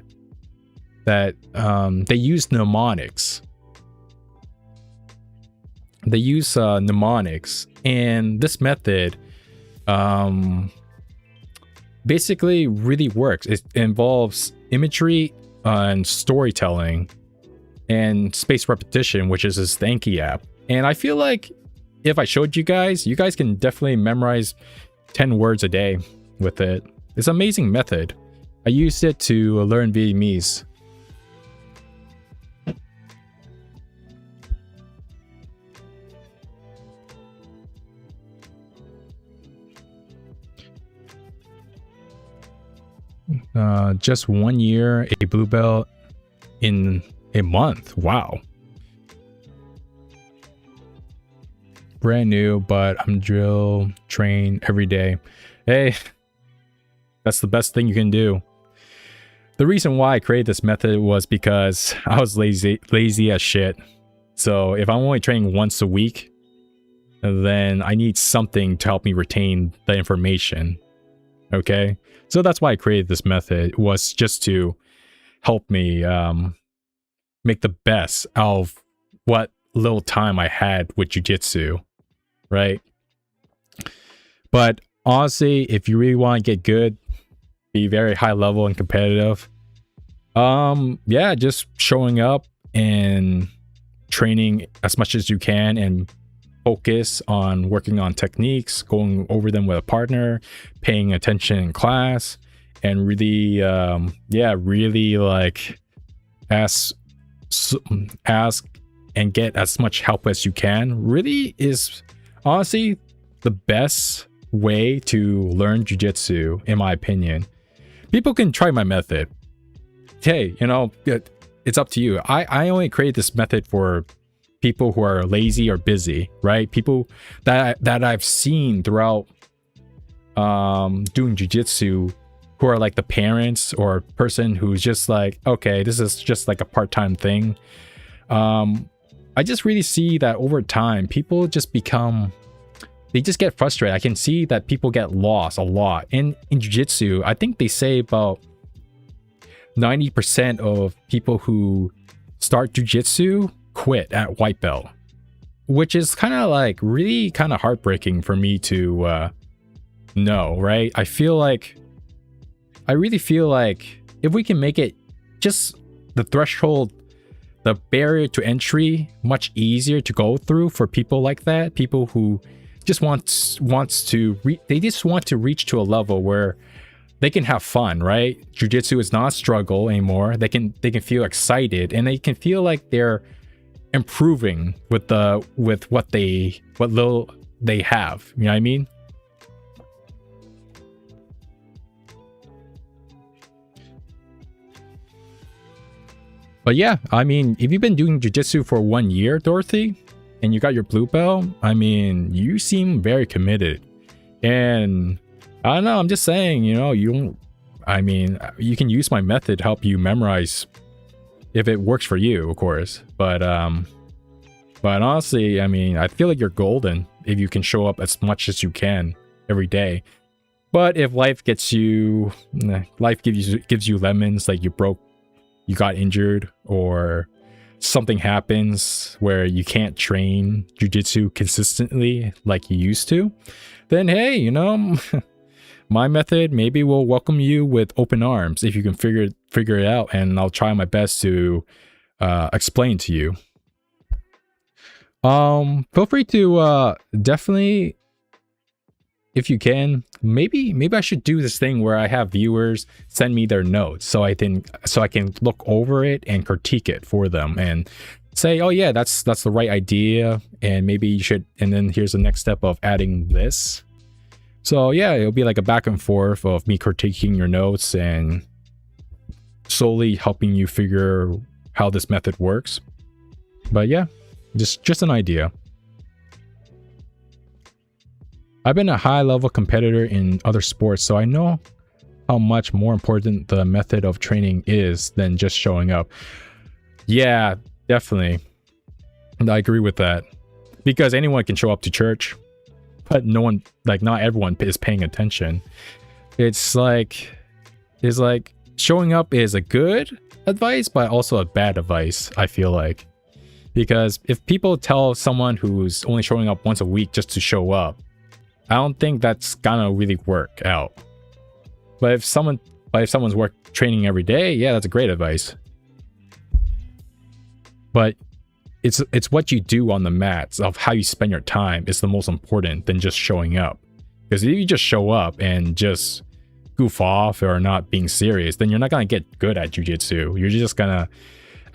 that they use mnemonics. They use mnemonics, and this method basically really works. It involves imagery and storytelling and spaced repetition, which is this Anki app. And I feel like if I showed you guys can definitely memorize 10 words a day with it. It's an amazing method. I used it to learn Vietnamese. Just 1 year, a blue belt in a month. Wow. Brand new, but I'm drill train every day. Hey, that's the best thing you can do. The reason why I created this method was because I was lazy as shit. So if I'm only training once a week, then I need something to help me retain the information. Okay, so that's why I created this method, was just to help me make the best out of what little time I had with jiu-jitsu, right? But honestly, if you really want to get good, be very high level and competitive, yeah, just showing up and training as much as you can and focus on working on techniques, going over them with a partner, paying attention in class, and really really like ask and get as much help as you can, really is honestly the best way to learn jiu-jitsu, in my opinion. People can try my method. Hey, you know, it's up to you. I only created this method for people who are lazy or busy, right? People that I've seen throughout doing jiu-jitsu, who are like the parents or person who's just like, okay, this is just like a part-time thing. I just really see that over time, people just they just get frustrated. I can see that people get lost a lot. In jiu-jitsu, I think they say about 90% of people who start jiu-jitsu quit at white belt, which is kind of like really kind of heartbreaking for me to know, right? I really feel like if we can make it just the threshold, the barrier to entry much easier to go through for people like that, people who just they just want to reach to a level where they can have fun, right? Jiu-jitsu is not a struggle anymore. They can feel excited, and they can feel like they're improving with what little they have. You know what I mean? But yeah, I mean, if you've been doing jiu-jitsu for 1 year, Dorothy, and you got your blue belt, I mean, you seem very committed. And I don't know, I'm just saying, you know, you can use my method to help you memorize if it works for you, of course. But honestly, I mean, I feel like you're golden if you can show up as much as you can every day. But if life gives you lemons, like you got injured, or something happens where you can't train jiu-jitsu consistently like you used to, then hey, you know, my method maybe will welcome you with open arms if you can figure it out, and I'll try my best to explain to you. Feel free to definitely, if you can, maybe I should do this thing where I have viewers send me their notes so I can look over it and critique it for them and say, oh yeah, that's the right idea, and maybe you should, and then here's the next step of adding this. So yeah, it'll be like a back and forth of me critiquing your notes and slowly helping you figure how this method works. But yeah, just an idea. I've been a high-level competitor in other sports, so I know how much more important the method of training is than just showing up. Yeah, definitely. I agree with that. Because anyone can show up to church, but not everyone is paying attention. It's like showing up is a good advice, but also a bad advice, I feel like. Because if people tell someone who's only showing up once a week just to show up, I don't think that's gonna really work out. But if someone's training every day, yeah, that's a great advice. But it's what you do on the mats, of how you spend your time, is the most important than just showing up. Because if you just show up and just goof off or not being serious, then you're not gonna get good at jiu-jitsu. You're just gonna,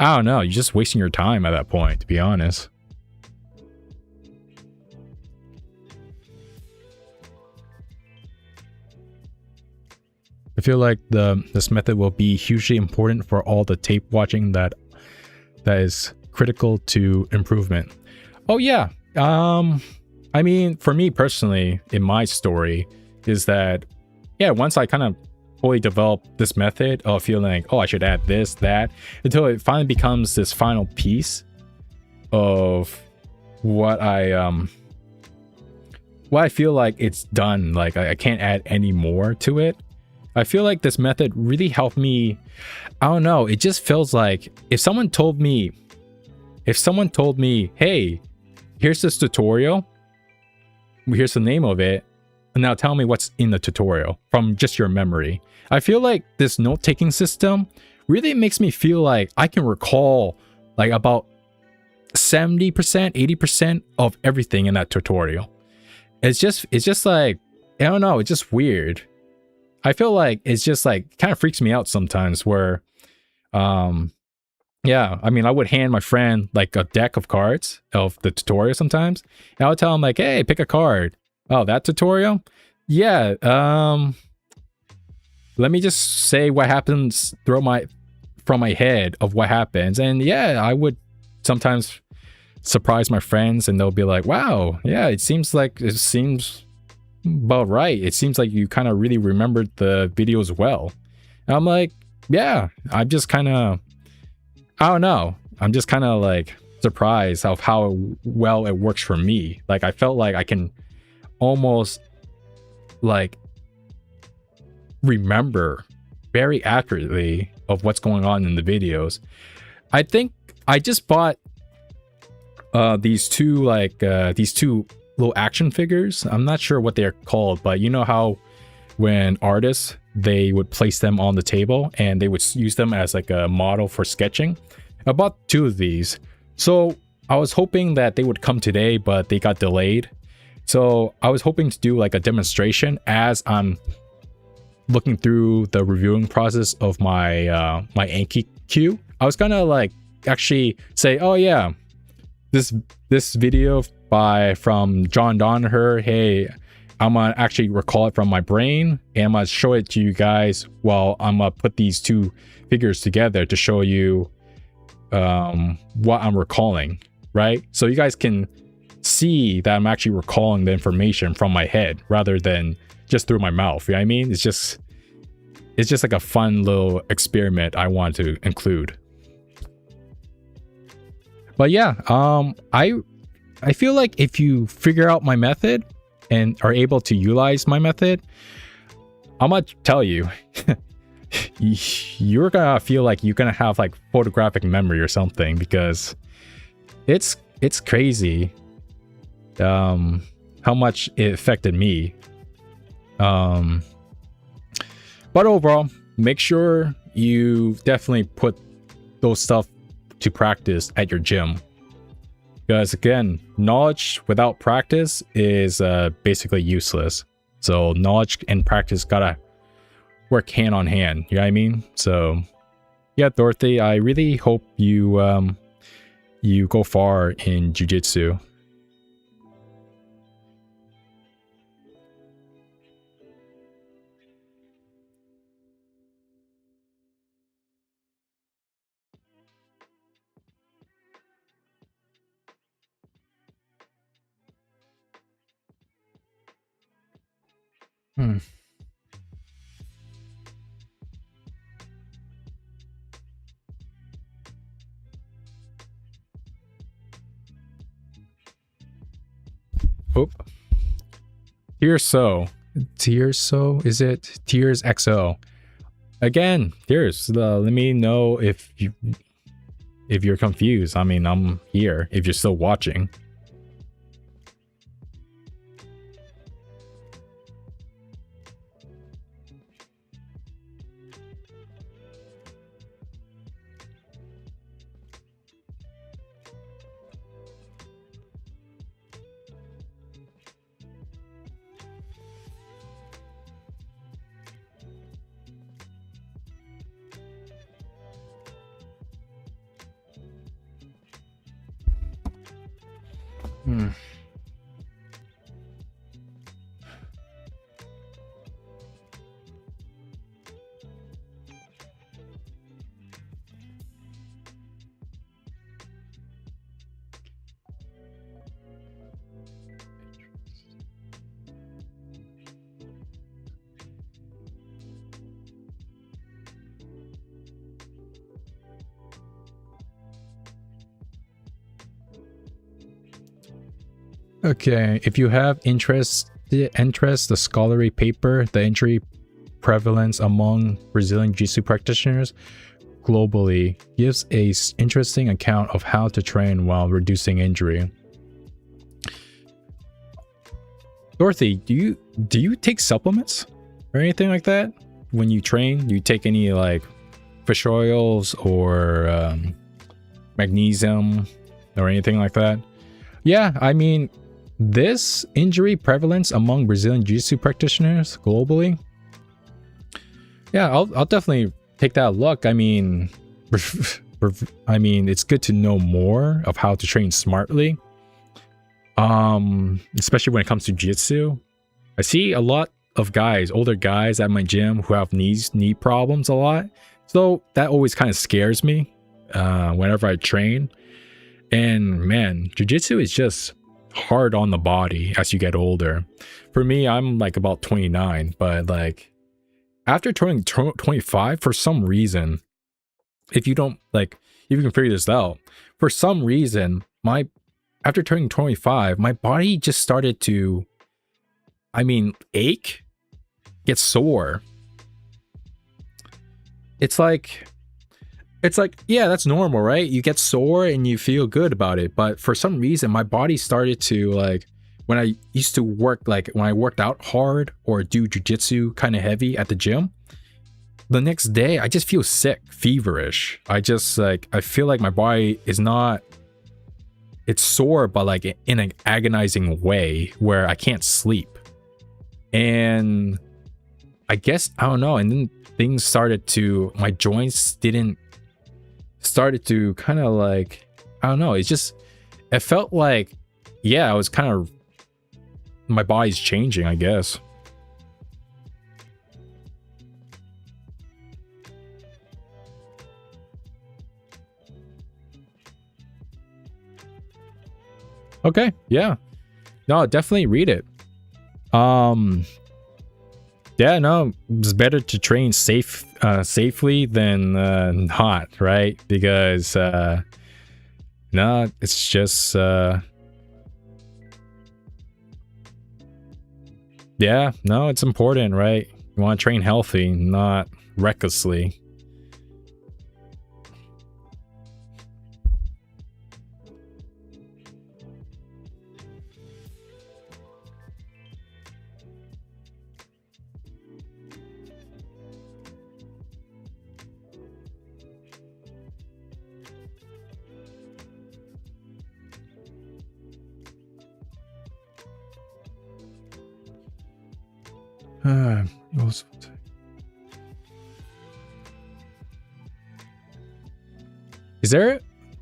I don't know, you're just wasting your time at that point, to be honest. feel like this method will be hugely important for all the tape watching that is critical to improvement. Oh yeah, I mean, for me personally, in my story, is that yeah, once I kind of fully develop this method of feeling like, oh, I should add this, that, until it finally becomes this final piece of what I feel like it's done. Like I can't add any more to it. I feel like this method really helped me. I don't know. It just feels like if someone told me, hey, here's this tutorial, here's the name of it, and now tell me what's in the tutorial from just your memory. I feel like this note-taking system really makes me feel like I can recall like about 70%, 80% of everything in that tutorial. It's just like, I don't know, it's just weird. I feel like it's just like kind of freaks me out sometimes where yeah, I mean, I would hand my friend like a deck of cards of the tutorial sometimes, and I would tell him like, hey, pick a card. Oh, that tutorial? Yeah, let me just say what happens from my head of what happens. And yeah, I would sometimes surprise my friends and they'll be like, wow, yeah, it seems about right. It seems like you kind of really remembered the videos well. And I'm like, yeah, I'm just kind of, I don't know. I'm just kind of like surprised of how well it works for me. Like I felt like I can almost like remember very accurately of what's going on in the videos. I think I just bought these two little action figures. I'm not sure what they're called, but you know how when artists, they would place them on the table and they would use them as like a model for sketching. I bought two of these. So I was hoping that they would come today, but they got delayed. So I was hoping to do like a demonstration as I'm looking through the reviewing process of my my Anki queue. I was gonna like actually say, oh yeah, this video from John Donaher, hey, I'm gonna actually recall it from my brain and I'm gonna show it to you guys while I'm gonna put these two figures together to show you what I'm recalling, right? So you guys can see that I'm actually recalling the information from my head rather than just through my mouth. You know what I mean? It's just like a fun little experiment I want to include. But yeah, I feel like if you figure out my method and are able to utilize my method, I'm gonna tell you, you're gonna feel like you're gonna have like photographic memory or something, because it's crazy how much it affected me. But overall, make sure you definitely put those stuff to practice at your gym, because again, knowledge without practice is basically useless. So knowledge and practice gotta work hand on hand, you know what I mean? So yeah, Dorothy, I really hope you you go far in jiu-jitsu. Oh, Tearso, is it Tears XO? Again, Tears, let me know if you're confused. I mean, I'm here if you're still watching. Okay, if you have interest, the scholarly paper, the injury prevalence among Brazilian Jiu-Jitsu practitioners globally, gives a interesting account of how to train while reducing injury. Dorothy, do you take supplements or anything like that when you train? Do you take any like fish oils or magnesium or anything like that? Yeah, I mean, this injury prevalence among Brazilian Jiu-Jitsu practitioners globally, yeah, I'll definitely take that look. I mean, it's good to know more of how to train smartly. Especially when it comes to jiu-jitsu. I see a lot of guys, older guys at my gym who have knee problems a lot. So that always kind of scares me whenever I train. And man, jiu-jitsu is just hard on the body as you get older. For me, I'm like about 29, but like after turning 25, for some reason, if you can figure this out, for some reason, after turning 25, my body just started to, ache, get sore. It's like, yeah, that's normal, right? You get sore and you feel good about it. But for some reason, my body started to like, when I used to work, like when I worked out hard or do jiu-jitsu kind of heavy at the gym, the next day I just feel sick, feverish. I feel like my body is not, it's sore, but like in an agonizing way where I can't sleep. And I guess, I don't know. And then things started to, my joints started to kind of like, I don't know. It felt like, yeah, I was kind of, my body's changing, I guess. Okay, yeah. No, definitely read it. Yeah, no, it's better to train safely than not, right? Because no, it's just yeah, no, it's important, right? You want to train healthy, not recklessly.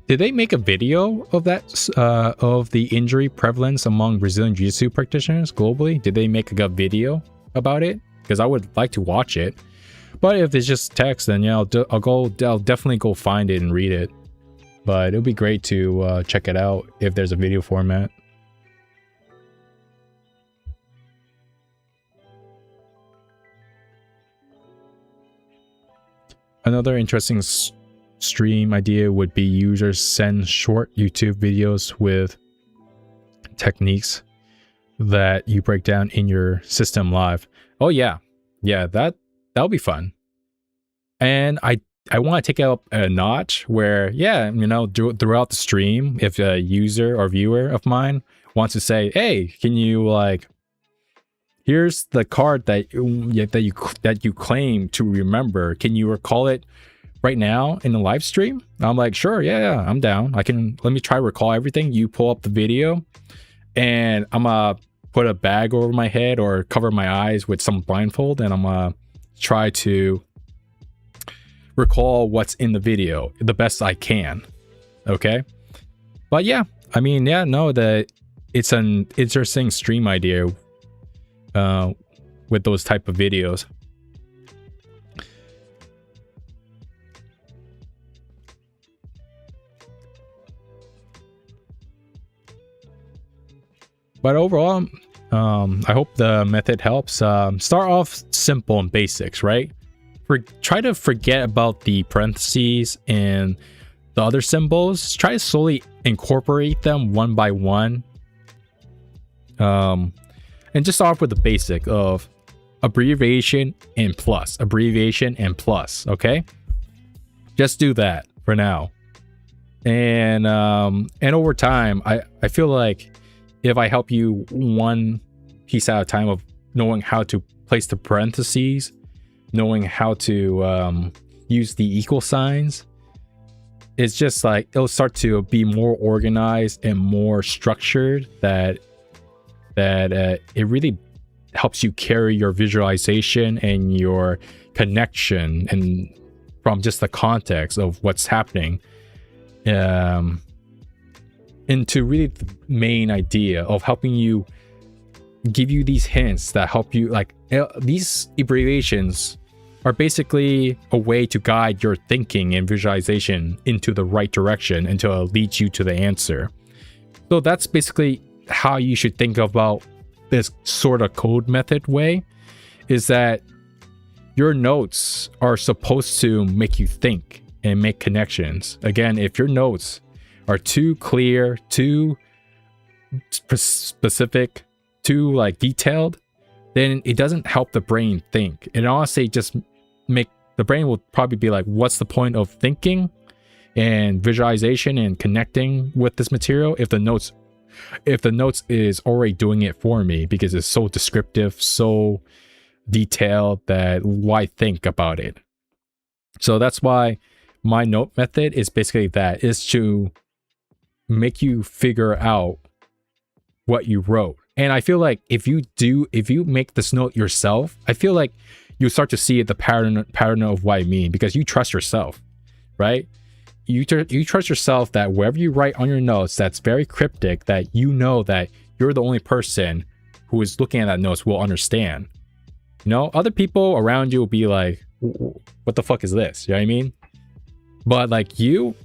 Did they make a video of that, of the injury prevalence among Brazilian Jiu-Jitsu practitioners globally? Did they make a video about it? Because I would like to watch it. But if it's just text, then yeah, I'll definitely go find it and read it. But it would be great to check it out if there's a video format. Another interesting stream idea would be users send short YouTube videos with techniques that you break down in your system live. Oh yeah, that'll be fun. And I want to take it up a notch where, yeah, you know, throughout the stream, if a user or viewer of mine wants to say, hey, can you like, here's the card that you claim to remember, can you recall it right now in the live stream? I'm like, sure, yeah, I'm down. Let me try to recall everything. You pull up the video and I'm gonna put a bag over my head or cover my eyes with some blindfold, and I'm gonna try to recall what's in the video the best I can. Okay, but yeah, I mean, yeah, no, it's an interesting stream idea with those type of videos. But overall, I hope the method helps. Start off simple and basics, right? Try to forget about the parentheses and the other symbols. Try to slowly incorporate them one by one And just start off with the basic of abbreviation and plus, okay? Just do that for now. And over time, I feel like if I help you one piece at a time of knowing how to place the parentheses, knowing how to use the equal signs, it's just like it'll start to be more organized and more structured, that it really helps you carry your visualization and your connection and from just the context of what's happening into really the main idea of helping you, give you these hints that help you, like these abbreviations are basically a way to guide your thinking and visualization into the right direction until it leads you to the answer. So that's basically how you should think about this sort of code method way, is that your notes are supposed to make you think and make connections. Again, if your notes are too clear, too specific, too like detailed, then it doesn't help the brain think. And honestly, just make the brain will probably be like, what's the point of thinking and visualization and connecting with this material if the notes is already doing it for me, because it's so descriptive, so detailed, that why think about it? So that's why my note method is basically that, is to make you figure out what you wrote. And I feel like if you make this note yourself, I feel like you start to see the pattern of what I mean, because you trust yourself, right? You trust yourself that wherever you write on your notes that's very cryptic, that you know that you're the only person who is looking at that notes will understand. You know, other people around you will be like, what the fuck is this? You know what I mean? But like you,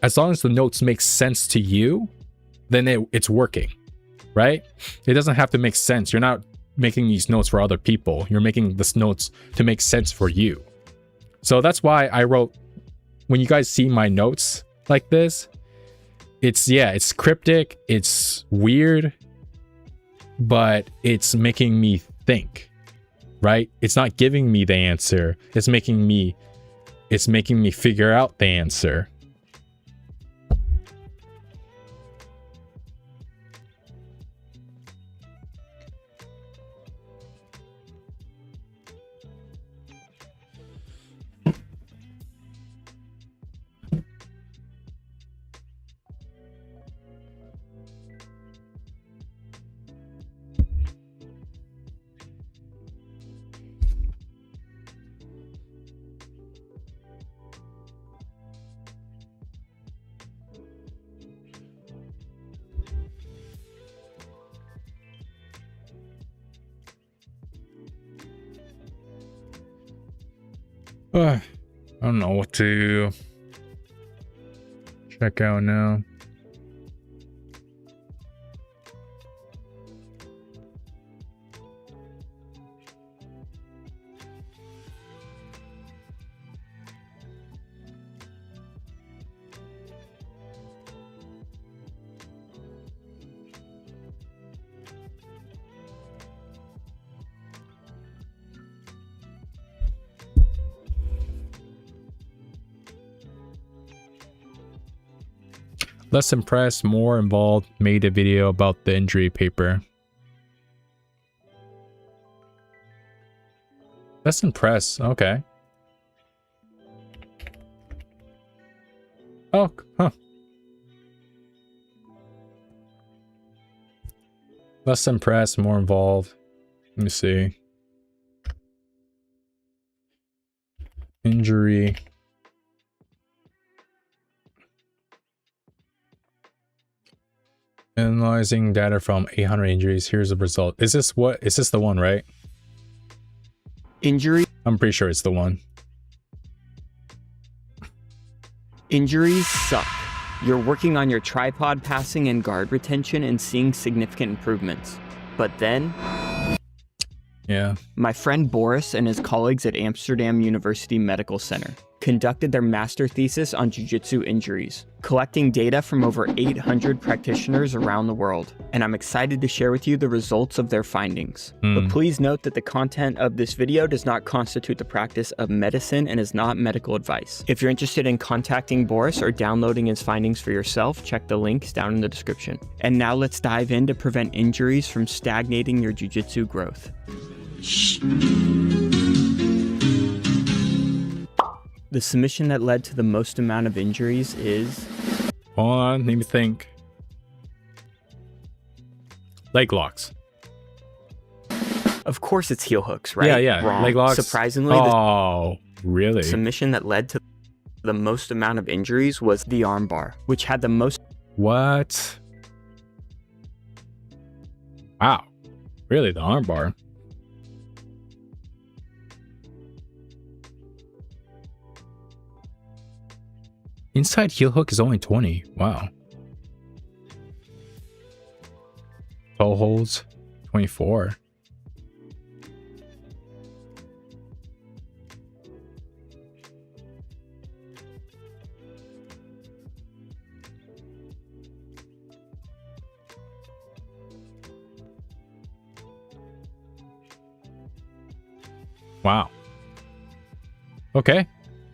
as long as the notes make sense to you, then it's working, right? It doesn't have to make sense. You're not making these notes for other people. You're making these notes to make sense for you. So that's why I wrote, when you guys see my notes like this, it's cryptic, it's weird, but it's making me think, right? It's not giving me the answer. It's making me figure out the answer. I don't know what to check out now. Less impressed, more involved, made a video about the injury paper. Less impressed, okay. Oh, huh. Less impressed, more involved. Let me see. Injury. Analyzing data from 800 injuries. Here's the result. Is this the one, right? Injury. I'm pretty sure it's the one. Injuries suck. You're working on your tripod passing and guard retention and seeing significant improvements. But then... yeah. My friend Boris and his colleagues at Amsterdam University Medical Center conducted their master thesis on jiu-jitsu injuries, collecting data from over 800 practitioners around the world. And I'm excited to share with you the results of their findings. But please note that the content of this video does not constitute the practice of medicine and is not medical advice. If you're interested in contacting Boris or downloading his findings for yourself, check the links down in the description. And now let's dive in to prevent injuries from stagnating your jiu-jitsu growth. The submission that led to the most amount of injuries is... Hold on, let me think. Leg locks. Of course it's heel hooks, right? Yeah. Wrong. Leg locks. Surprisingly, really? the submission that led to the most amount of injuries was the armbar, which had the most... What? Wow. Really, the armbar? Inside heel hook is only 20. Wow. Toe holds 24. Wow. Okay.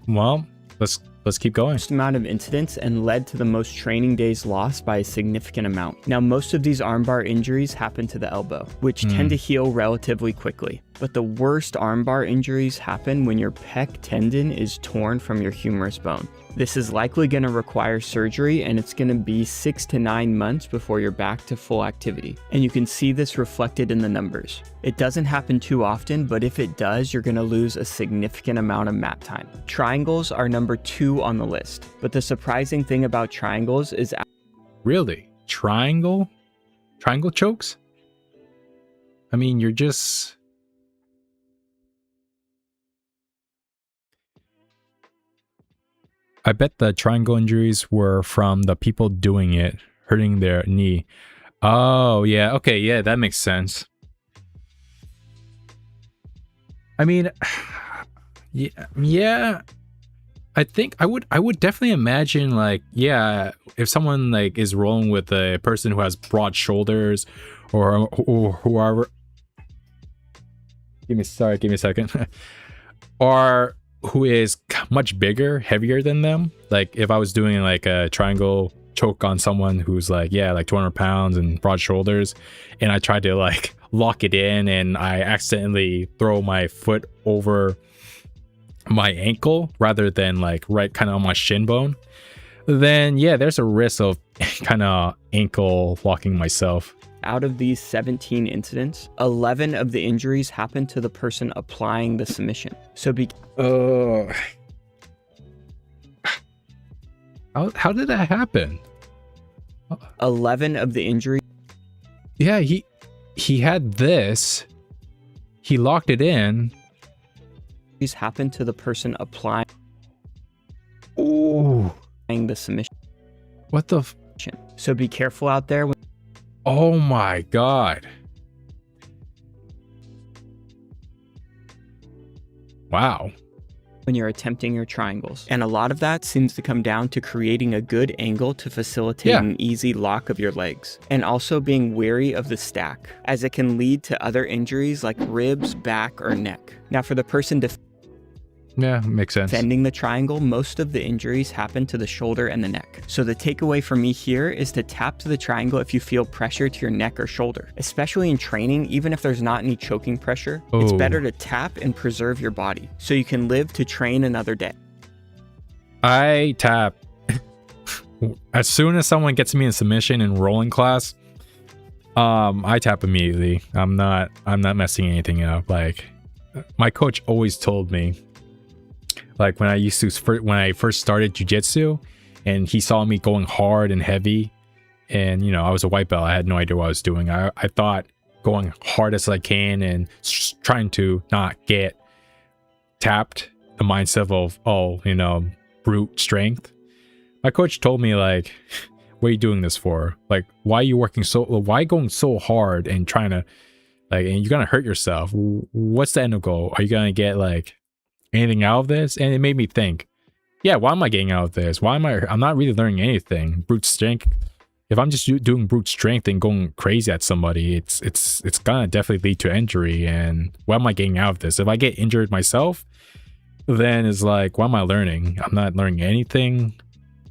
Well, let's keep going. Most amount of incidents and led to the most training days lost by a significant amount. Now, most of these armbar injuries happen to the elbow, which tend to heal relatively quickly. But the worst armbar injuries happen when your pec tendon is torn from your humerus bone. This is likely going to require surgery, and it's going to be 6 to 9 months before you're back to full activity. And you can see this reflected in the numbers. It doesn't happen too often, but if it does, you're going to lose a significant amount of mat time. Triangles are number 2 on the list, but the surprising thing about triangles is... Really? Triangle? Triangle chokes? I mean, you're just... I bet the triangle injuries were from the people doing it, hurting their knee. Oh, yeah. Okay, yeah, that makes sense. I mean, yeah. I think I would definitely imagine, like, yeah, if someone like is rolling with a person who has broad shoulders or whoever. Give me a second. Or who is much bigger, heavier than them. Like if I was doing like a triangle choke on someone who's like, yeah, like 200 pounds and broad shoulders, and I tried to like lock it in and I accidentally throw my foot over my ankle rather than like right kind of on my shin bone, then yeah, there's a risk of kind of ankle locking myself. Out of these 17 incidents, 11 of the injuries happened to the person applying the submission. So how did that happen? 11 of the injuries... Yeah, he had this. He locked it in. These happened to the person applying the submission. What the... So be careful out there. Oh my god. Wow. When you're attempting your triangles. And a lot of that seems to come down to creating a good angle to facilitate an easy lock of your legs. And also being wary of the stack, as it can lead to other injuries like ribs, back, or neck. Now for the person yeah, makes sense. defending the triangle, most of the injuries happen to the shoulder and the neck. So the takeaway for me here is to tap to the triangle if you feel pressure to your neck or shoulder. Especially in training, even if there's not any choking pressure, it's better to tap and preserve your body so you can live to train another day. I tap. As soon as someone gets me in submission in rolling class, I tap immediately. I'm not messing anything up. Like my coach always told me, like when I first started jiu-jitsu and he saw me going hard and heavy, and you know, I was a white belt, I had no idea what I was doing. I thought going hard as I can and trying to not get tapped, the mindset of, oh, you know, brute strength. My coach told me, like, what are you doing this for? Like, why going so hard and trying to, like, and you're gonna hurt yourself. What's the end goal? Are you gonna get like anything out of this? And it made me think, yeah, why am I getting out of this? I'm not really learning anything. Brute strength. If I'm just doing brute strength and going crazy at somebody, it's gonna definitely lead to injury. And what am I getting out of this? If I get injured myself, then it's like, what am I learning? I'm not learning anything.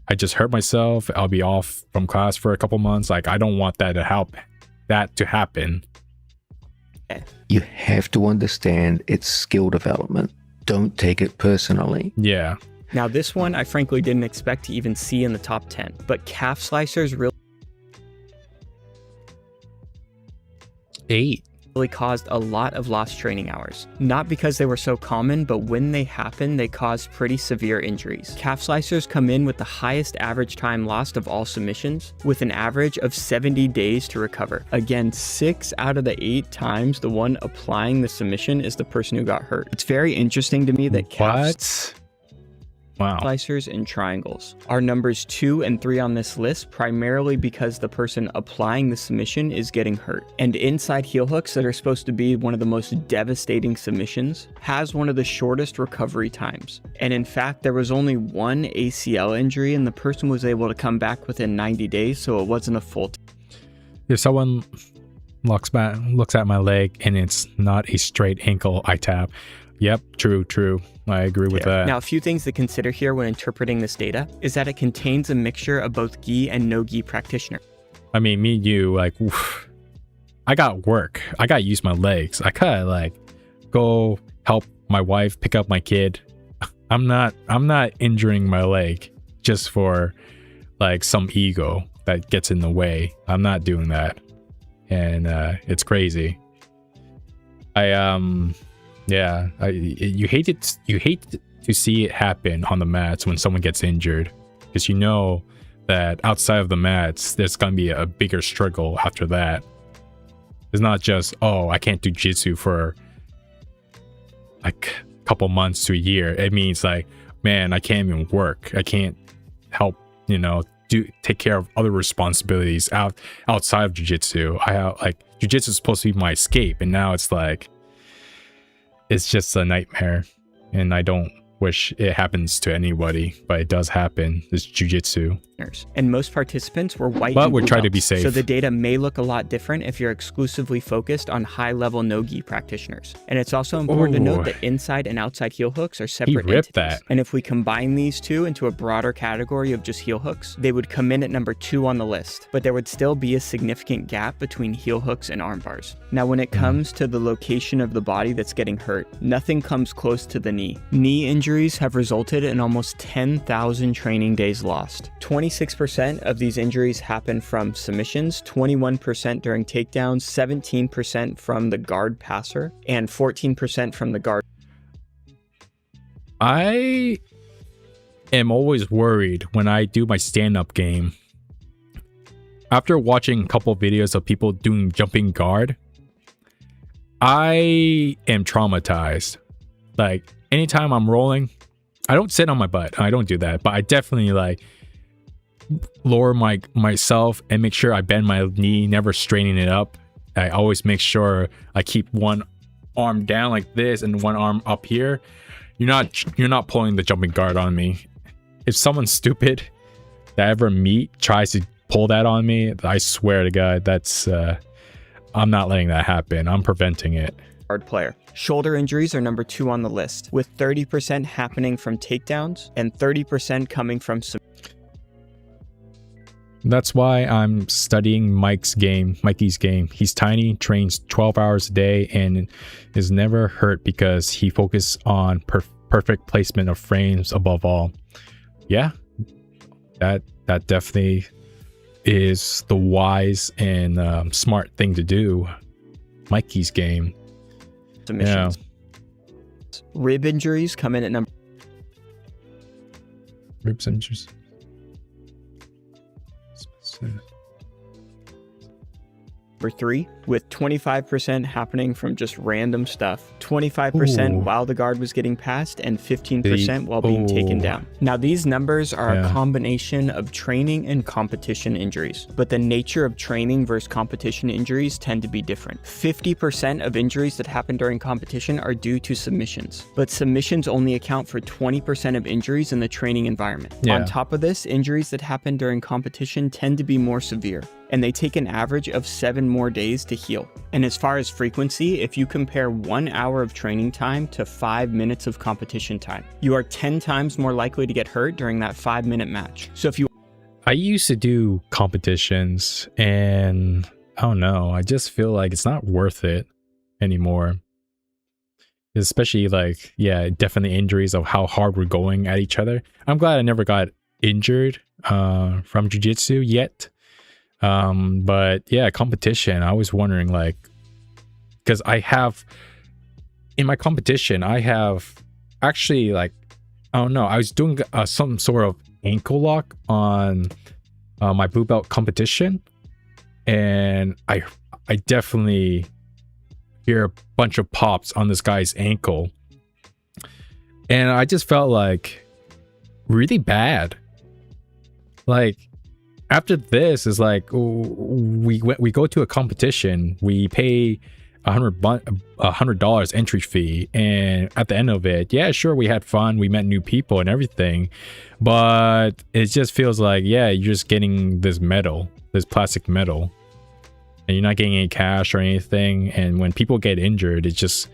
I just hurt myself. I'll be off from class for a couple months. Like, I don't want that to happen. You have to understand it's skill development. Don't take it personally. Yeah. Now this one I frankly didn't expect to even see in the top 10, but calf slicers really 8. caused a lot of lost training hours. Not because they were so common, but when they happen, they caused pretty severe injuries. Calf slicers come in with the highest average time lost of all submissions, with an average of 70 days to recover. Again, 6 out of the 8 times the one applying the submission is the person who got hurt. It's very interesting to me that calf Wow. slicers and triangles are numbers 2 and 3 on this list, primarily because the person applying the submission is getting hurt. And inside heel hooks, that are supposed to be one of the most devastating submissions, has one of the shortest recovery times. And in fact, there was only one ACL injury and the person was able to come back within 90 days, so it wasn't a full If someone looks at my leg and it's not a straight ankle, I tap. Yep, true. I agree with that. Now, a few things to consider here when interpreting this data is that it contains a mixture of both gi and no gi practitioner. I mean, me and you, like, oof, I got work. I got to use my legs. I gotta like go help my wife pick up my kid. I'm not injuring my leg just for like some ego that gets in the way. I'm not doing that. And it's crazy. You hate to see it happen on the mats when someone gets injured, because you know that outside of the mats there's gonna be a bigger struggle after that. It's not just, oh, I can't do jiu-jitsu for like a couple months to a year. It means like, man, I can't even work. I can't help, take care of other responsibilities outside of jiu-jitsu. Jiu-jitsu is supposed to be my escape, and now it's like, it's just a nightmare, and I don't wish it happens to anybody, but it does happen. It's jiu-jitsu. And most participants were white, but and we're blue trying to be belts, safe. so the data may look a lot different if you're exclusively focused on high-level no-gi practitioners. And it's also important to note that inside and outside heel hooks are separate ripped entities. that. And if we combine these two into a broader category of just heel hooks, they would come in at number 2 on the list, but there would still be a significant gap between heel hooks and arm bars. Now, when it comes to the location of the body that's getting hurt, nothing comes close to the knee. Knee injuries have resulted in almost 10,000 training days lost. 26% of these injuries happen from submissions, 21% during takedowns, 17% from the guard passer, and 14% from the guard. I am always worried when I do my stand-up game. After watching a couple videos of people doing jumping guard, I am traumatized. Like, anytime I'm rolling, I don't sit on my butt. I don't do that, but I definitely like lower myself and make sure I bend my knee, never straining it up. I always make sure I keep one arm down like this and one arm up here. You're not pulling the jumping guard on me. If someone stupid that I ever meet tries to pull that on me, I swear to God, that's I'm not letting that happen. I'm preventing it. Guard player. Shoulder injuries are number 2 on the list, with 30% happening from takedowns and 30% coming from That's why I'm studying Mikey's game. He's tiny, trains 12 hours a day, and is never hurt because he focuses on perfect placement of frames above all. Yeah, that definitely is the wise and smart thing to do. Mikey's game. submissions. Yeah. Rib injuries come in at number. Rib injuries. Number 3, with 25% happening from just random stuff, 25% while the guard was getting passed, and 15% while being taken down. Now, these numbers are a combination of training and competition injuries, but the nature of training versus competition injuries tend to be different. 50% of injuries that happen during competition are due to submissions, but submissions only account for 20% of injuries in the training environment. On top of this, injuries that happen during competition tend to be more severe, and they take an average of 7 more days to heal. And as far as frequency, if you compare 1 hour of training time to 5 minutes of competition time, you are 10 times more likely to get hurt during that 5-minute match. So if you... I used to do competitions, and I don't know, I just feel like it's not worth it anymore. Especially like, definitely injuries of how hard we're going at each other. I'm glad I never got injured from jiu-jitsu yet. But yeah, competition, I was wondering, like, because in my competition, I have actually, like, I don't know, I was doing some sort of ankle lock on my blue belt competition, and I definitely hear a bunch of pops on this guy's ankle, and I just felt like really bad. Like, after this is like, we go to a competition, we pay $100 entry fee, and at the end of it, sure, we had fun, we met new people and everything, but it just feels like, you're just getting this medal, this plastic medal, and you're not getting any cash or anything. And when people get injured, it's just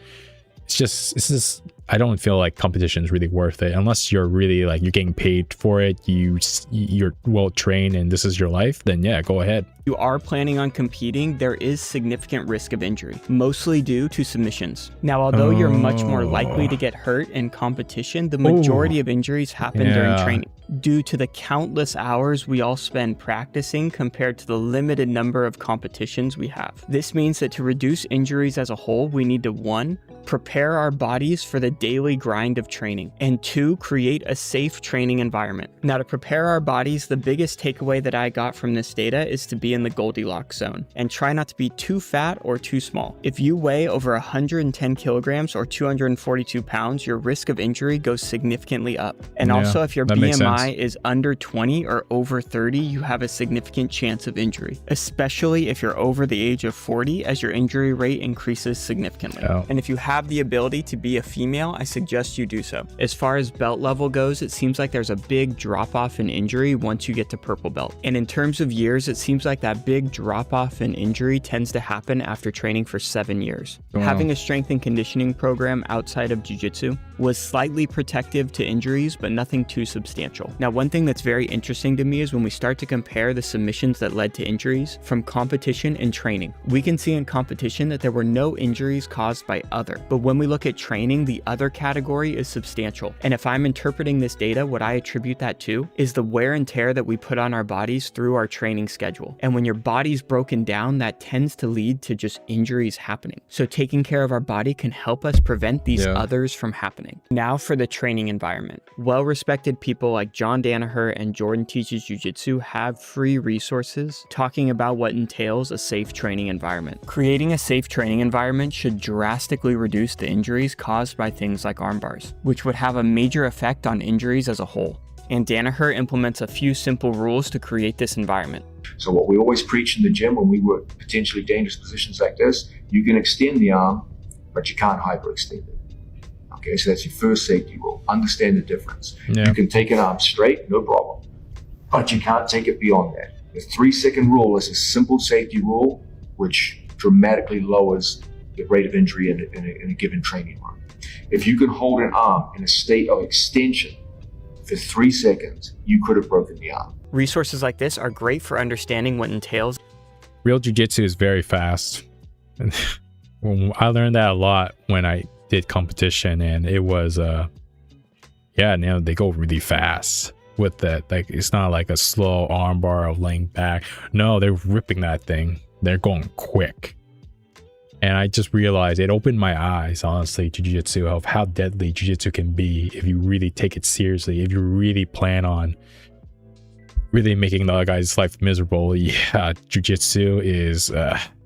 I don't feel like competition is really worth it unless you're really like, you're getting paid for it, you're well trained, and this is your life. Then go ahead. You are planning on competing, there is significant risk of injury, mostly due to submissions. Now, although you're much more likely to get hurt in competition, the majority of injuries happen during training, due to the countless hours we all spend practicing compared to the limited number of competitions we have. This means that to reduce injuries as a whole, we need to 1, prepare our bodies for the daily grind of training, and 2, create a safe training environment. Now, to prepare our bodies, the biggest takeaway that I got from this data is to be in the Goldilocks zone and try not to be too fat or too small. If you weigh over 110 kilograms or 242 pounds, your risk of injury goes significantly up. And also, if your BMI is under 20 or over 30, you have a significant chance of injury, especially if you're over the age of 40, as your injury rate increases significantly. And if you have the ability to be a female, I suggest you do so. As far as belt level goes, it seems like there's a big drop off in injury once you get to purple belt. And in terms of years, it seems like that big drop off in injury tends to happen after training for 7 years. Having a strength and conditioning program outside of jiu-jitsu was slightly protective to injuries, but nothing too substantial. Now, one thing that's very interesting to me is when we start to compare the submissions that led to injuries from competition and training. We can see in competition that there were no injuries caused by other, but when we look at training, the other category is substantial. And if I'm interpreting this data, what I attribute that to is the wear and tear that we put on our bodies through our training schedule. And when your body's broken down, that tends to lead to just injuries happening. So taking care of our body can help us prevent these others from happening. Now for the training environment. Well-respected people like John Danaher and Jordan Teaches Jiu-Jitsu have free resources talking about what entails a safe training environment. Creating a safe training environment should drastically reduce the injuries caused by things like arm bars, which would have a major effect on injuries as a whole. And Danaher implements a few simple rules to create this environment. So what we always preach in the gym when we work potentially dangerous positions like this, you can extend the arm, but you can't hyperextend it. Okay, so that's your first safety rule. Understand the difference. You can take an arm straight, no problem, but you can't take it beyond that. The 3-second rule is a simple safety rule, which dramatically lowers the rate of injury in a given training room. If you can hold an arm in a state of extension for 3 seconds, you could have broken the arm. Resources like this are great for understanding what entails. Real jiu-jitsu is very fast. And I learned that a lot when I did competition, and it was they go really fast with that. Like, it's not like a slow arm bar of laying back. No, they're ripping that thing. They're going quick. And I just realized, it opened my eyes, honestly, to jiu-jitsu, of how deadly jiu-jitsu can be if you really take it seriously, if you really plan on really making the other guy's life miserable. Jiu-jitsu is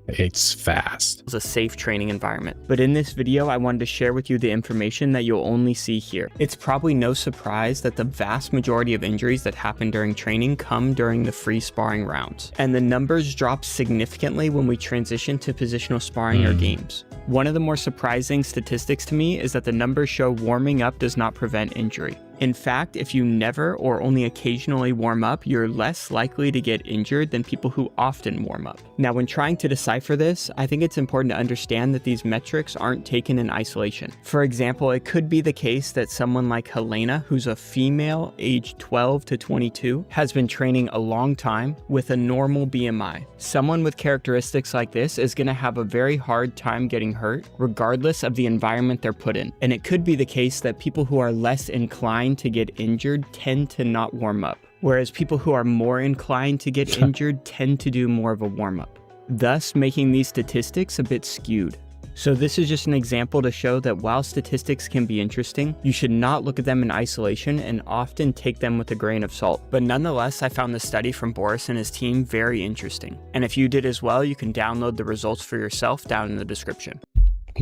It's fast. It's a safe training environment. But in this video, I wanted to share with you the information that you'll only see here. It's probably no surprise that the vast majority of injuries that happen during training come during the free sparring rounds. And the numbers drop significantly when we transition to positional sparring or games. One of the more surprising statistics to me is that the numbers show warming up does not prevent injury. In fact, if you never or only occasionally warm up, you're less likely to get injured than people who often warm up. Now, when trying to decipher this, I think it's important to understand that these metrics aren't taken in isolation. For example, it could be the case that someone like Helena, who's a female aged 12 to 22, has been training a long time with a normal BMI. Someone with characteristics like this is going to have a very hard time getting hurt, regardless of the environment they're put in. And it could be the case that people who are less inclined to get injured tend to not warm up, whereas people who are more inclined to get injured tend to do more of a warm-up, thus making these statistics a bit skewed. So this is just an example to show that while statistics can be interesting, you should not look at them in isolation and often take them with a grain of salt. But nonetheless, I found the study from Boris and his team very interesting. And if you did as well, you can download the results for yourself down in the description.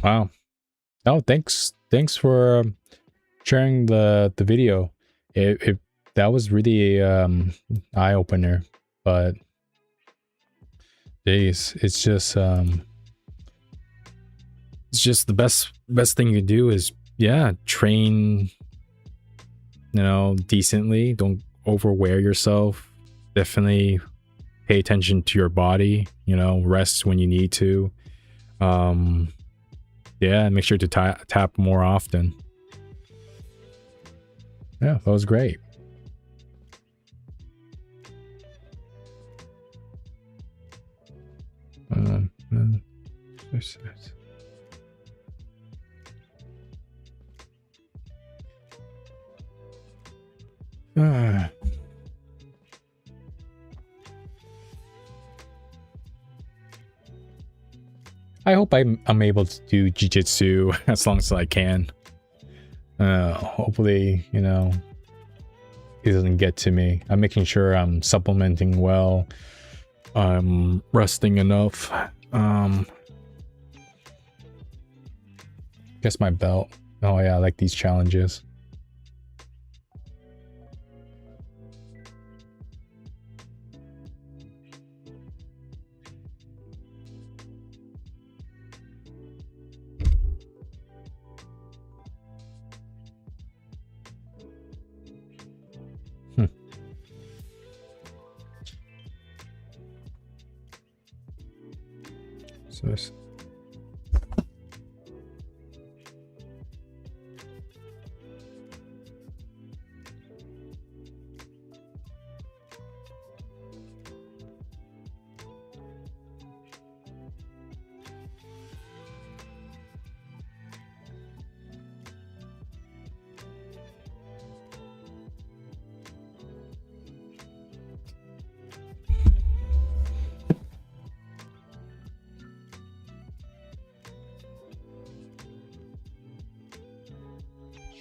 Wow. Oh, thanks for sharing the video. That was really eye-opener, but geez, it's just the best thing you do is train, decently. Don't overwear yourself. Definitely pay attention to your body, rest when you need to. Make sure to tap more often. Yeah, that was great. I hope I'm able to do jiu-jitsu as long as I can. Hopefully, it doesn't get to me. I'm making sure I'm supplementing well. I'm resting enough. Guess my belt. Oh yeah, I like these challenges. So this.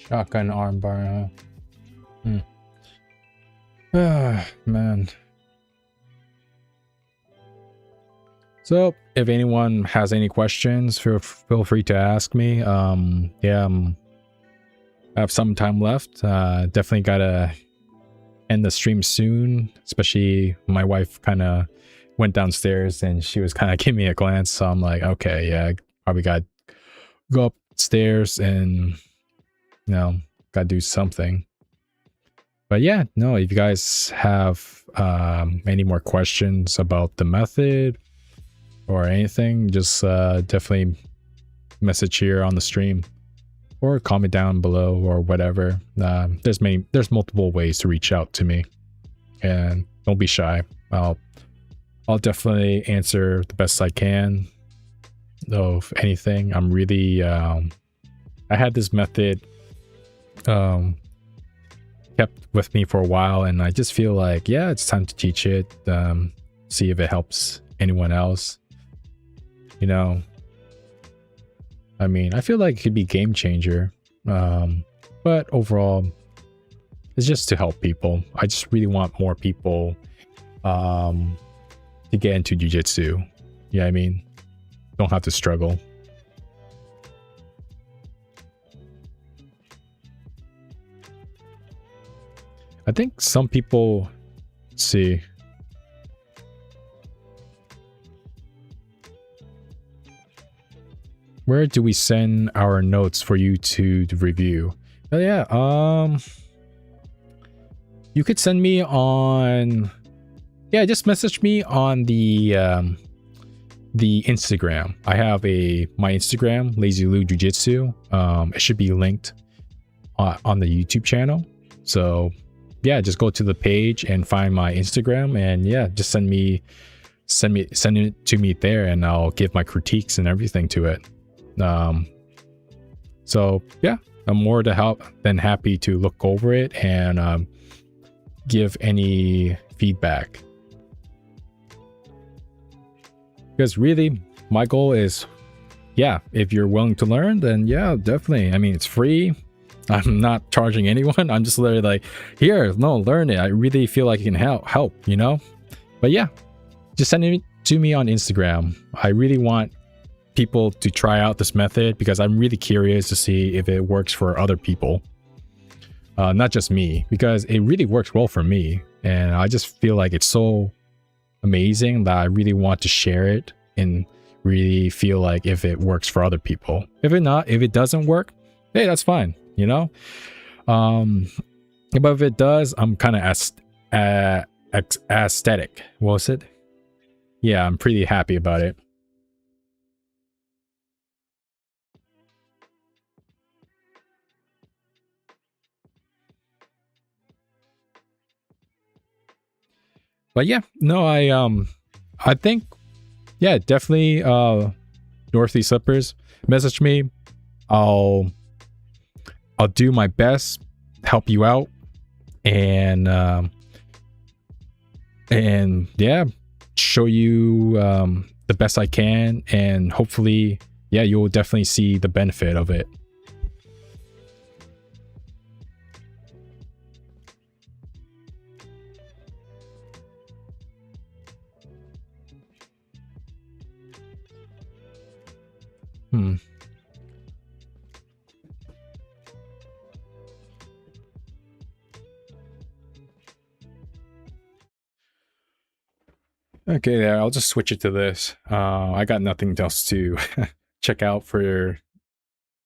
Shotgun armbar, huh? Man. So, if anyone has any questions, feel free to ask me. I have some time left. Definitely gotta end the stream soon. Especially my wife kind of went downstairs and she was kind of giving me a glance. So I'm like, okay, yeah, probably gotta go upstairs and gotta do something. But yeah, no, if you guys have any more questions about the method or anything, just definitely message here on the stream or comment down below or whatever. There's multiple ways to reach out to me, and don't be shy. I'll definitely answer the best I can. Though, if anything, I'm really I had this method kept with me for a while, and I just feel like, yeah, it's time to teach it, see if it helps anyone else. I mean, I feel like it could be game changer, but overall it's just to help people. I just really want more people to get into jiu-jitsu. Yeah, I mean, don't have to struggle. I think some people, let's see. Where do we send our notes for you to review? Oh yeah, you could send me on, yeah, just message me on the Instagram. I have my Instagram, Lazy Lou Jiu-Jitsu. It should be linked on the YouTube channel. So yeah, just go to the page and find my Instagram, and yeah, just send it to me there, and I'll give my critiques and everything to it. So yeah, I'm more than happy to look over it and give any feedback. Because really, my goal is, yeah, if you're willing to learn, then yeah, definitely. I mean, it's free. I'm not charging anyone. I'm just literally like, here, no, learn it. I really feel like it can help, you know? But yeah, just send it to me on Instagram. I really want people to try out this method because I'm really curious to see if it works for other people. Not just me, because it really works well for me. And I just feel like it's so amazing that I really want to share it and really feel like if it works for other people. If it doesn't work, hey, that's fine, you know? But if it does, I'm kind of aesthetic. What was it? Yeah, I'm pretty happy about it. But yeah, no, I think, yeah, definitely Northeast Slippers, message me. I'll do my best to help you out, and yeah, show you the best I can, and hopefully, yeah, you'll definitely see the benefit of it. Okay, there, I'll just switch it to this. I got nothing else to check out for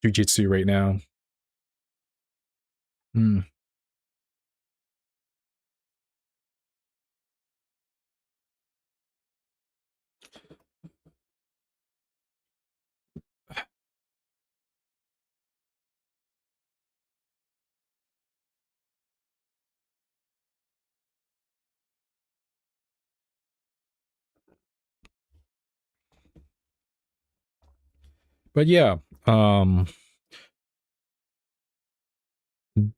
Jiu-Jitsu right now. But yeah,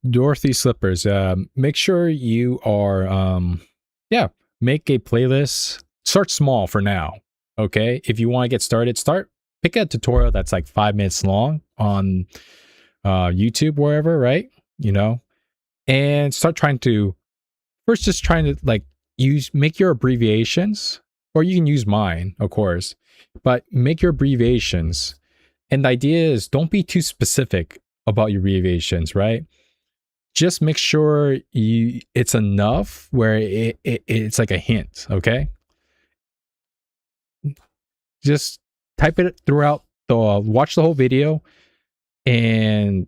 Dorothy Slippers, make sure you are, yeah, make a playlist. Start small for now, okay? If you want to get started, pick a tutorial that's like 5 minutes long on YouTube, wherever, right? You know, and start trying to, first just trying to like make your abbreviations, or you can use mine, of course, but make your abbreviations. And the idea is, don't be too specific about your abbreviations, right? Just make sure it's enough where it's like a hint, okay? Just type it throughout watch the whole video, and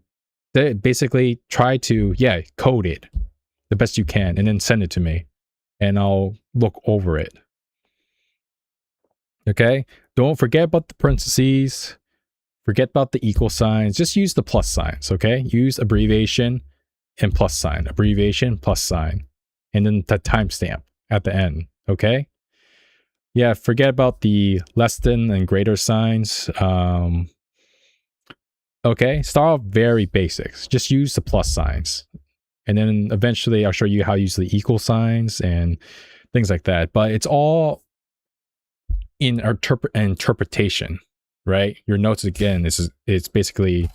basically try to, yeah, code it the best you can, and then send it to me, and I'll look over it. Okay? Don't forget about the parentheses. Forget about the equal signs. Just use the plus signs, okay? Use abbreviation and plus sign. Abbreviation, plus sign. And then the timestamp at the end, okay? Yeah, forget about the less than and greater signs. Okay, start off very basics. Just use the plus signs. And then eventually I'll show you how to use the equal signs and things like that. But it's all in interpretation, right? Your notes, again, it's basically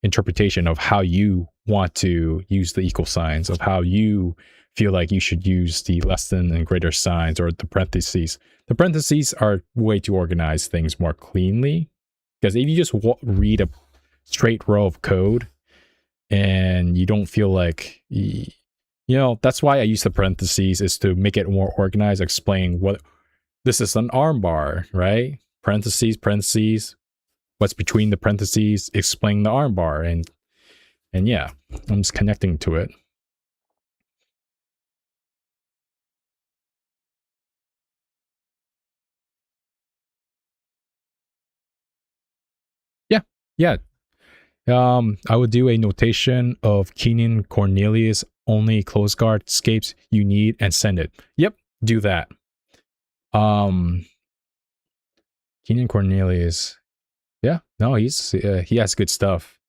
interpretation of how you want to use the equal signs, of how you feel like you should use the less than and greater signs or the parentheses. The parentheses are way to organize things more cleanly, because if you just read a straight row of code and you don't feel like, that's why I use the parentheses, is to make it more organized, explain what this is, an arm bar, right? Parentheses, what's between the parentheses, explain the arm bar, and yeah, I'm just connecting to it. Yeah. I would do a notation of Keenan Cornelius, only close guard escapes you need, and send it. Yep, do that. Keenan Cornelius. Yeah, no, he has good stuff.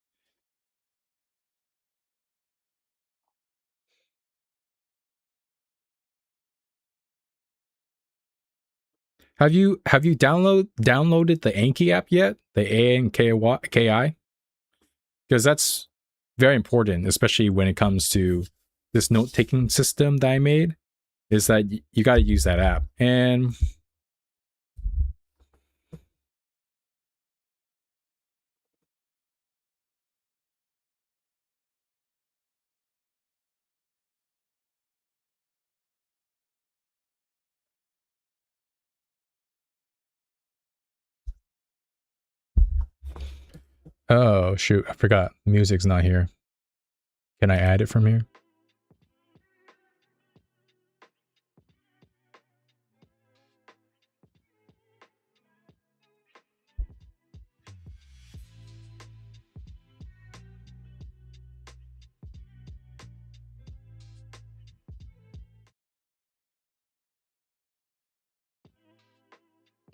Have you downloaded the Anki app yet? The Anki? Because that's very important, especially when it comes to this note-taking system that I made, is that you got to use that app. And oh, shoot, I forgot. Music's not here. Can I add it from here?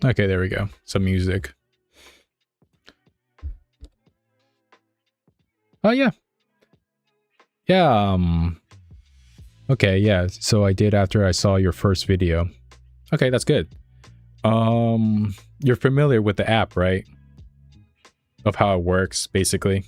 Okay, there we go. Some music. Oh, yeah. Yeah, okay, yeah, so I did after I saw your first video. Okay, that's good. You're familiar with the app, right? Of how it works, basically.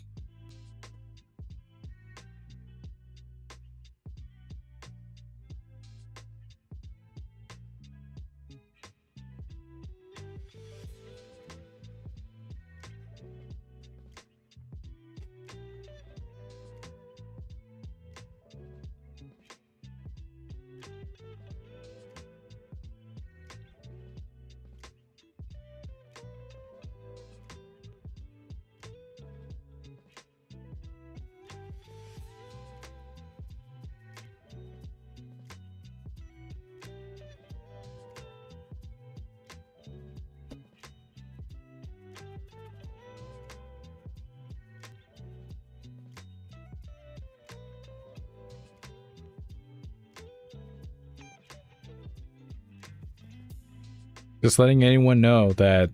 Just letting anyone know that,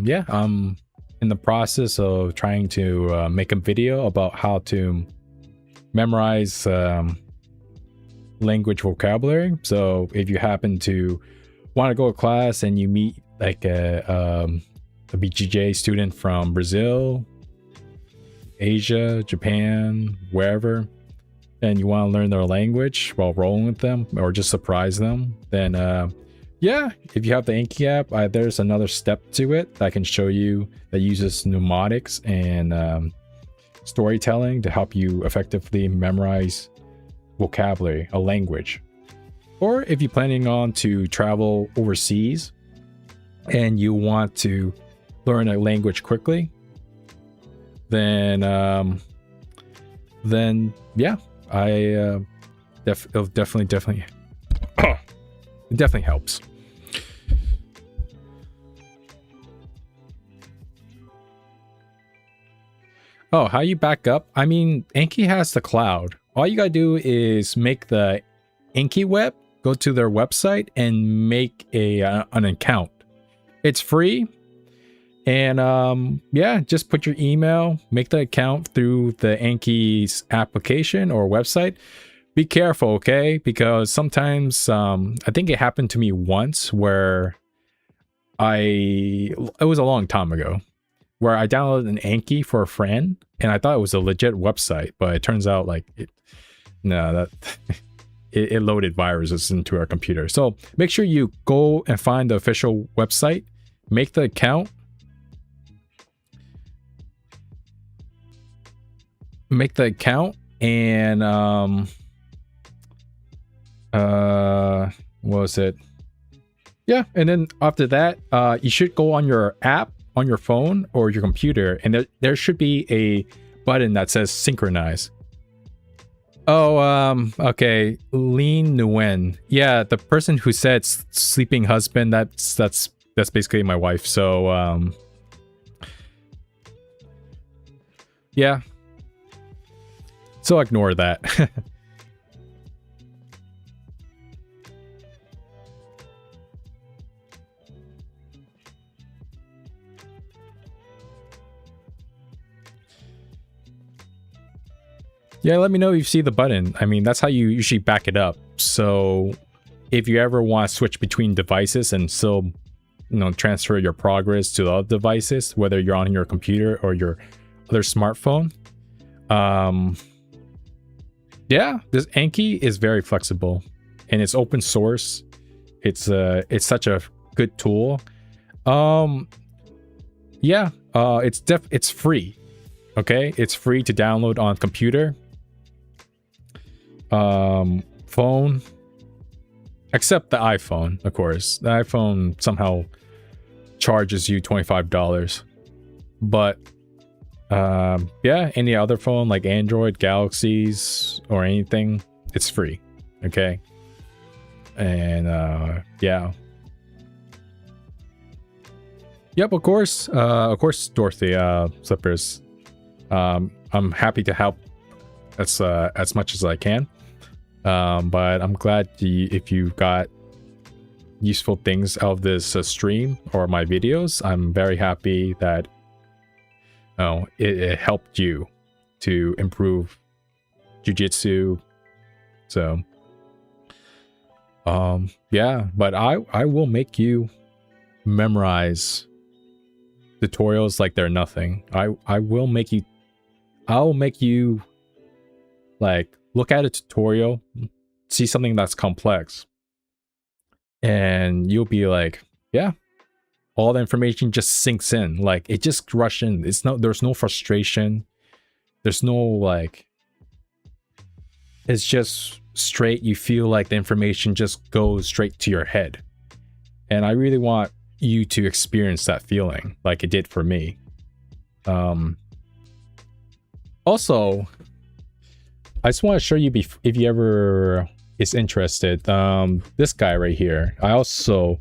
yeah, I'm in the process of trying to make a video about how to memorize language vocabulary. So if you happen to want to go to class and you meet like a BJJ student from Brazil, Asia, Japan, wherever, and you want to learn their language while rolling with them or just surprise them, then yeah, if you have the Anki app, there's another step to it that I can show you that uses mnemonics and storytelling to help you effectively memorize vocabulary, a language. Or if you're planning on to travel overseas and you want to learn a language quickly, then yeah, it definitely it definitely helps. Oh, how you back up? I mean, Anki has the cloud. All you gotta do is make the Anki web, go to their website, and make an account. It's free, and yeah, just put your email, make the account through the Anki's application or website. Be careful, okay? Because sometimes I think it happened to me once where it was a long time ago. where I downloaded an Anki for a friend, and I thought it was a legit website, but it turns out like it loaded viruses into our computer. So make sure you go and find the official website, make the account, and what was it? Yeah, and then after that, you should go on your app on your phone or your computer, and there should be a button that says synchronize. Oh, okay. Lean Nguyen. Yeah, the person who said sleeping husband, that's basically my wife. So, yeah. So ignore that. Yeah, let me know if you see the button. I mean, that's how you usually back it up. So if you ever want to switch between devices and still, transfer your progress to the other devices, whether you're on your computer or your other smartphone. Yeah, this Anki is very flexible and it's open source. It's such a good tool. Yeah, it's free. Okay, it's free to download on computer, phone, except the iPhone, of course. The iPhone somehow charges you $25, but yeah, any other phone like Android, Galaxies, or anything, it's free. Okay, and yeah. Yep, of course, Dorothy, Slippers. I'm happy to help as much as I can. But I'm glad if you got useful things out of this stream or my videos. I'm very happy that it helped you to improve Jiu-Jitsu. So yeah, but I will make you memorize tutorials like they're nothing. I'll make you like look at a tutorial, see something that's complex, and you'll be like, yeah, all the information just sinks in. Like it just rushes in. There's no frustration. There's no like, it's just straight. You feel like the information just goes straight to your head. And I really want you to experience that feeling like it did for me. Also, I just want to show you if you ever is interested. This guy right here. I also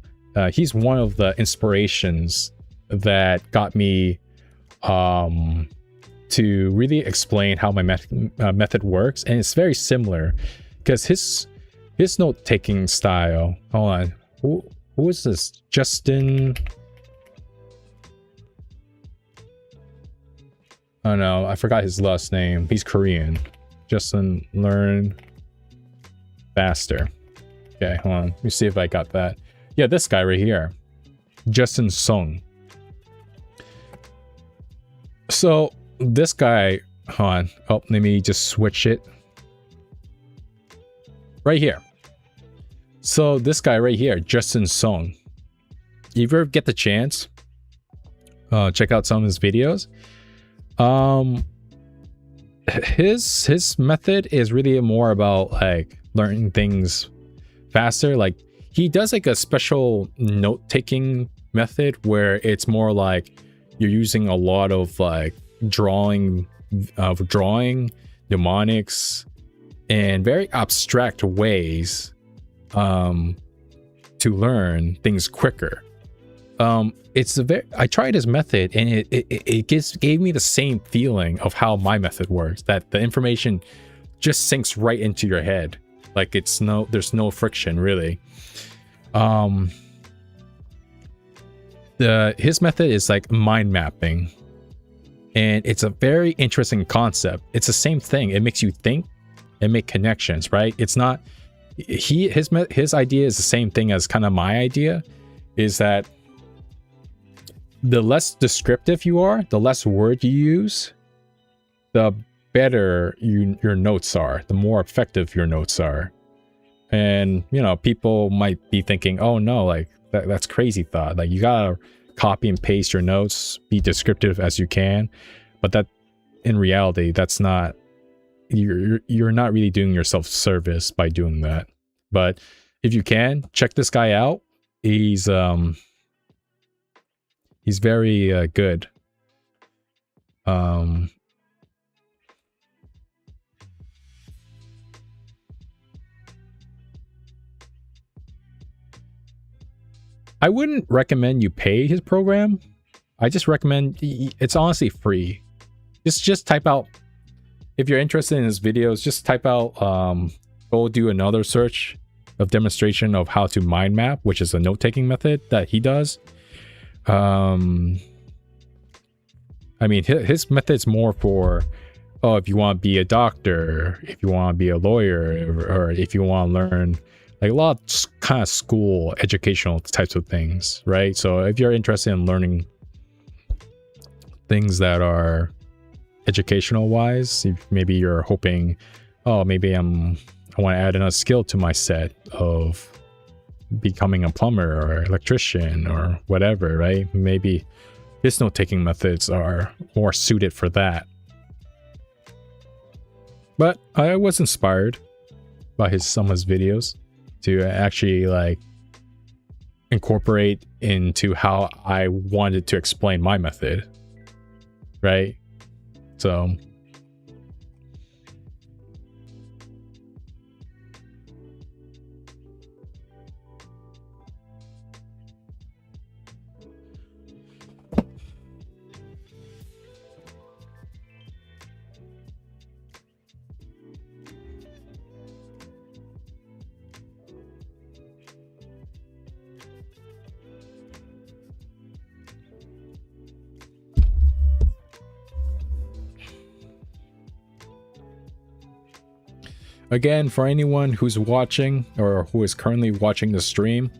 he's one of the inspirations that got me to really explain how my method works, and it's very similar because his note-taking style. Hold on, who is this? Justin? Oh no, I forgot his last name. He's Korean. Justin, learn faster. Okay, hold on. Let me see if I got that. Yeah, this guy right here. Justin Sung. So this guy, hold on. Oh, let me just switch it. Right here. So this guy right here, Justin Sung. If you ever get the chance, check out some of his videos. His method is really more about like learning things faster. Like he does like a special note-taking method where it's more like you're using a lot of like drawing, mnemonics, and very abstract ways to learn things quicker. I tried his method and it gave me the same feeling of how my method works, that the information just sinks right into your head. Like there's no friction really. His method is like mind mapping, and it's a very interesting concept. It's the same thing. It makes you think and make connections, right? It's not his idea is the same thing as kind of my idea, is that the less descriptive you are, the less word you use, the better your notes are, the more effective your notes are. And, you know, people might be thinking, oh no, like that's crazy thought. Like you gotta copy and paste your notes, be descriptive as you can. But that, in reality, that's not, you're not really doing yourself service by doing that. But if you can, check this guy out. He's very good. I wouldn't recommend you pay his program. I just recommend, it's honestly free. Just type out, if you're interested in his videos, just type out, go do another search of demonstration of how to mind map, which is a note-taking method that he does. I mean, his method's more for, oh, if you want to be a doctor, if you want to be a lawyer, or if you want to learn like a lot of kind of school educational types of things, right? So if you're interested in learning things that are educational wise, maybe you're hoping, oh, maybe I want to add another skill to my set of becoming a plumber or electrician or whatever, right? Maybe his note-taking methods are more suited for that. But I was inspired by some of his videos to actually like incorporate into how I wanted to explain my method, right? So again, for anyone who's watching or who is currently watching the stream,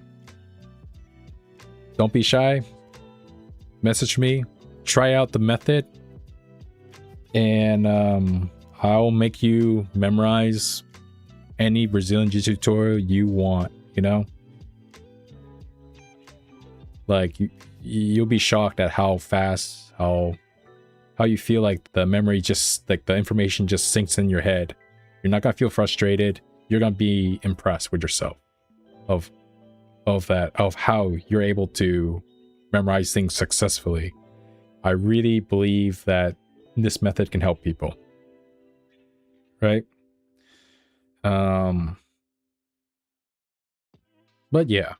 don't be shy. Message me, try out the method, and I'll make you memorize any Brazilian Jiu-Jitsu tutorial you want, you know? Like, you'll be shocked at how fast, how you feel like the memory just, like the information just sinks in your head. You're not gonna feel frustrated. You're gonna be impressed with yourself of how you're able to memorize things successfully. I really believe that this method can help people. Right? But yeah.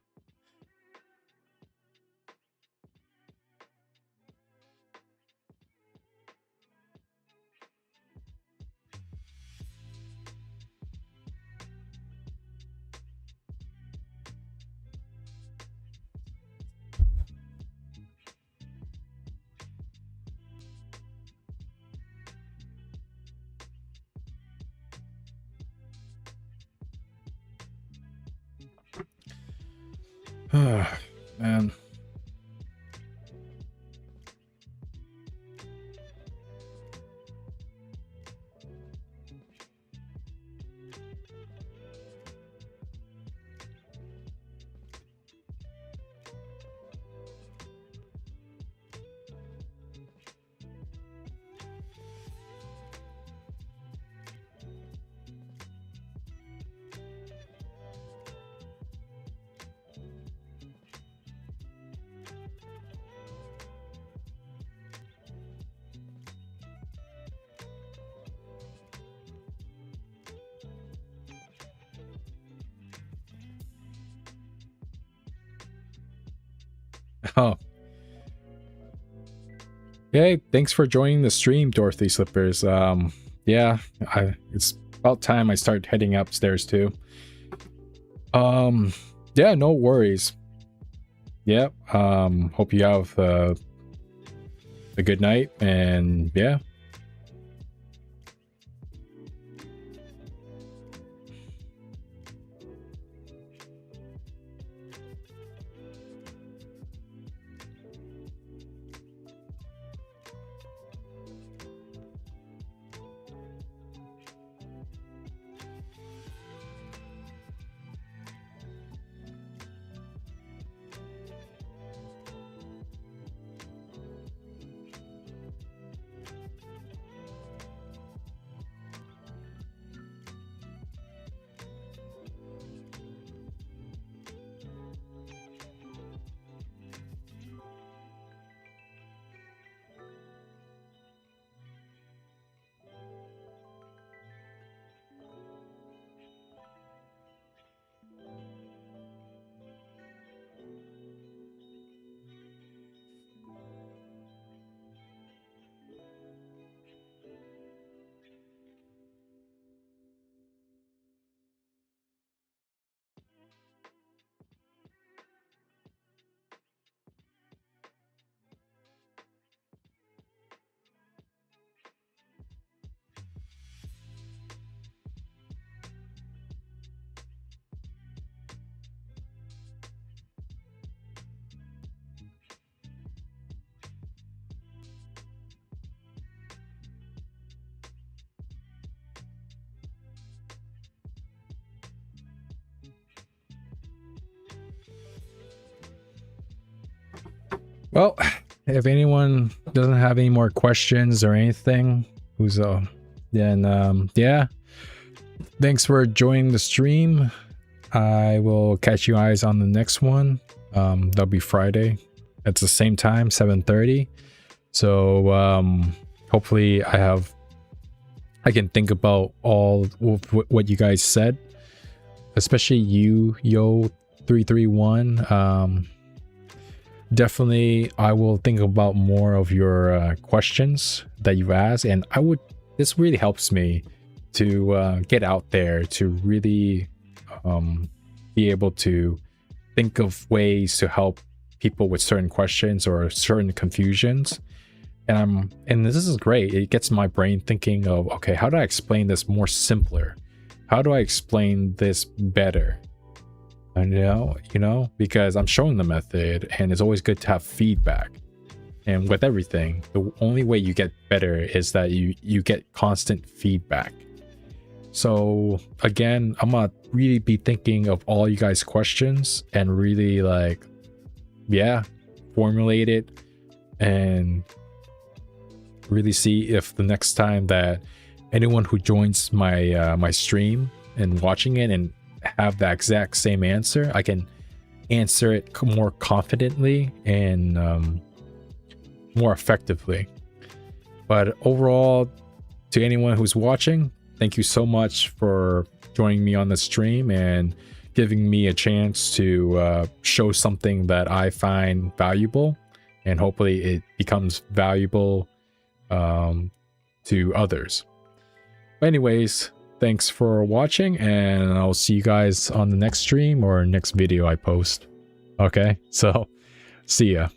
Man. Oh. Hey, thanks for joining the stream, Dorothy Slippers. Yeah, it's about time I start heading upstairs too. Yeah, no worries. Yeah, hope you have a good night, and yeah. Well, if anyone doesn't have any more questions or anything, then yeah, thanks for joining the stream. I will catch you guys on the next one. That'll be Friday. It's the same time, 7:30. So hopefully I can think about all of what you guys said, especially you, Yo331. Definitely, I will think about more of your questions that you've asked, and this really helps me to get out there to really be able to think of ways to help people with certain questions or certain confusions. And this is great. It gets my brain thinking of, okay, how do I explain this more simpler? How do I explain this better? And you know, because I'm showing the method, and it's always good to have feedback. And with everything, the only way you get better is that you get constant feedback. So again, I'm gonna really be thinking of all you guys' questions and really formulate it and really see if the next time that anyone who joins my my stream and watching it and have the exact same answer, I can answer it more confidently and more effectively. But overall, to anyone who's watching, thank you so much for joining me on the stream and giving me a chance to show something that I find valuable, and hopefully it becomes valuable to others. But anyways, thanks for watching, and I'll see you guys on the next stream or next video I post. Okay, so see ya.